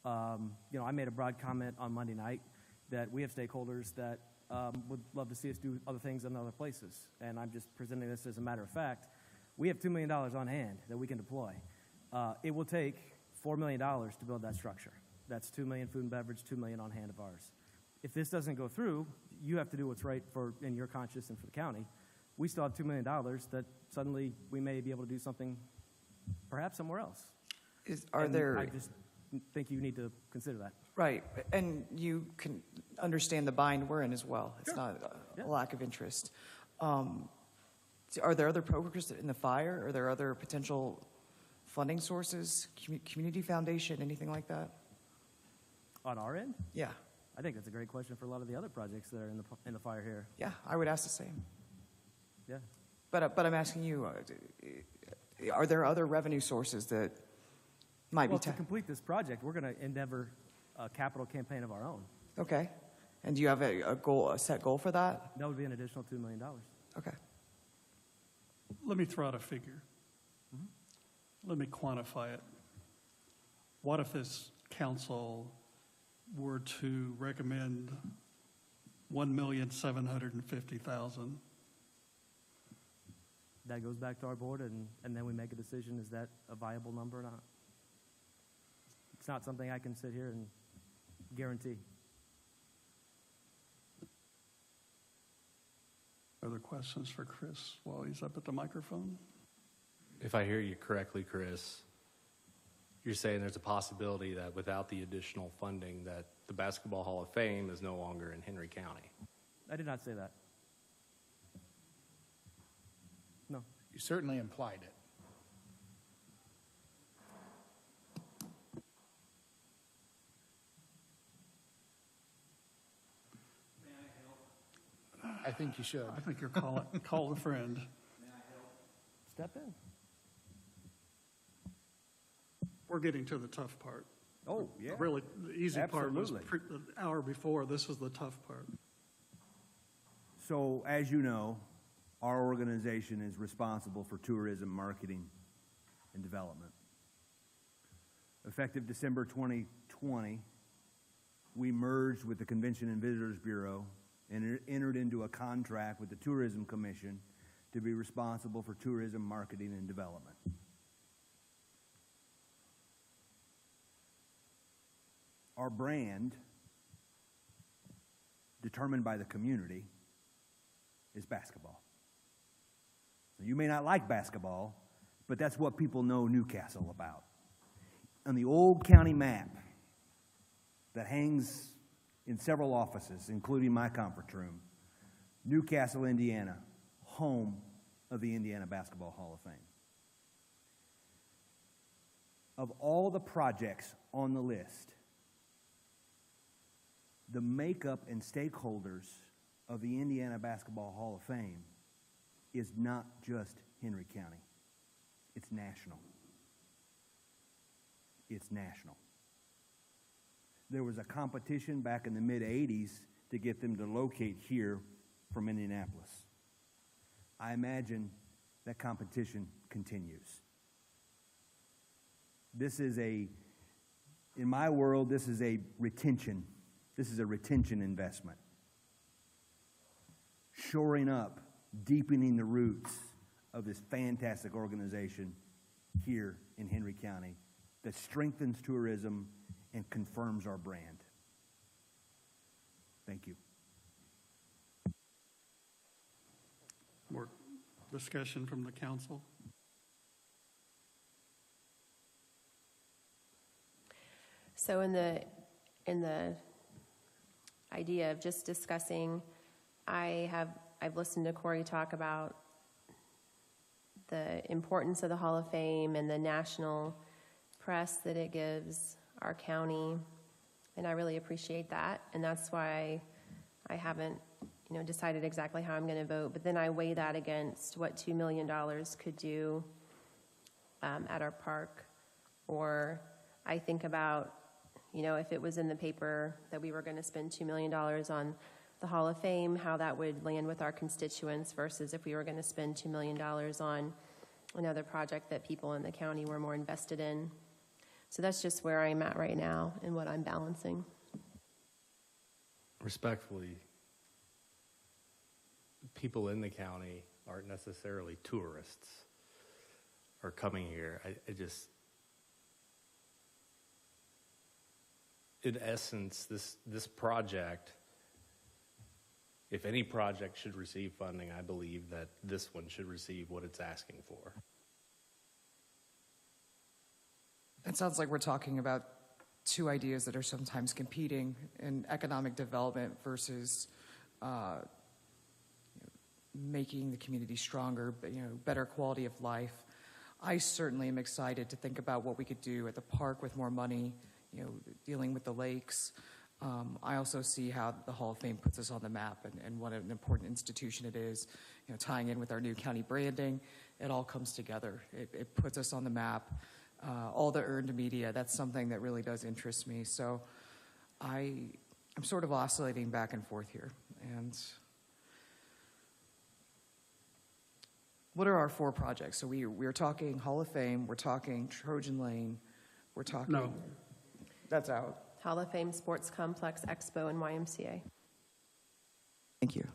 [SPEAKER 15] I made a broad comment on Monday night that we have stakeholders that would love to see us do other things in other places, and I'm just presenting this as a matter of fact. We have $2 million on hand that we can deploy. It will take $4 million to build that structure. That's $2 million food and beverage, $2 million on hand of ours. If this doesn't go through, you have to do what's right in your conscience and for the county. We still have $2 million that suddenly we may be able to do something perhaps somewhere else. I just think you need to consider that.
[SPEAKER 3] Right, and you can understand the bind we're in as well. It's
[SPEAKER 15] Sure.
[SPEAKER 3] not a lack of interest. Are there other programs in the fire? Are there other potential funding sources, community foundation, anything like that?
[SPEAKER 15] On our end?
[SPEAKER 3] Yeah.
[SPEAKER 15] I think that's a great question for a lot of the other projects that are in the fire here.
[SPEAKER 3] Yeah, I would ask the same.
[SPEAKER 15] Yeah.
[SPEAKER 3] But I'm asking you, are there other revenue sources that might
[SPEAKER 15] Well,
[SPEAKER 3] be
[SPEAKER 15] to
[SPEAKER 3] time.
[SPEAKER 15] complete this project, we're going to endeavor a capital campaign of our own.
[SPEAKER 3] Okay. And do you have a goal, a set goal for that?
[SPEAKER 15] That would be an additional $2 million.
[SPEAKER 3] Okay.
[SPEAKER 1] Let me throw out a figure. Let me quantify it. What if this council were to recommend $1,750,000?
[SPEAKER 15] That goes back to our board, and then we make a decision, is that a viable number or not? It's not something I can sit here and guarantee.
[SPEAKER 1] Other questions for Chris while he's up at the microphone?
[SPEAKER 11] If I hear you correctly, Chris, you're saying there's a possibility that without the additional funding that the Basketball Hall of Fame is no longer in Henry County.
[SPEAKER 15] I did not say that. No.
[SPEAKER 2] You certainly implied it. I think you should.
[SPEAKER 1] I think you're call a friend.
[SPEAKER 15] Step in.
[SPEAKER 1] We're getting to the tough part.
[SPEAKER 15] Oh, yeah.
[SPEAKER 1] Really, the easy part was
[SPEAKER 15] Absolutely.
[SPEAKER 1] the hour before. This is the tough part.
[SPEAKER 16] So, as you know, our organization is responsible for tourism, marketing, and development. Effective December 2020, we merged with the Convention and Visitors Bureau and entered into a contract with the Tourism Commission to be responsible for tourism, marketing, and development. Our brand, determined by the community, is basketball. So you may not like basketball, but that's what people know Newcastle about. On the old county map that hangs in several offices, including my conference room, Newcastle, Indiana, home of the Indiana Basketball Hall of Fame. Of all the projects on the list, the makeup and stakeholders of the Indiana Basketball Hall of Fame is not just Henry County. It's national. It's national. There was a competition back in the mid-'80s to get them to locate here from Indianapolis. I imagine that competition continues. This is in my world, this is a retention investment. Shoring up, deepening the roots of this fantastic organization here in Henry County that strengthens tourism and confirms our brand. Thank you.
[SPEAKER 1] More discussion from the council?
[SPEAKER 6] So in the idea of just discussing, I've listened to Corey talk about the importance of the Hall of Fame and the national press that it gives our county, and I really appreciate that, and that's why I haven't, decided exactly how I'm going to vote. But then I weigh that against what $2 million could do at our park, or I think about, if it was in the paper that we were going to spend $2 million on the Hall of Fame, how that would land with our constituents versus if we were going to spend $2 million on another project that people in the county were more invested in. So that's just where I'm at right now and what I'm balancing.
[SPEAKER 11] Respectfully, people in the county aren't necessarily tourists or coming here. In essence, this project, if any project should receive funding, I believe that this one should receive what it's asking for.
[SPEAKER 3] It sounds like we're talking about two ideas that are sometimes competing in economic development versus making the community stronger, better quality of life. I certainly am excited to think about what we could do at the park with more money, dealing with the lakes. I also see how the Hall of Fame puts us on the map and what an important institution it is, tying in with our new county branding. It all comes together. It puts us on the map. all the earned media. That's something that really does interest me. So I'm sort of oscillating back and forth here. And what are our 4 projects? So we're talking Hall of Fame, we're talking Trojan Lane, we're talking...
[SPEAKER 1] No.
[SPEAKER 3] That's out.
[SPEAKER 6] Hall of Fame, Sports Complex, Expo, and YMCA.
[SPEAKER 3] Thank you.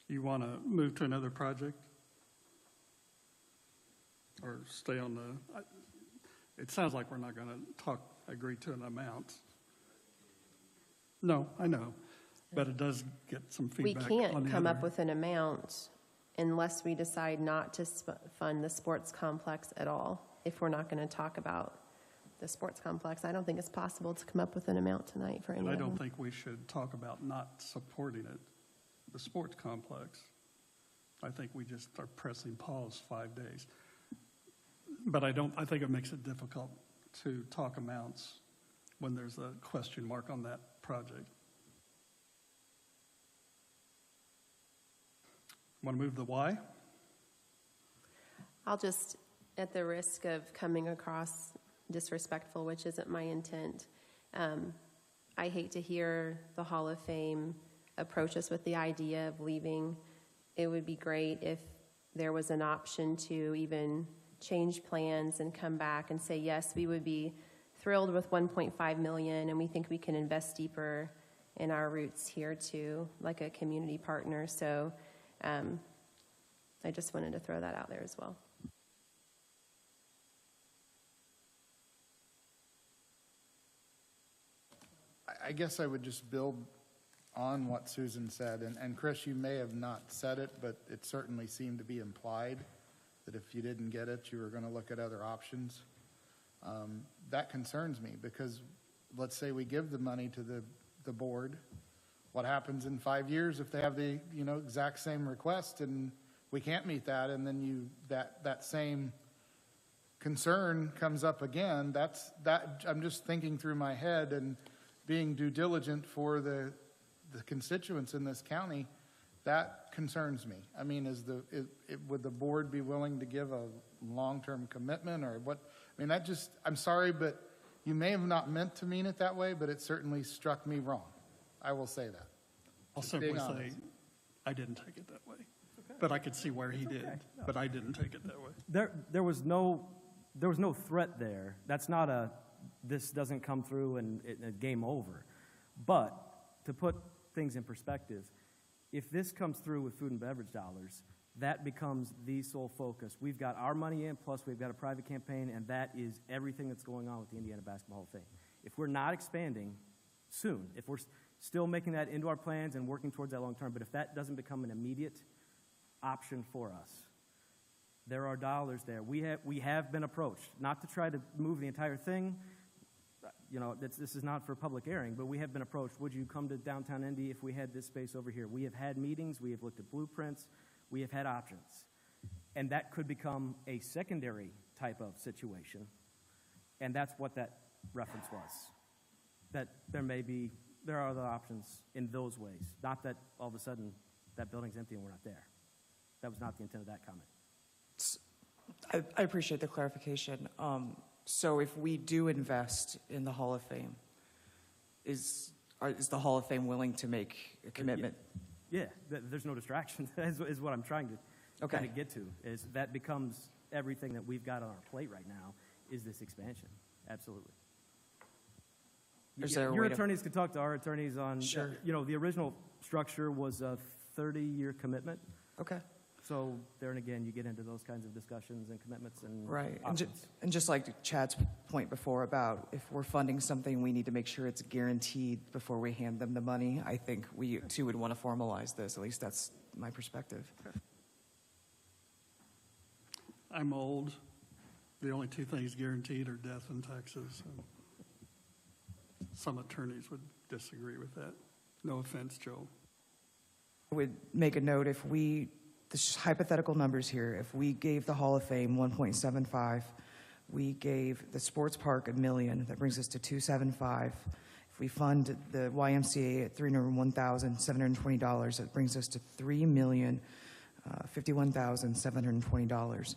[SPEAKER 1] You want to move to another project? Or stay on the, it sounds like we're not going to agree to an amount. No, I know, but it does get some
[SPEAKER 6] We
[SPEAKER 1] feedback on the
[SPEAKER 6] can't come up
[SPEAKER 1] other.
[SPEAKER 6] with an amount unless we decide not to fund the sports complex at all. If we're not going to talk about the sports complex, I don't think it's possible to come up with an amount tonight for any
[SPEAKER 1] And I
[SPEAKER 6] of
[SPEAKER 1] don't
[SPEAKER 6] them.
[SPEAKER 1] think we should talk about not supporting it, the sports complex. I think we just are pressing pause 5 days. But I think it makes it difficult to talk amounts when there's a question mark on that project. Want to move the Y?
[SPEAKER 6] I'll just, at the risk of coming across disrespectful, which isn't my intent, I hate to hear the Hall of Fame approach us with the idea of leaving. It would be great if there was an option to even change plans and come back and say, yes, we would be thrilled with 1.5 million, and we think we can invest deeper in our roots here too, like a community partner. So I just wanted to throw that out there as well.
[SPEAKER 2] I guess I would just build on what Susan said, and Chris, you may have not said it, but it certainly seemed to be implied that if you didn't get it, you were going to look at other options. That concerns me, because let's say we give the money to the board. What happens in 5 years if they have the exact same request and we can't meet that, and then that same concern comes up again? I'm just thinking through my head and being due diligent for the constituents in this county. That concerns me. I mean, would the board be willing to give a long-term commitment, or what? I mean, I'm sorry, but you may have not meant to mean it that way, but it certainly struck me wrong. I will say that.
[SPEAKER 1] I'll
[SPEAKER 2] Just
[SPEAKER 1] simply
[SPEAKER 2] being
[SPEAKER 1] say,
[SPEAKER 2] honest.
[SPEAKER 1] I didn't take it that way. But I could see where he did, but I didn't take it that way.
[SPEAKER 15] There was no threat there. That's not this doesn't come through and game over. But to put things in perspective, if this comes through with food and beverage dollars, that becomes the sole focus. We've got our money in, plus we've got a private campaign, and that is everything that's going on with the Indiana Basketball Hall of Fame. If we're not expanding soon, if we're still making that into our plans and working towards that long term, but if that doesn't become an immediate option for us, there are dollars there. We have been approached, not to try to move the entire thing. This is not for public airing, but we have been approached. Would you come to downtown Indy if we had this space over here? We have had meetings. We have looked at blueprints. We have had options. And that could become a secondary type of situation. And that's what that reference was. That there are other options in those ways. Not that all of a sudden that building's empty and we're not there. That was not the intent of that comment.
[SPEAKER 3] I appreciate the clarification. So if we do invest in the Hall of Fame, is the Hall of Fame willing to make a commitment?
[SPEAKER 15] Yeah, there's no distraction, is what I'm trying to kind of get to, is that becomes everything that we've got on our plate right now, is this expansion. Absolutely. Your attorneys could talk to our attorneys on,
[SPEAKER 3] Sure.
[SPEAKER 15] The original structure was a 30-year commitment.
[SPEAKER 3] Okay.
[SPEAKER 15] So there and again, you get into those kinds of discussions and commitments and
[SPEAKER 3] Right.
[SPEAKER 15] options.
[SPEAKER 3] And just like Chad's point before about if we're funding something, we need to make sure it's guaranteed before we hand them the money. I think we too would want to formalize this. At least that's my perspective.
[SPEAKER 1] I'm old. The only two things guaranteed are death and taxes. And some attorneys would disagree with that. No offense, Joe.
[SPEAKER 3] I would make a note the hypothetical numbers here, if we gave the Hall of Fame 1.75, we gave the sports park $1 million, that brings us to $275. If we fund the YMCA at $301,720, that brings us to $3,051,720.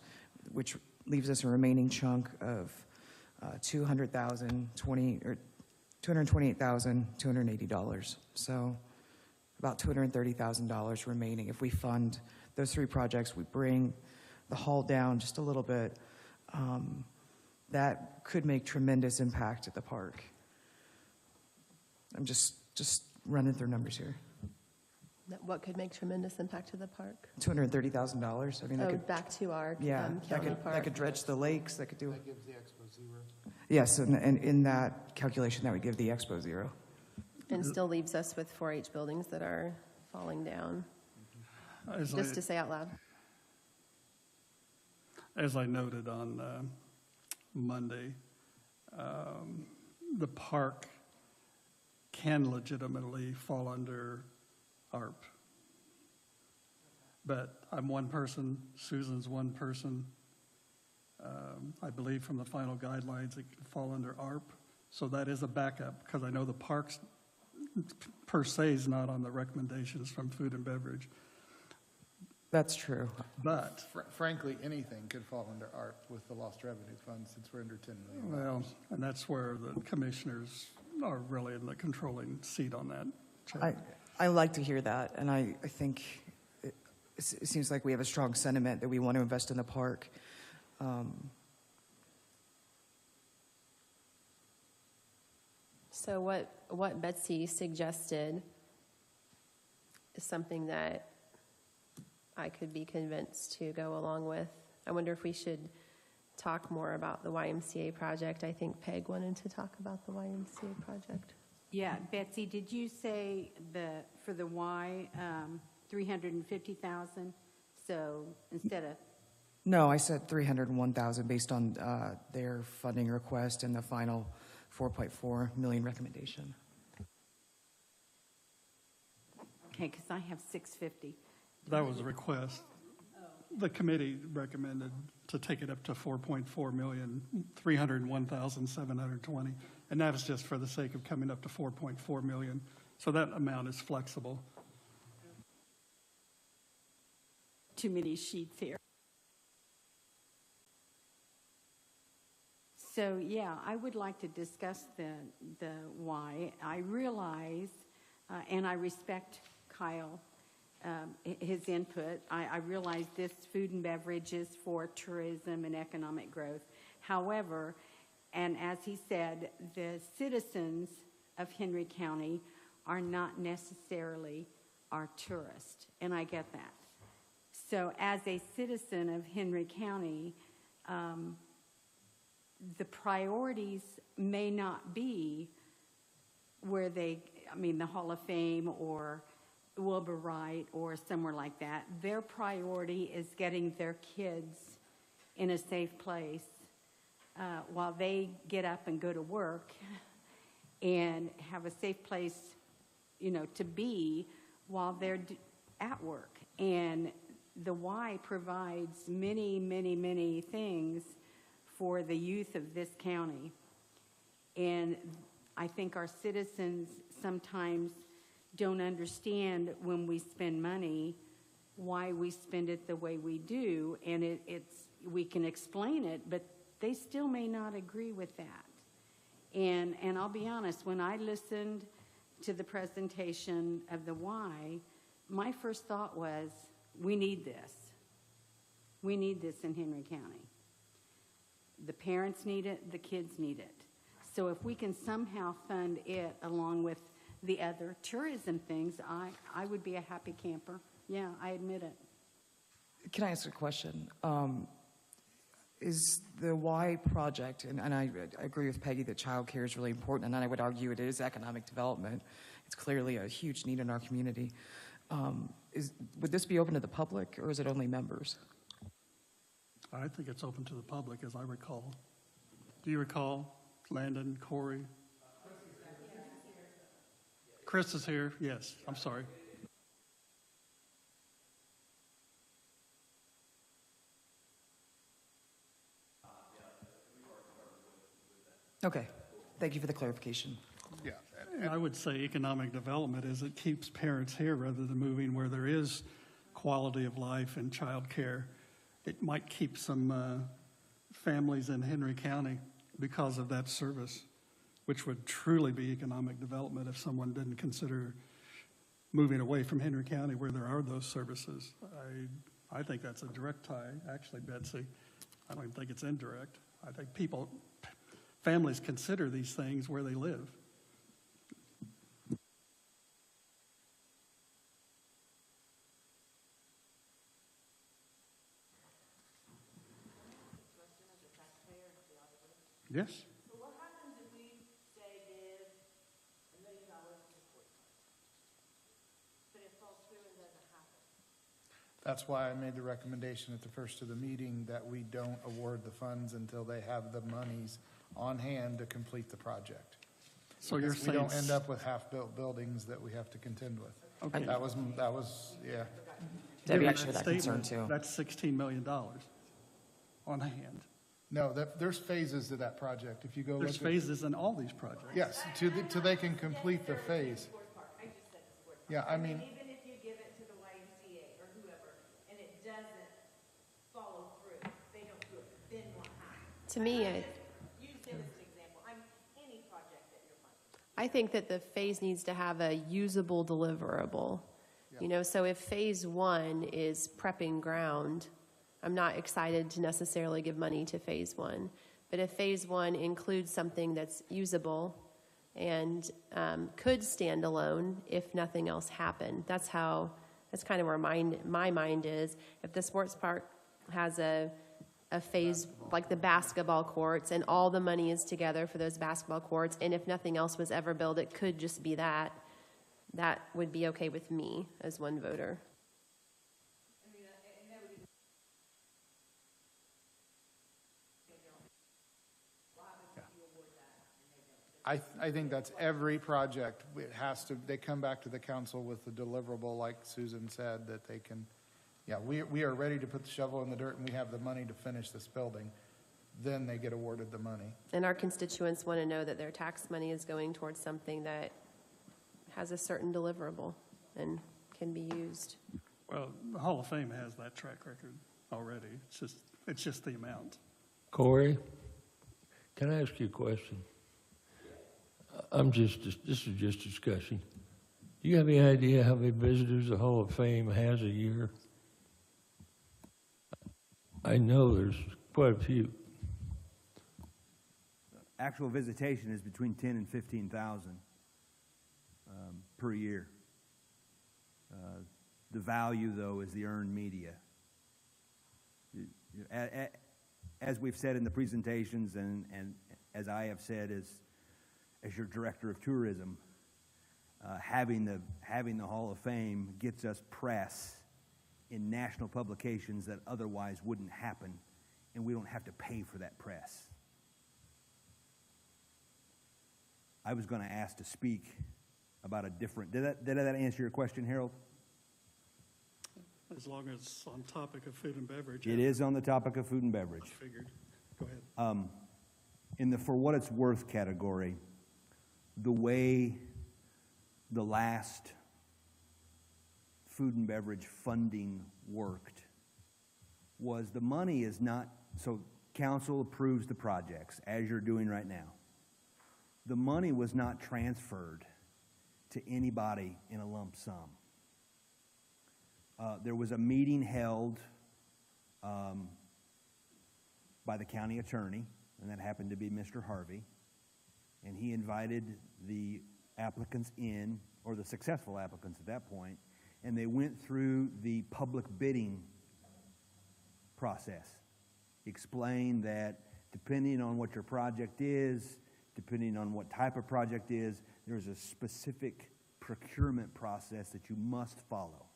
[SPEAKER 3] which leaves us a remaining chunk of $228,280. So about $230,000 remaining. If we fund those three projects, we bring the hall down just a little bit, that could make tremendous impact at the park. I'm just running through numbers here.
[SPEAKER 6] What could make tremendous impact to the park?
[SPEAKER 3] $230,000. I mean, that could,
[SPEAKER 6] back to our
[SPEAKER 3] yeah,
[SPEAKER 6] county park.
[SPEAKER 3] that could dredge the lakes. That could do.
[SPEAKER 2] That gives the Expo zero.
[SPEAKER 3] Yes, and in that calculation, that would give the Expo zero.
[SPEAKER 6] And still leaves us with 4-H buildings that are falling down, just to say out loud.
[SPEAKER 1] As I noted on Monday, the park can legitimately fall under ARP. But I'm one person, Susan's one person. I believe from the final guidelines, it can fall under ARP. So that is a backup, because I know the parks per se is not on the recommendations from food and beverage.
[SPEAKER 3] That's true.
[SPEAKER 1] But
[SPEAKER 2] Frankly, anything could fall under ARP with the lost revenue fund, since we're under $10 million.
[SPEAKER 1] well, and that's where the commissioners are really in the controlling seat on that.
[SPEAKER 3] I like to hear that, and I think it seems like we have a strong sentiment that we want to invest in the park.
[SPEAKER 6] So what Betsy suggested is something that I could be convinced to go along with. I wonder if we should talk more about the YMCA project. I think Peg wanted to talk about the YMCA project.
[SPEAKER 13] Yeah, Betsy, did you say for the Y, 350,000? So instead of,
[SPEAKER 3] No, I said 301,000 based on their funding request and the final 4.4 million recommendation.
[SPEAKER 13] okay, because I have 650.
[SPEAKER 1] That was a request. The committee recommended to take it up to 4.4 million, 301,720. And that is just for the sake of coming up to 4.4 million. So that amount is flexible.
[SPEAKER 13] Too many sheets here. So, yeah, I would like to discuss the why. I realize, and I respect Kyle, his input. I realize this food and beverage is for tourism and economic growth. However, and as he said, the citizens of Henry County are not necessarily our tourists, and I get that. So as a citizen of Henry County, the priorities may not be where the Hall of Fame or Wilbur Wright or somewhere like that. Their priority is getting their kids in a safe place while they get up and go to work and have a safe place, to be while they're at work. And the Y provides many, many, many things for the youth of this county. And I think our citizens sometimes don't understand when we spend money why we spend it the way we do, and we can explain it, but they still may not agree with that. And I'll be honest, when I listened to the presentation of the why, my first thought was, we need this. We need this in Henry County. The parents need it, the kids need it. So if we can somehow fund it along with the other tourism things, I would be a happy camper. Yeah, I admit it.
[SPEAKER 3] Can I ask a question? Is the Y project, and I agree with Peggy that child care is really important, and I would argue it is economic development. It's clearly a huge need in our community. Would this be open to the public, or is it only members?
[SPEAKER 1] I think it's open to the public, as I recall. Do you recall, Landon, Corey? Chris is here, yes, I'm sorry.
[SPEAKER 3] Okay, thank you for the clarification.
[SPEAKER 2] Yeah.
[SPEAKER 1] And I would say economic development is it keeps parents here rather than moving where there is quality of life and child care. it might keep some families in Henry County because of that service, which would truly be economic development if someone didn't consider moving away from Henry County where there are those services. I think that's a direct tie, actually, Betsy. I don't even think it's indirect. I think families consider these things where they live. Yes.
[SPEAKER 7] So what happens if we say give $1 million to the sports park, but it falls through and doesn't happen?
[SPEAKER 2] That's why I made the recommendation at the first of the meeting that we don't award the funds until they have the monies on hand to complete the project.
[SPEAKER 1] So you're
[SPEAKER 2] Because
[SPEAKER 1] saying
[SPEAKER 2] we don't end up with half-built buildings that we have to contend with.
[SPEAKER 1] Okay.
[SPEAKER 2] That was, yeah.
[SPEAKER 3] Debbie
[SPEAKER 1] Given
[SPEAKER 3] actually had that concern
[SPEAKER 1] statement,
[SPEAKER 3] too.
[SPEAKER 1] That's $16 million on hand.
[SPEAKER 2] No, there's phases to that project. If you go look
[SPEAKER 1] There's
[SPEAKER 2] at.
[SPEAKER 1] phases in all these projects.
[SPEAKER 2] Yes, till they can complete the phase.
[SPEAKER 7] I just said the sports park.
[SPEAKER 2] Yeah, I mean,
[SPEAKER 7] Even if you give it to the YMCA or whoever, and it doesn't follow through, they don't do it, then what happens?
[SPEAKER 6] To me,
[SPEAKER 7] You say this as an example, any project that you're funding.
[SPEAKER 6] I think that the phase needs to have a usable deliverable. You know, so if phase 1 is prepping ground, I'm not excited to necessarily give money to phase 1. But if phase 1 includes something that's usable and could stand alone if nothing else happened, that's kind of where my mind is. If the sports park has a phase like the basketball courts and all the money is together for those basketball courts, and if nothing else was ever built, it could just be that would be okay with me as one voter.
[SPEAKER 2] I think that's every project. It has to, they come back to the council with the deliverable, like Susan said, that they can, yeah, we are ready to put the shovel in the dirt and we have the money to finish this building. Then they get awarded the money.
[SPEAKER 6] And our constituents want to know that their tax money is going towards something that has a certain deliverable and can be used.
[SPEAKER 1] Well, the Hall of Fame has that track record already. It's just the amount.
[SPEAKER 12] Corey, can I ask you a question? This is just discussion. Do you have any idea how many visitors the Hall of Fame has a year? I know there's quite a few.
[SPEAKER 16] Actual visitation is between 10 and 15,000 per year. The value, though, is the earned media. As we've said in the presentations and as I have said as your director of tourism, having the Hall of Fame gets us press in national publications that otherwise wouldn't happen, and we don't have to pay for that press. I was going to ask to speak about a different. Did that answer your question, Harold?
[SPEAKER 1] As long as it's on topic of food and beverage.
[SPEAKER 16] It is on the topic of food and beverage.
[SPEAKER 1] I figured. Go ahead.
[SPEAKER 16] In the for what it's worth category, the way the last food and beverage funding worked was the money is not, so council approves the projects as you're doing right now. The money was not transferred to anybody in a lump sum. There was a meeting held by the county attorney, and that happened to be Mr. Harvey, and he invited the applicants in, or the successful applicants at that point, and they went through the public bidding process. Explained that depending on what your project is, depending on what type of project is, there's a specific procurement process that you must follow.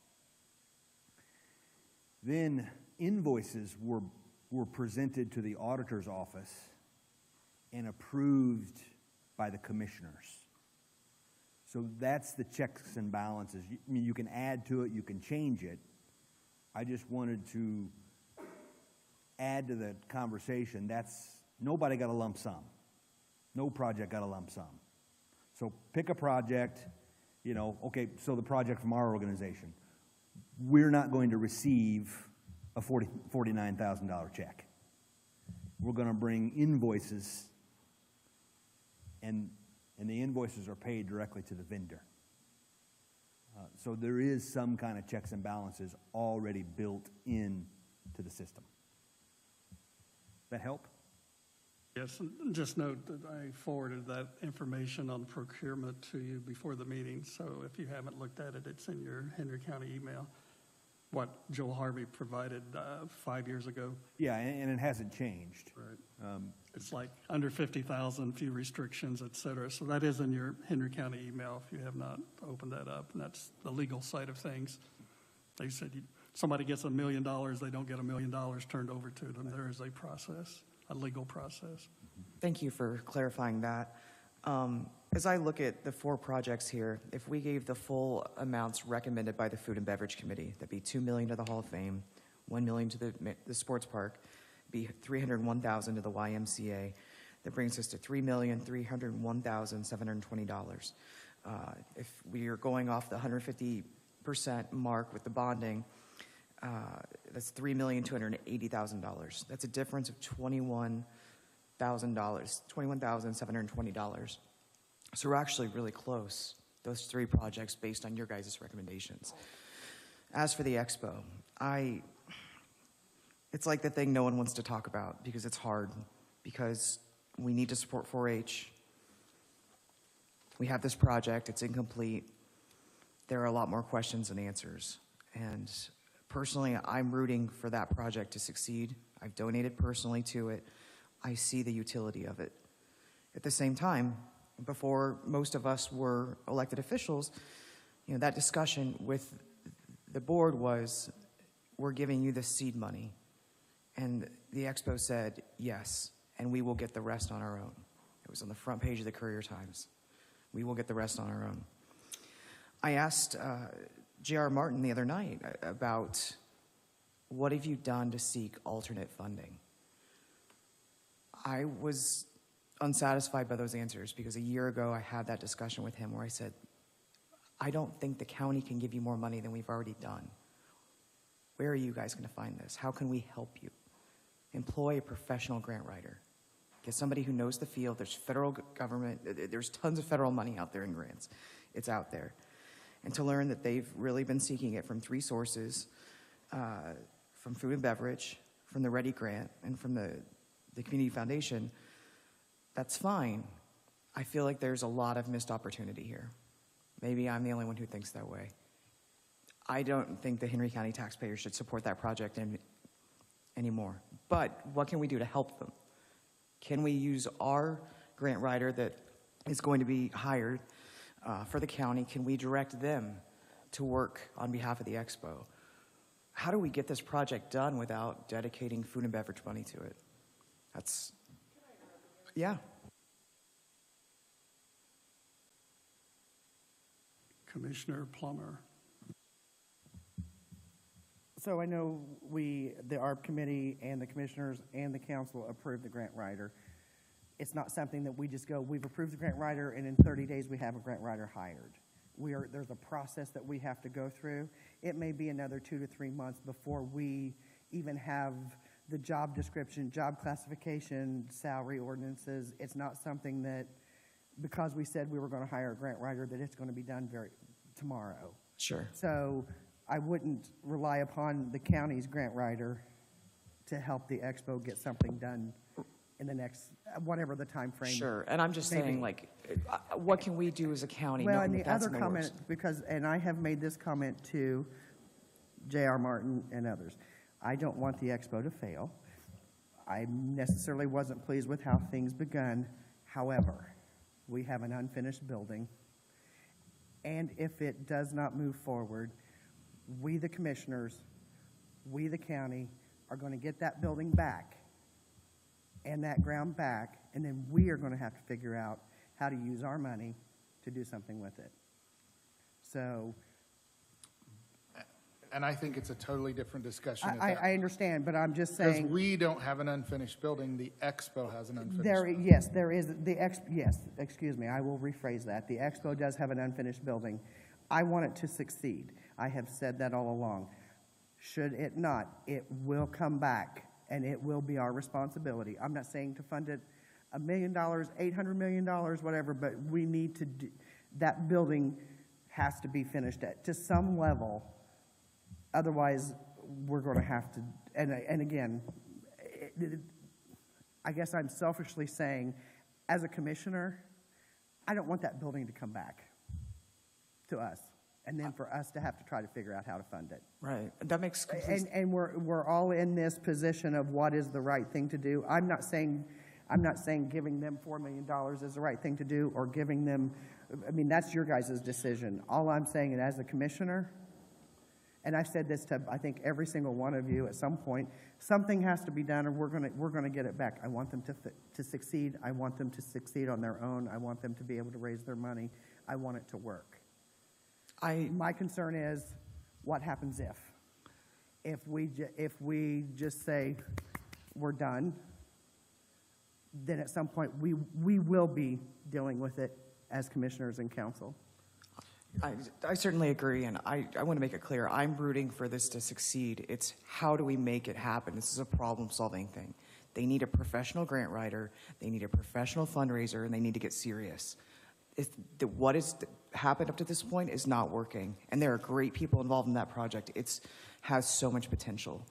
[SPEAKER 16] Then invoices were presented to the auditor's office and approved by the commissioners. So that's the checks and balances. I mean, you can add to it, you can change it. I just wanted to add to the conversation. Nobody got a lump sum. No project got a lump sum. So pick a project, okay, so the project from our organization. We're not going to receive a $49,000 check. We're going to bring invoices, and the invoices are paid directly to the vendor. So there is some kind of checks and balances already built in to the system. That help?
[SPEAKER 1] Yes, and just note that I forwarded that information on procurement to you before the meeting, so if you haven't looked at it, it's in your Henry County email, what Joel Harvey provided 5 years ago.
[SPEAKER 16] Yeah, and it hasn't changed.
[SPEAKER 1] Right. It's like under 50,000, few restrictions, et cetera. So that is in your Henry County email if you have not opened that up, and that's the legal side of things. They said somebody gets $1 million, they don't get $1 million turned over to them. There is a process, a legal process.
[SPEAKER 3] Thank you for clarifying that. As I look at the 4 projects here, if we gave the full amounts recommended by the Food and Beverage Committee, that'd be $2 million to the Hall of Fame, $1 million to the sports park, be $301,000 to the YMCA. That brings us to $3,301,720. If we are going off the 150% mark with the bonding, that's $3,280,000. That's a difference of $21,720. So we're actually really close, those 3 projects based on your guys' recommendations. As for the expo, it's like the thing no one wants to talk about because it's hard, because we need to support 4-H. We have this project, it's incomplete. There are a lot more questions than answers. And personally, I'm rooting for that project to succeed. I've donated personally to it. I see the utility of it. At the same time, before most of us were elected officials, that discussion with the board was, we're giving you the seed money. And the Expo said, yes, and we will get the rest on our own. It was on the front page of the Courier-Times. We will get the rest on our own. I asked J.R. Martin the other night about, what have you done to seek alternate funding? I was unsatisfied by those answers because a year ago I had that discussion with him where I said, I don't think the county can give you more money than we've already done. Where are you guys going to find this? How can we help you? Employ a professional grant writer. Get somebody who knows the field. There's federal government. There's tons of federal money out there in grants. It's out there. And to learn that they've really been seeking it from 3 sources, from food and beverage, from the Ready Grant, and from the Community Foundation, that's fine. I feel like there's a lot of missed opportunity here. Maybe I'm the only one who thinks that way. I don't think the Henry County taxpayers should support that project anymore. But what can we do to help them? Can we use our grant writer that is going to be hired for the county? Can we direct them to work on behalf of the Expo? How do we get this project done without dedicating food and beverage money to it? Yeah.
[SPEAKER 1] Commissioner Plummer.
[SPEAKER 17] So I know the ARP committee and the commissioners and the council approved the grant writer. It's not something that we just go, we've approved the grant writer, and in 30 days we have a grant writer hired. There's a process that we have to go through. It may be another 2 to 3 months before we even have the job description, job classification, salary ordinances. It's not something that, because we said we were going to hire a grant writer, that it's going to be done tomorrow.
[SPEAKER 3] Sure.
[SPEAKER 17] So I wouldn't rely upon the county's grant writer to help the Expo get something done in the next, whatever the time frame.
[SPEAKER 3] Sure, and I'm just saying, what can we do as a county?
[SPEAKER 17] Well,
[SPEAKER 3] knowing
[SPEAKER 17] and the
[SPEAKER 3] that's
[SPEAKER 17] other
[SPEAKER 3] in
[SPEAKER 17] comment,
[SPEAKER 3] works?
[SPEAKER 17] and I have made this comment to J.R. Martin and others, I don't want the Expo to fail. I necessarily wasn't pleased with how things begun. However, we have an unfinished building, and if it does not move forward, we, the commissioners, we, the county, are going to get that building back and that ground back, and then we are going to have to figure out how to use our money to do something with it. So,
[SPEAKER 2] And I think it's a totally different discussion.
[SPEAKER 17] I understand, but I'm just saying.
[SPEAKER 2] Because we don't have an unfinished building, the Expo has an unfinished building.
[SPEAKER 17] Yes, there is, yes, excuse me, I will rephrase that. The Expo does have an unfinished building. I want it to succeed. I have said that all along. Should it not, it will come back, and it will be our responsibility. I'm not saying to fund it $1 million, $800 million, whatever, but we need to do, that building has to be finished to some level. Otherwise, we're going to have to, and again, I guess I'm selfishly saying, as a commissioner, I don't want that building to come back to us, and then for us to have to try to figure out how to fund it.
[SPEAKER 3] Right, that makes complete.
[SPEAKER 17] And we're all in this position of what is the right thing to do. I'm not saying giving them $4 million is the right thing to do, or giving them, I mean, that's your guys' decision. All I'm saying, and as a commissioner, and I've said this to, I think, every single one of you at some point, something has to be done, or we're gonna get it back. I want them to succeed. I want them to succeed on their own. I want them to be able to raise their money. I want it to work. My concern is, what happens if we just say we're done? Then at some point we will be dealing with it as commissioners and council.
[SPEAKER 3] I certainly agree, and I want to make it clear, I'm rooting for this to succeed. It's how do we make it happen? This is a problem-solving thing. They need a professional grant writer, they need a professional fundraiser, and they need to get serious. What has happened up to this point is not working, and there are great people involved in that project. It has so much potential,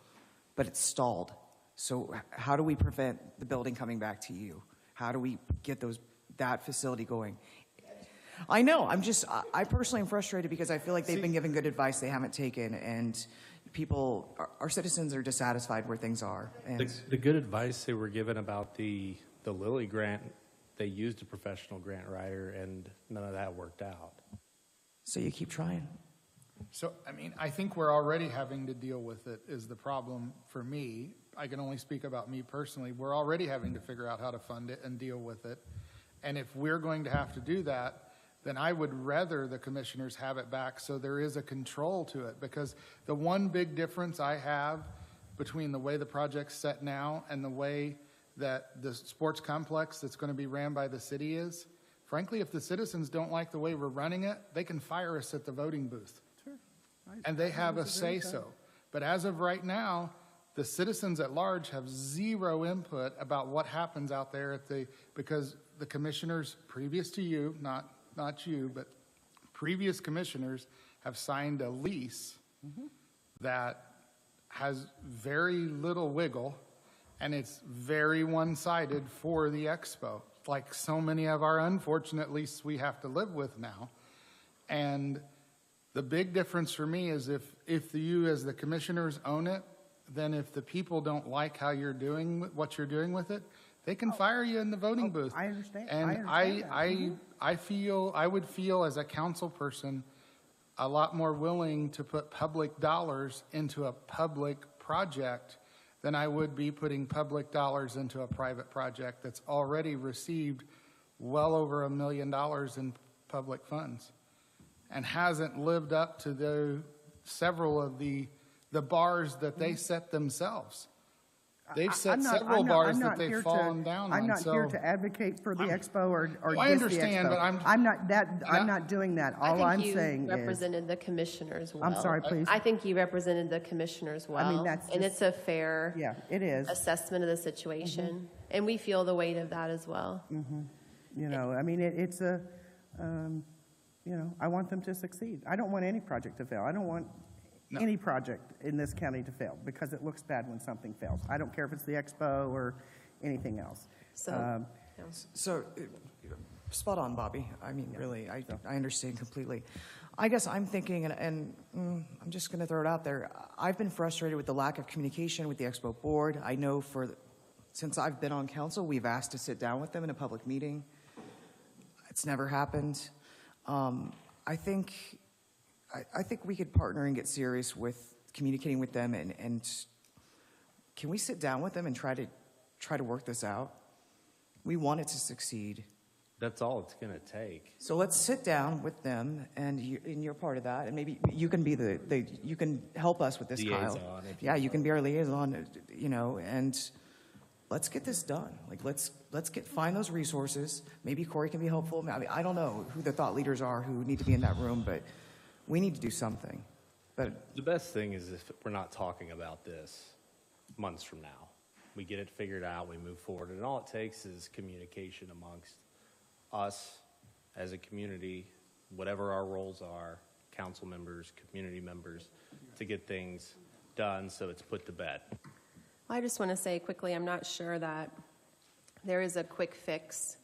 [SPEAKER 3] but it's stalled. So how do we prevent the building coming back to you? How do we get that facility going? I know, I personally am frustrated because I feel like they've been given good advice they haven't taken, and people, our citizens are dissatisfied where things are. And
[SPEAKER 11] The good advice they were given about the Lilly grant, they used a professional grant writer, and none of that worked out.
[SPEAKER 3] So you keep trying.
[SPEAKER 2] So, I mean, I think we're already having to deal with it is the problem for me. I can only speak about me personally. We're already having to figure out how to fund it and deal with it. And if we're going to have to do that, then I would rather the commissioners have it back so there is a control to it. Because the one big difference I have between the way the project's set now and the way that the sports complex that's going to be ran by the city is, frankly, if the citizens don't like the way we're running it, they can fire us at the voting booth.
[SPEAKER 17] Sure.
[SPEAKER 2] And they have a say-so. But as of right now, the citizens at large have zero input about what happens out there because the commissioners previous to you, not you, but previous commissioners have signed a lease that has very little wiggle, and it's very one-sided for the expo, like so many of our unfortunate leases we have to live with now. And the big difference for me is if you as the commissioners own it, then if the people don't like how you're doing what you're doing with it, they can fire you in the voting booth.
[SPEAKER 17] I understand.
[SPEAKER 2] And I would feel as a council person a lot more willing to put public dollars into a public project than I would be putting public dollars into a private project that's already received well over $1 million in public funds and hasn't lived up to the several of the bars that they set themselves. They've set several bars that they've fallen down on.
[SPEAKER 17] I'm not here to advocate for the expo or
[SPEAKER 2] I
[SPEAKER 17] against the
[SPEAKER 2] understand,
[SPEAKER 17] expo.
[SPEAKER 2] but
[SPEAKER 17] I'm not doing that. All I'm saying
[SPEAKER 6] I think you
[SPEAKER 17] is,
[SPEAKER 6] represented the commissioners well.
[SPEAKER 17] I'm sorry, please.
[SPEAKER 6] I think you represented the commissioners well.
[SPEAKER 17] I mean, that's
[SPEAKER 6] and
[SPEAKER 17] just-
[SPEAKER 6] it's a fair
[SPEAKER 17] yeah, it is.
[SPEAKER 6] assessment of the situation. And we feel the weight of that as well.
[SPEAKER 17] You know, I mean, it's a, you know, I want them to succeed. I don't want any project to fail. I don't want any project in this county to fail because it looks bad when something fails. I don't care if it's the expo or anything else.
[SPEAKER 6] So,
[SPEAKER 3] So, spot on, Bobby. I mean, really, I understand completely. I guess I'm thinking, and I'm just going to throw it out there, I've been frustrated with the lack of communication with the Expo Board. I know since I've been on council, we've asked to sit down with them in a public meeting. It's never happened. I think we could partner and get serious with communicating with them, and can we sit down with them and try to work this out? We want it to succeed.
[SPEAKER 11] That's all it's going to take.
[SPEAKER 3] So let's sit down with them, and you're part of that, and maybe you can be you can help us with this, Kyle.
[SPEAKER 11] Liaison,
[SPEAKER 3] Yeah, you can be our liaison, you know, and let's get this done. Like, let's find those resources. Maybe Corey can be helpful. I mean, I don't know who the thought leaders are who need to be in that room, but we need to do something. But
[SPEAKER 11] The best thing is if we're not talking about this months from now. We get it figured out, we move forward, and all it takes is communication amongst us as a community, whatever our roles are, council members, community members, to get things done so it's put to bed.
[SPEAKER 6] I just want to say quickly, I'm not sure that there is a quick fix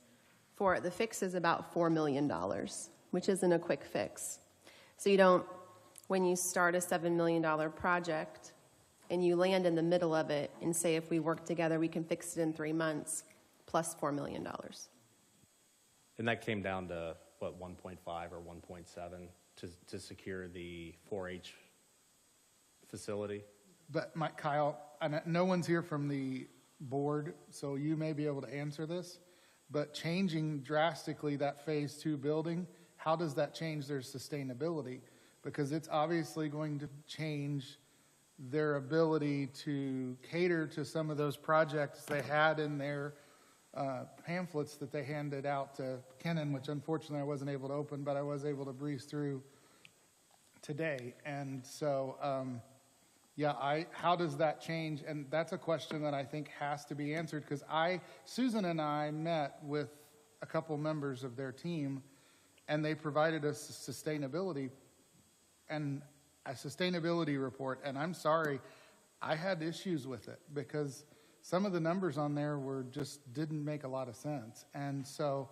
[SPEAKER 6] for it. The fix is about $4 million, which isn't a quick fix. So you don't, when you start a $7 million project and you land in the middle of it and say, if we work together, we can fix it in 3 months, plus $4 million.
[SPEAKER 11] And that came down to, what, 1.5 or 1.7 to secure the 4-H facility?
[SPEAKER 2] But Kyle, and no one's here from the board, so you may be able to answer this, but changing drastically that Phase 2 building, how does that change their sustainability? Because it's obviously going to change their ability to cater to some of those projects they had in their pamphlets that they handed out to Kenan, which unfortunately I wasn't able to open, but I was able to breeze through today. And so, how does that change? And that's a question that I think has to be answered, because Susan and I met with a couple members of their team, and they provided us sustainability report, and I'm sorry, I had issues with it because some of the numbers on there didn't make a lot of sense. And so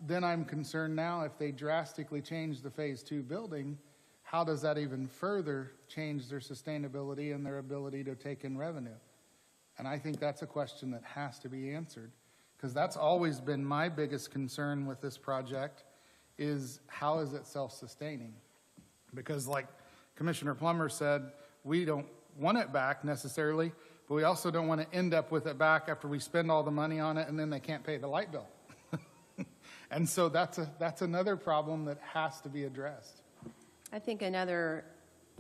[SPEAKER 2] then I'm concerned now, if they drastically change the Phase 2 building, how does that even further change their sustainability and their ability to take in revenue? And I think that's a question that has to be answered, because that's always been my biggest concern with this project, is how is it self-sustaining? Because like Commissioner Plummer said, we don't want it back necessarily, but we also don't want to end up with it back after we spend all the money on it and then they can't pay the light bill. And so that's another problem that has to be addressed.
[SPEAKER 6] I think another,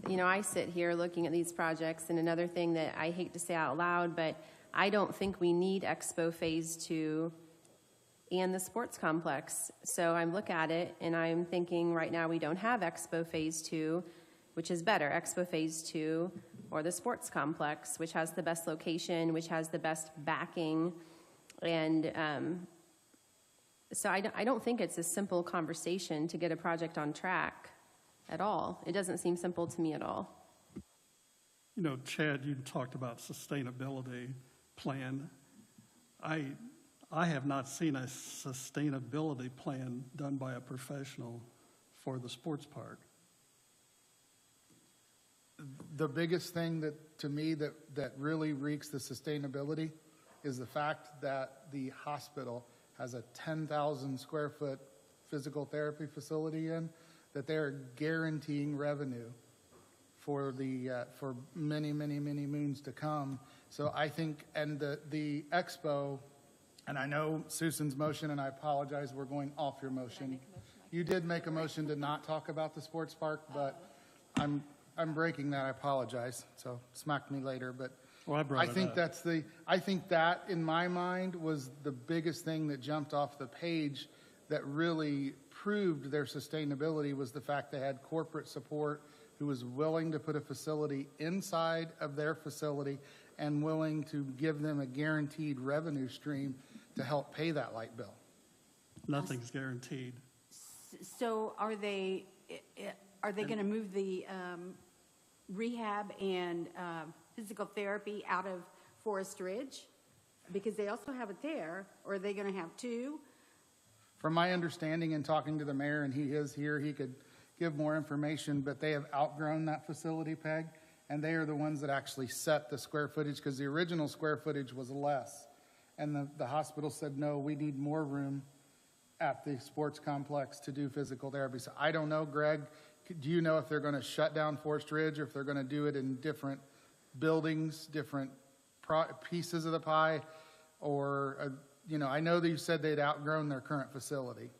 [SPEAKER 6] I sit here looking at these projects, and another thing that I hate to say out loud, but I don't think we need Expo Phase 2 and the sports complex. So I look at it and I'm thinking right now we don't have Expo Phase 2, which is better, Expo Phase 2 or the sports complex, which has the best location, which has the best backing. And so I don't think it's a simple conversation to get a project on track at all. It doesn't seem simple to me at all.
[SPEAKER 1] Chad, you talked about sustainability plan. I have not seen a sustainability plan done by a professional for the sports park.
[SPEAKER 2] The biggest thing to me that really reeks the sustainability is the fact that the hospital has a 10,000 square foot physical therapy facility that they're guaranteeing revenue for many, many, many moons to come. So I think, and the Expo, and I know Susan's motion, and I apologize, we're going off your motion. You did make a motion to not talk about the sports park, but I'm breaking that, I apologize, so smack me later, but
[SPEAKER 1] well, I
[SPEAKER 2] think that in my mind was the biggest thing that jumped off the page that really proved their sustainability, was the fact they had corporate support who was willing to put a facility inside of their facility and willing to give them a guaranteed revenue stream to help pay that light bill.
[SPEAKER 1] Nothing's guaranteed.
[SPEAKER 13] So are they going to move the rehab and physical therapy out of Forest Ridge? Because they also have it there, or are they going to have two?
[SPEAKER 2] From my understanding and talking to the mayor, and he is here, he could give more information, but they have outgrown that facility, Peg, and they are the ones that actually set the square footage, because the original square footage was less. And the hospital said, no, we need more room at the sports complex to do physical therapy. So I don't know, Greg, do you know if they're going to shut down Forest Ridge, or if they're going to do it in different buildings, different pieces of the pie, or, I know that you said they'd outgrown their current facility.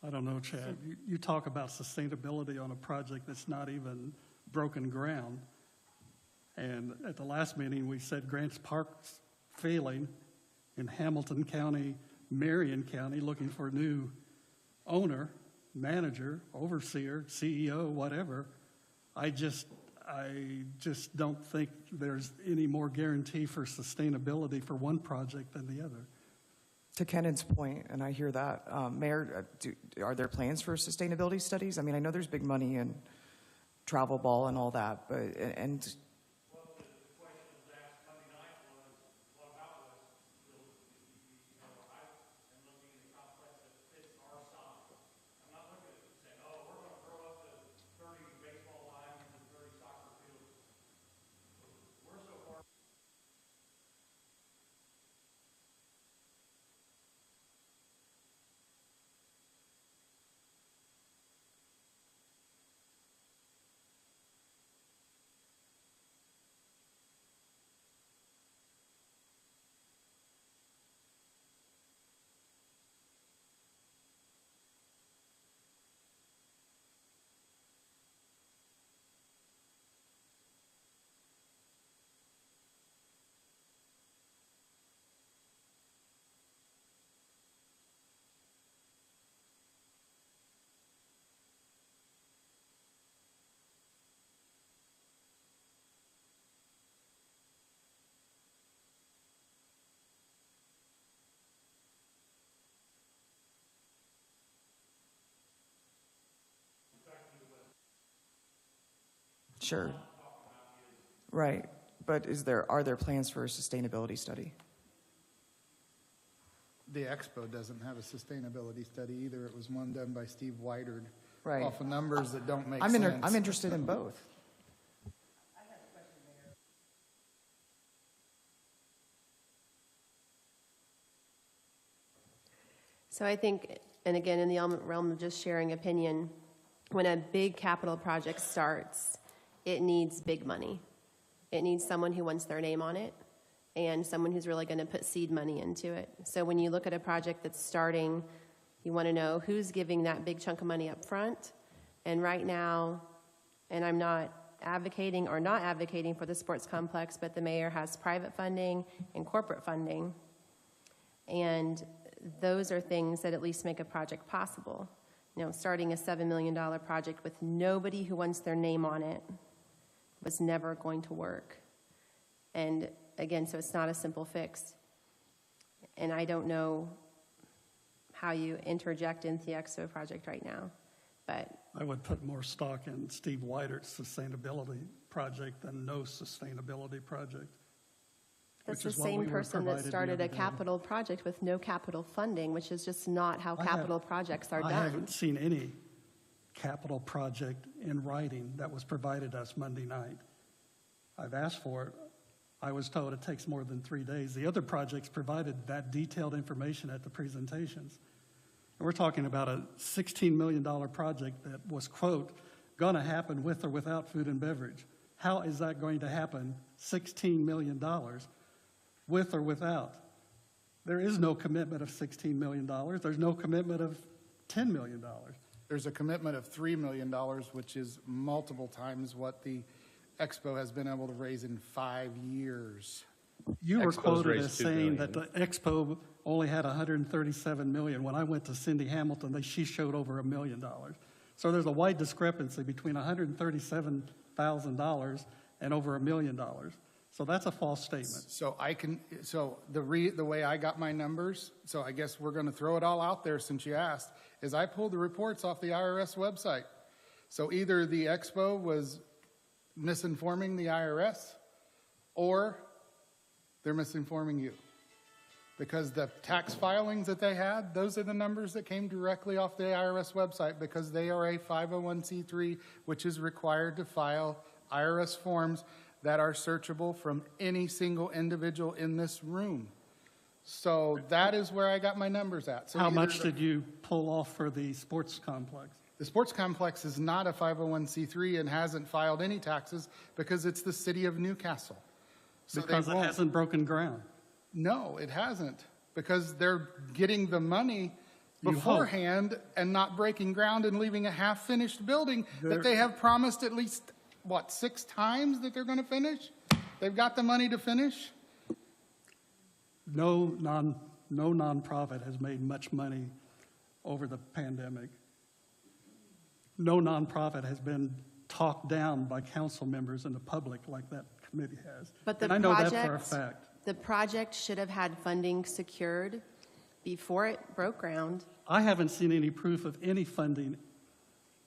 [SPEAKER 1] I don't know, Chad. You talk about sustainability on a project that's not even broken ground. And at the last meeting, we said Grants Park's failing in Hamilton County, Marion County, looking for a new owner, manager, overseer, CEO, whatever. I just don't think there's any more guarantee for sustainability for one project than the other.
[SPEAKER 3] To Kennan's point, and I hear that, Mayor, are there plans for sustainability studies? I mean, I know there's big money in travel ball and all that, but, and
[SPEAKER 5] Well, the question that was asked Monday night was, what about this? I am looking at a complex that fits our size. I'm not looking at it saying, oh, we're going to throw up to 30 baseball diamonds and 30 soccer fields. We're so far.
[SPEAKER 3] sure. Right, but are there plans for a sustainability study?
[SPEAKER 2] The Expo doesn't have a sustainability study either. It was one done by Steve Whitard.
[SPEAKER 3] Right.
[SPEAKER 2] Off of numbers that don't make
[SPEAKER 3] I'm
[SPEAKER 2] sense.
[SPEAKER 3] interested in both.
[SPEAKER 6] So I think, and again, in the realm of just sharing opinion, when a big capital project starts, it needs big money. It needs someone who wants their name on it and someone who's really going to put seed money into it. So when you look at a project that's starting, you want to know who's giving that big chunk of money up front. And right now, and I'm not advocating or not advocating for the sports complex, but the mayor has private funding and corporate funding. And those are things that at least make a project possible. You know, starting a $7 million project with nobody who wants their name on it was never going to work. And again, so it's not a simple fix. And I don't know how you interject into the Expo project right now, but
[SPEAKER 1] I would put more stock in Steve Whitard's sustainability project than no sustainability project.
[SPEAKER 6] that's
[SPEAKER 1] which
[SPEAKER 6] the
[SPEAKER 1] is what
[SPEAKER 6] same
[SPEAKER 1] we were
[SPEAKER 6] person that
[SPEAKER 1] provided the
[SPEAKER 6] started
[SPEAKER 1] other
[SPEAKER 6] a
[SPEAKER 1] day.
[SPEAKER 6] capital project with no capital funding, which is just not how capital projects are
[SPEAKER 1] I
[SPEAKER 6] done.
[SPEAKER 1] haven't seen any capital project in writing that was provided us Monday night. I've asked for it. I was told it takes more than 3 days. The other projects provided that detailed information at the presentations. And we're talking about a $16 million project that was, quote, going to happen with or without food and beverage. How is that going to happen, $16 million, with or without? There is no commitment of $16 million. There's no commitment of $10 million.
[SPEAKER 2] There's a commitment of $3 million, which is multiple times what the Expo has been able to raise in 5 years.
[SPEAKER 1] You were
[SPEAKER 11] Expo's
[SPEAKER 1] quoted
[SPEAKER 11] raised
[SPEAKER 1] as
[SPEAKER 11] $2
[SPEAKER 1] saying
[SPEAKER 11] billion.
[SPEAKER 1] that the Expo only had 137 million. When I went to Cindy Hamilton, she showed over $1 million. So there's a wide discrepancy between $137,000 and over $1 million. So that's a false statement.
[SPEAKER 2] So the way I got my numbers, so I guess we're going to throw it all out there since you asked, is I pulled the reports off the IRS website. So either the Expo was misinforming the IRS or they're misinforming you. Because the tax filings that they had, those are the numbers that came directly off the IRS website because they are a 501c3, which is required to file IRS forms that are searchable from any single individual in this room. So that is where I got my numbers at. So
[SPEAKER 1] How much did you pull off for the sports complex?
[SPEAKER 2] The sports complex is not a 501c3 and hasn't filed any taxes because it's the city of Newcastle. So
[SPEAKER 1] Because it hasn't broken ground.
[SPEAKER 2] No, it hasn't, because they're getting the money. beforehand and not breaking ground and leaving a half-finished building that they have promised at least, 6 times that they're going to finish? They've got the money to finish?
[SPEAKER 1] No nonprofit has made much money over the pandemic. No nonprofit has been talked down by council members and the public like that committee has.
[SPEAKER 6] But the
[SPEAKER 1] and I know that for a fact.
[SPEAKER 6] The project should have had funding secured before it broke ground.
[SPEAKER 1] I haven't seen any proof of any funding.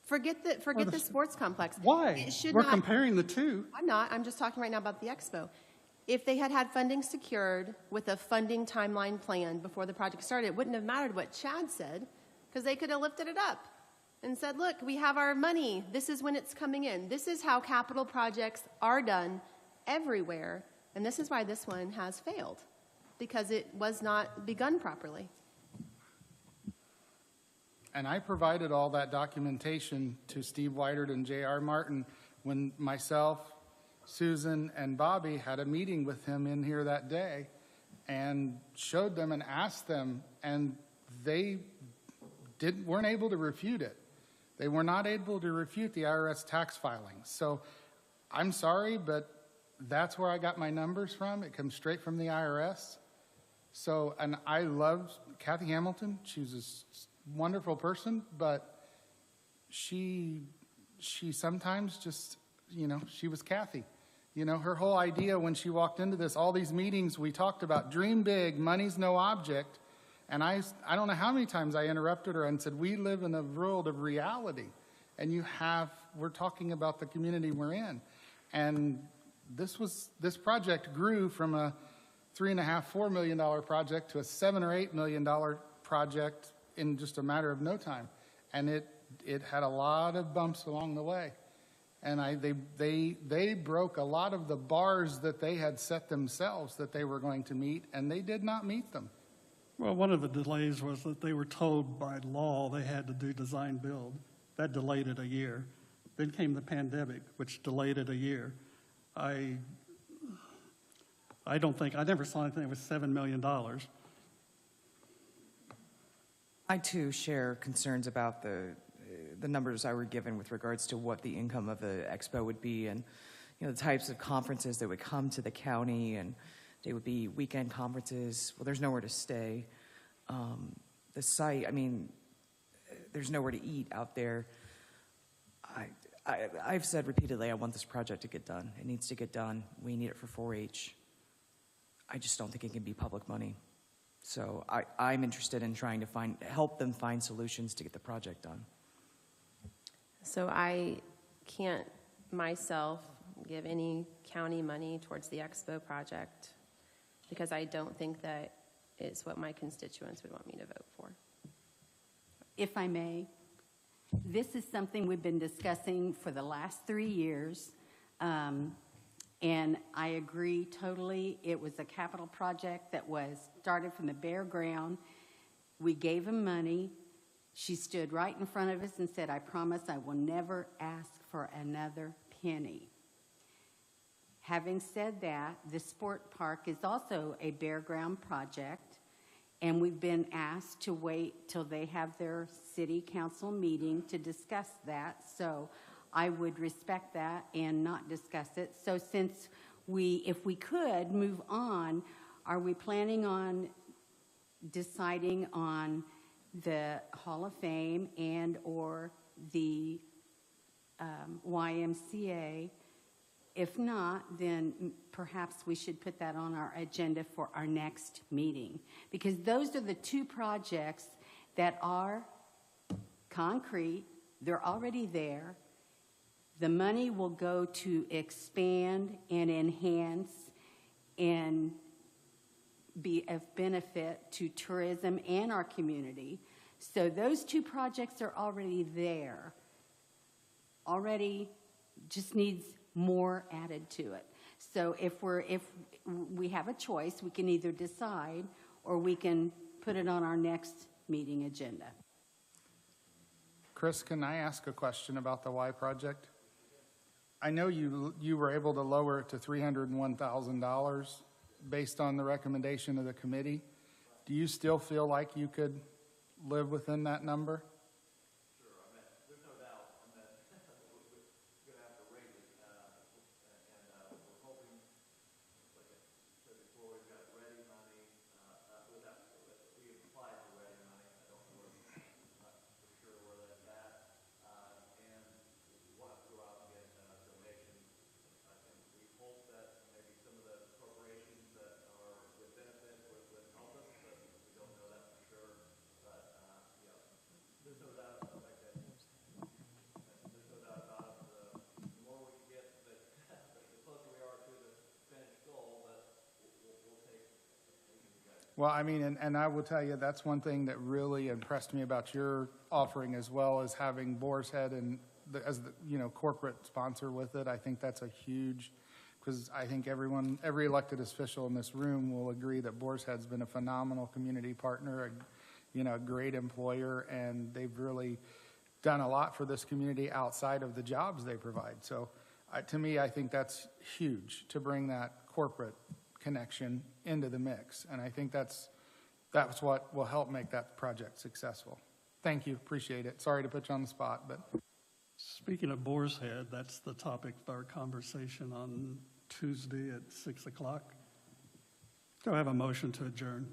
[SPEAKER 6] Forget the sports complex.
[SPEAKER 1] Why?
[SPEAKER 6] It should
[SPEAKER 1] We're
[SPEAKER 6] not-
[SPEAKER 1] comparing the two.
[SPEAKER 6] I'm not. I'm just talking right now about the Expo. If they had had funding secured with a funding timeline plan before the project started, it wouldn't have mattered what Chad said, because they could have lifted it up and said, look, we have our money. This is when it's coming in. This is how capital projects are done everywhere. And this is why this one has failed, because it was not begun properly.
[SPEAKER 2] And I provided all that documentation to Steve Whitert and J.R. Martin when myself, Susan, and Bobby had a meeting with him in here that day and showed them and asked them, and they weren't able to refute it. They were not able to refute the IRS tax filings. So I'm sorry, but that's where I got my numbers from. It comes straight from the IRS. So, and I love Kathy Hamilton. She's a wonderful person, but she sometimes just, she was Kathy. Her whole idea when she walked into this, all these meetings we talked about, dream big, money's no object. And I don't know how many times I interrupted her and said, we live in a world of reality. And we're talking about the community we're in. And this project grew from a $3.5–4 million project to a $7 or $8 million project in just a matter of no time. And it had a lot of bumps along the way. And they broke a lot of the bars that they had set themselves that they were going to meet, and they did not meet them.
[SPEAKER 1] Well, one of the delays was that they were told by law they had to do design build. That delayed it a year. Then came the pandemic, which delayed it a year. I never saw anything that was $7 million.
[SPEAKER 3] I too share concerns about the numbers I were given with regards to what the income of the expo would be, and the types of conferences that would come to the county, and they would be weekend conferences. Well, there's nowhere to stay. The site, there's nowhere to eat out there. I've said repeatedly I want this project to get done. It needs to get done. We need it for 4-H. I just don't think it can be public money. So I'm interested in trying to help them find solutions to get the project done.
[SPEAKER 6] So I can't myself give any county money towards the Expo project because I don't think that it's what my constituents would want me to vote for.
[SPEAKER 13] If I may, this is something we've been discussing for the last 3 years, and I agree totally. It was a capital project that was started from the bare ground. We gave them money. She stood right in front of us and said, I promise I will never ask for another penny. Having said that, the sport park is also a bare ground project, and we've been asked to wait till they have their city council meeting to discuss that. So I would respect that and not discuss it. So since if we could move on, are we planning on deciding on the Hall of Fame and or the YMCA? If not, then perhaps we should put that on our agenda for our next meeting, because those are the two projects that are concrete. They're already there. The money will go to expand and enhance and be of benefit to tourism and our community. So those two projects are already there. Already just needs more added to it. So if we have a choice, we can either decide or we can put it on our next meeting agenda.
[SPEAKER 2] Chris, can I ask a question about the Y project? I know you were able to lower it to $301,000 based on the recommendation of the committee. Do you still feel like you could live within that number?
[SPEAKER 14] Sure, I mean, there's no doubt, I mean, we're gonna have to raise it, and we're hoping, like I said before, we've got ready money, we applied for ready money, I don't know where, not for sure where that's at, and we want to go out and get donations. And we hope that maybe some of the appropriations that are with benefits would help us, but we don't know that for sure. But, yeah, there's no doubt about that. There's no doubt about it. The more we can get, the closer we are to the finished goal, but we'll take anything we got.
[SPEAKER 2] Well, I mean, and I will tell you, that's one thing that really impressed me about your offering, as well as having Boar's Head and as the, corporate sponsor with it. I think that's a huge, because I think every elected official in this room will agree that Boar's Head's been a phenomenal community partner, a great employer, and they've really done a lot for this community outside of the jobs they provide. So to me, I think that's huge to bring that corporate connection into the mix. And I think that's what will help make that project successful. Thank you, appreciate it. Sorry to put you on the spot, but.
[SPEAKER 1] Speaking of Boar's Head, that's the topic of our conversation on Tuesday at 6 o'clock. Do I have a motion to adjourn?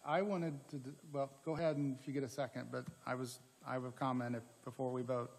[SPEAKER 2] I wanted to, well, go ahead and if you get a second, but I have a comment before we vote.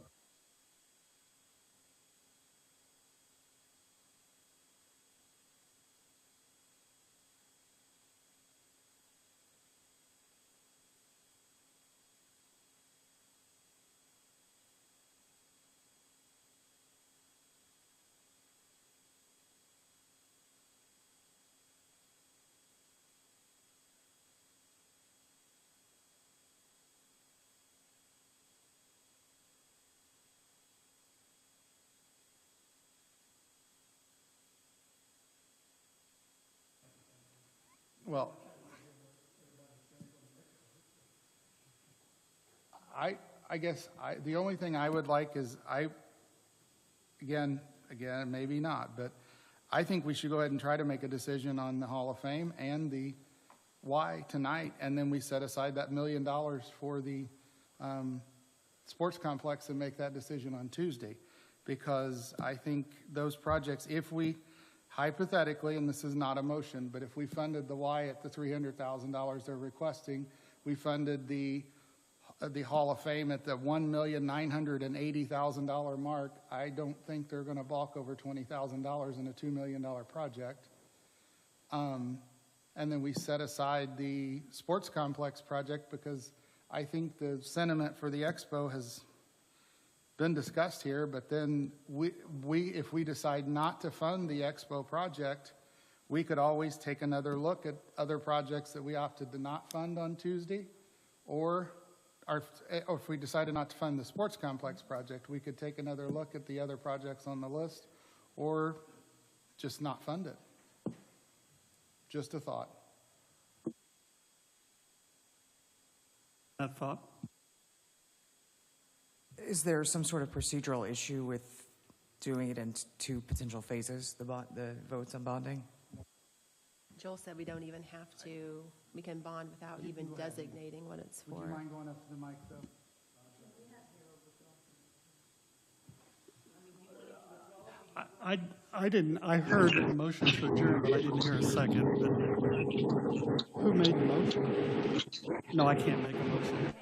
[SPEAKER 2] Well, I guess the only thing I would like is again, maybe not, but I think we should go ahead and try to make a decision on the Hall of Fame and the why tonight, and then we set aside that $1 million for the sports complex and make that decision on Tuesday. Because I think those projects, if we hypothetically, and this is not a motion, but if we funded the Y at the $300,000 they're requesting, we funded the Hall of Fame at the $1,980,000 mark, I don't think they're going to balk over $20,000 in a $2 million project. And then we set aside the sports complex project because I think the sentiment for the Expo has been discussed here, but then if we decide not to fund the Expo project, we could always take another look at other projects that we opted to not fund on Tuesday, or if we decided not to fund the sports complex project, we could take another look at the other projects on the list, or just not fund it. Just a thought.
[SPEAKER 1] That thought?
[SPEAKER 3] Is there some sort of procedural issue with doing it in two potential phases, the votes on bonding?
[SPEAKER 6] Joel said we don't even have to, we can bond without even designating what it's for.
[SPEAKER 2] Would you mind going up to the mic, though?
[SPEAKER 1] I heard a motion to adjourn, but I didn't hear a second. Who made the motion? No, I can't make a motion.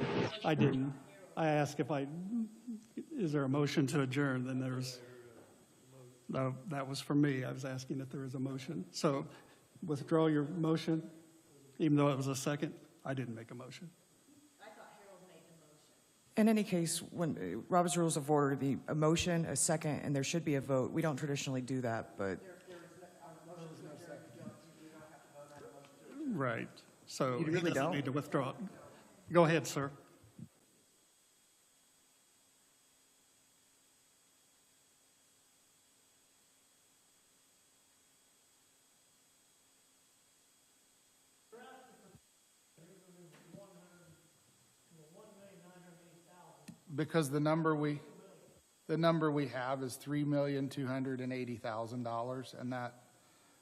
[SPEAKER 1] I didn't. I asked is there a motion to adjourn? Then no, that was for me. I was asking if there was a motion. So withdraw your motion, even though it was a second. I didn't make a motion.
[SPEAKER 3] In any case, when Robert's Rules of Order, a motion, a second, and there should be a vote. We don't traditionally do that, but.
[SPEAKER 1] Right. So
[SPEAKER 3] You really
[SPEAKER 1] he doesn't
[SPEAKER 3] don't?
[SPEAKER 1] need to withdraw. Go ahead, sir.
[SPEAKER 2] Because the number we have is $3,280,000, and that,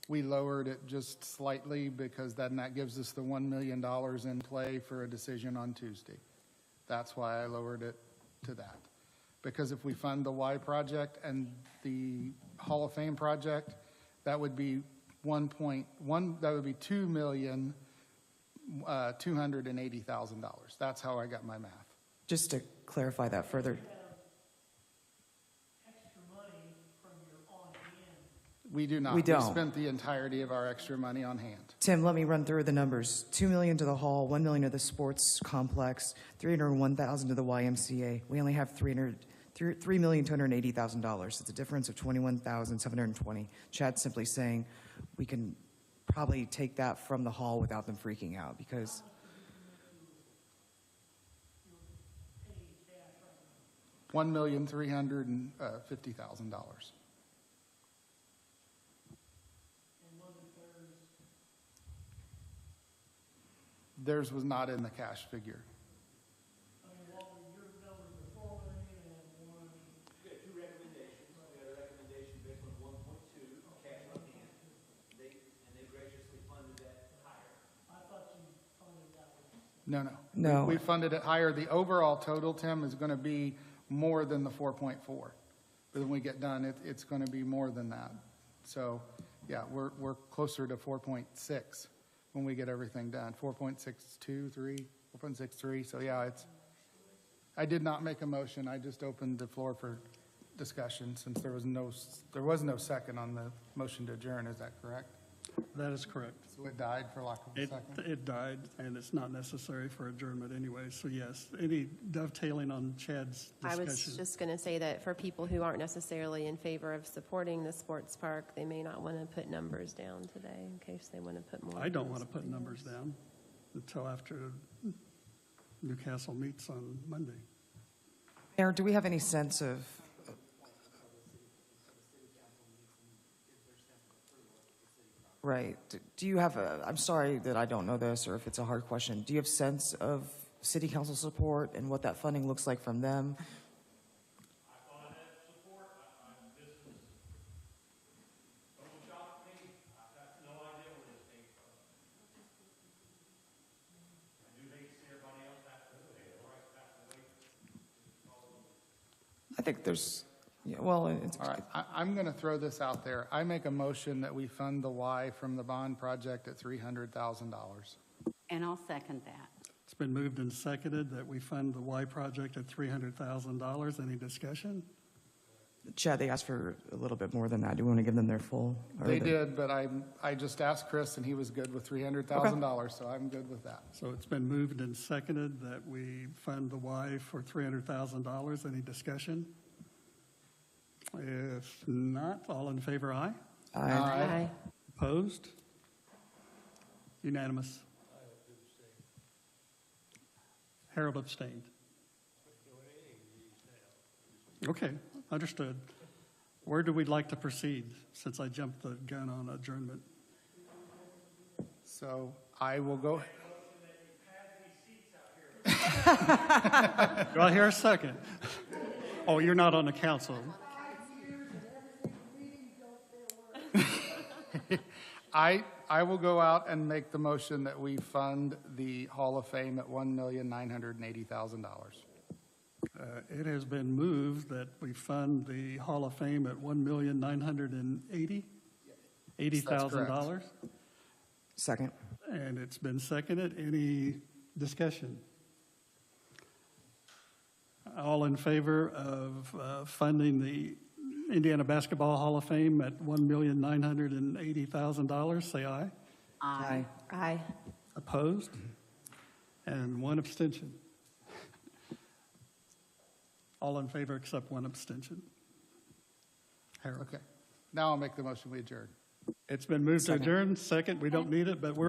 [SPEAKER 2] we lowered it just slightly because then that gives us the $1 million in play for a decision on Tuesday. That's why I lowered it to that. Because if we fund the Y project and the Hall of Fame project, that would be $2,280,000. That's how I got my math.
[SPEAKER 3] Just to clarify that further,
[SPEAKER 5] Extra money from your on-hand.
[SPEAKER 2] We do not.
[SPEAKER 3] We don't.
[SPEAKER 2] We spent the entirety of our extra money on hand.
[SPEAKER 3] Tim, let me run through the numbers. $2 million to the hall, $1 million to the sports complex, $301,000 to the YMCA. We only have $3,280,000. It's a difference of $21,720. Chad's simply saying we can probably take that from the hall without them freaking out because
[SPEAKER 2] $1,350,000. Theirs was not in the cash figure.
[SPEAKER 5] I mean, Walter, your numbers are 4 million and one.
[SPEAKER 14] We had two recommendations. We had a recommendation based on 1.2 cash on hand. They graciously funded that higher.
[SPEAKER 5] I thought you funded that one.
[SPEAKER 2] No.
[SPEAKER 3] No.
[SPEAKER 2] We funded it higher. The overall total, Tim, is going to be more than the 4.4. But when we get done, it's going to be more than that. So, yeah, we're closer to 4.6 when we get everything done. 4.63. So, yeah, I did not make a motion. I just opened the floor for discussion since there was no second on the motion to adjourn. Is that correct?
[SPEAKER 1] That is correct.
[SPEAKER 2] So it died for lack of a second?
[SPEAKER 1] It died, and it's not necessary for adjournment anyway. So yes, any dovetailing on Chad's
[SPEAKER 6] I
[SPEAKER 1] discussion?
[SPEAKER 6] was just going to say that for people who aren't necessarily in favor of supporting the sports park, they may not want to put numbers down today in case they want to put more.
[SPEAKER 1] I don't want to put numbers down until after Newcastle meets on Monday.
[SPEAKER 3] Mayor, do we have any sense of right? Do you have I'm sorry that I don't know this or if it's a hard question. Do you have sense of city council support and what that funding looks like from them?
[SPEAKER 5] I thought I had support. This is total shock to me. I have no idea where this came from. I do hate to see everybody else have to do it. Right, pass away.
[SPEAKER 3] I think there's, yeah, well, it's,
[SPEAKER 2] All right, I'm going to throw this out there. I make a motion that we fund the Y from the bond project at $300,000.
[SPEAKER 13] And I'll second that.
[SPEAKER 1] It's been moved and seconded that we fund the Y project at $300,000. Any discussion?
[SPEAKER 3] Chad, they asked for a little bit more than that. Do you want to give them their full?
[SPEAKER 2] They did, but I just asked Chris, and he was good with $300,000, so I'm good with that.
[SPEAKER 1] So it's been moved and seconded that we fund the Y for $300,000. Any discussion? If not, all in favor, aye?
[SPEAKER 3] Aye.
[SPEAKER 6] Aye.
[SPEAKER 1] Opposed? Unanimous. Harold abstained. Okay, understood. Where do we like to proceed, since I jumped the gun on adjournment?
[SPEAKER 2] So I will go.
[SPEAKER 1] Do I hear a second? Oh, you're not on the council.
[SPEAKER 2] I will go out and make the motion that we fund the Hall of Fame at $1,980,000.
[SPEAKER 1] It has been moved that we fund the Hall of Fame at $1,980,000.
[SPEAKER 3] Second.
[SPEAKER 1] And it's been seconded. Any discussion? All in favor of funding the Indiana Basketball Hall of Fame at $1,980,000, say aye.
[SPEAKER 3] Aye.
[SPEAKER 6] Aye.
[SPEAKER 1] Opposed? And one abstention. All in favor except one abstention. Harold.
[SPEAKER 2] Okay. Now I'll make the motion we adjourn.
[SPEAKER 1] It's been moved to
[SPEAKER 3] Second.
[SPEAKER 1] adjourn. Second, we don't need it, but we're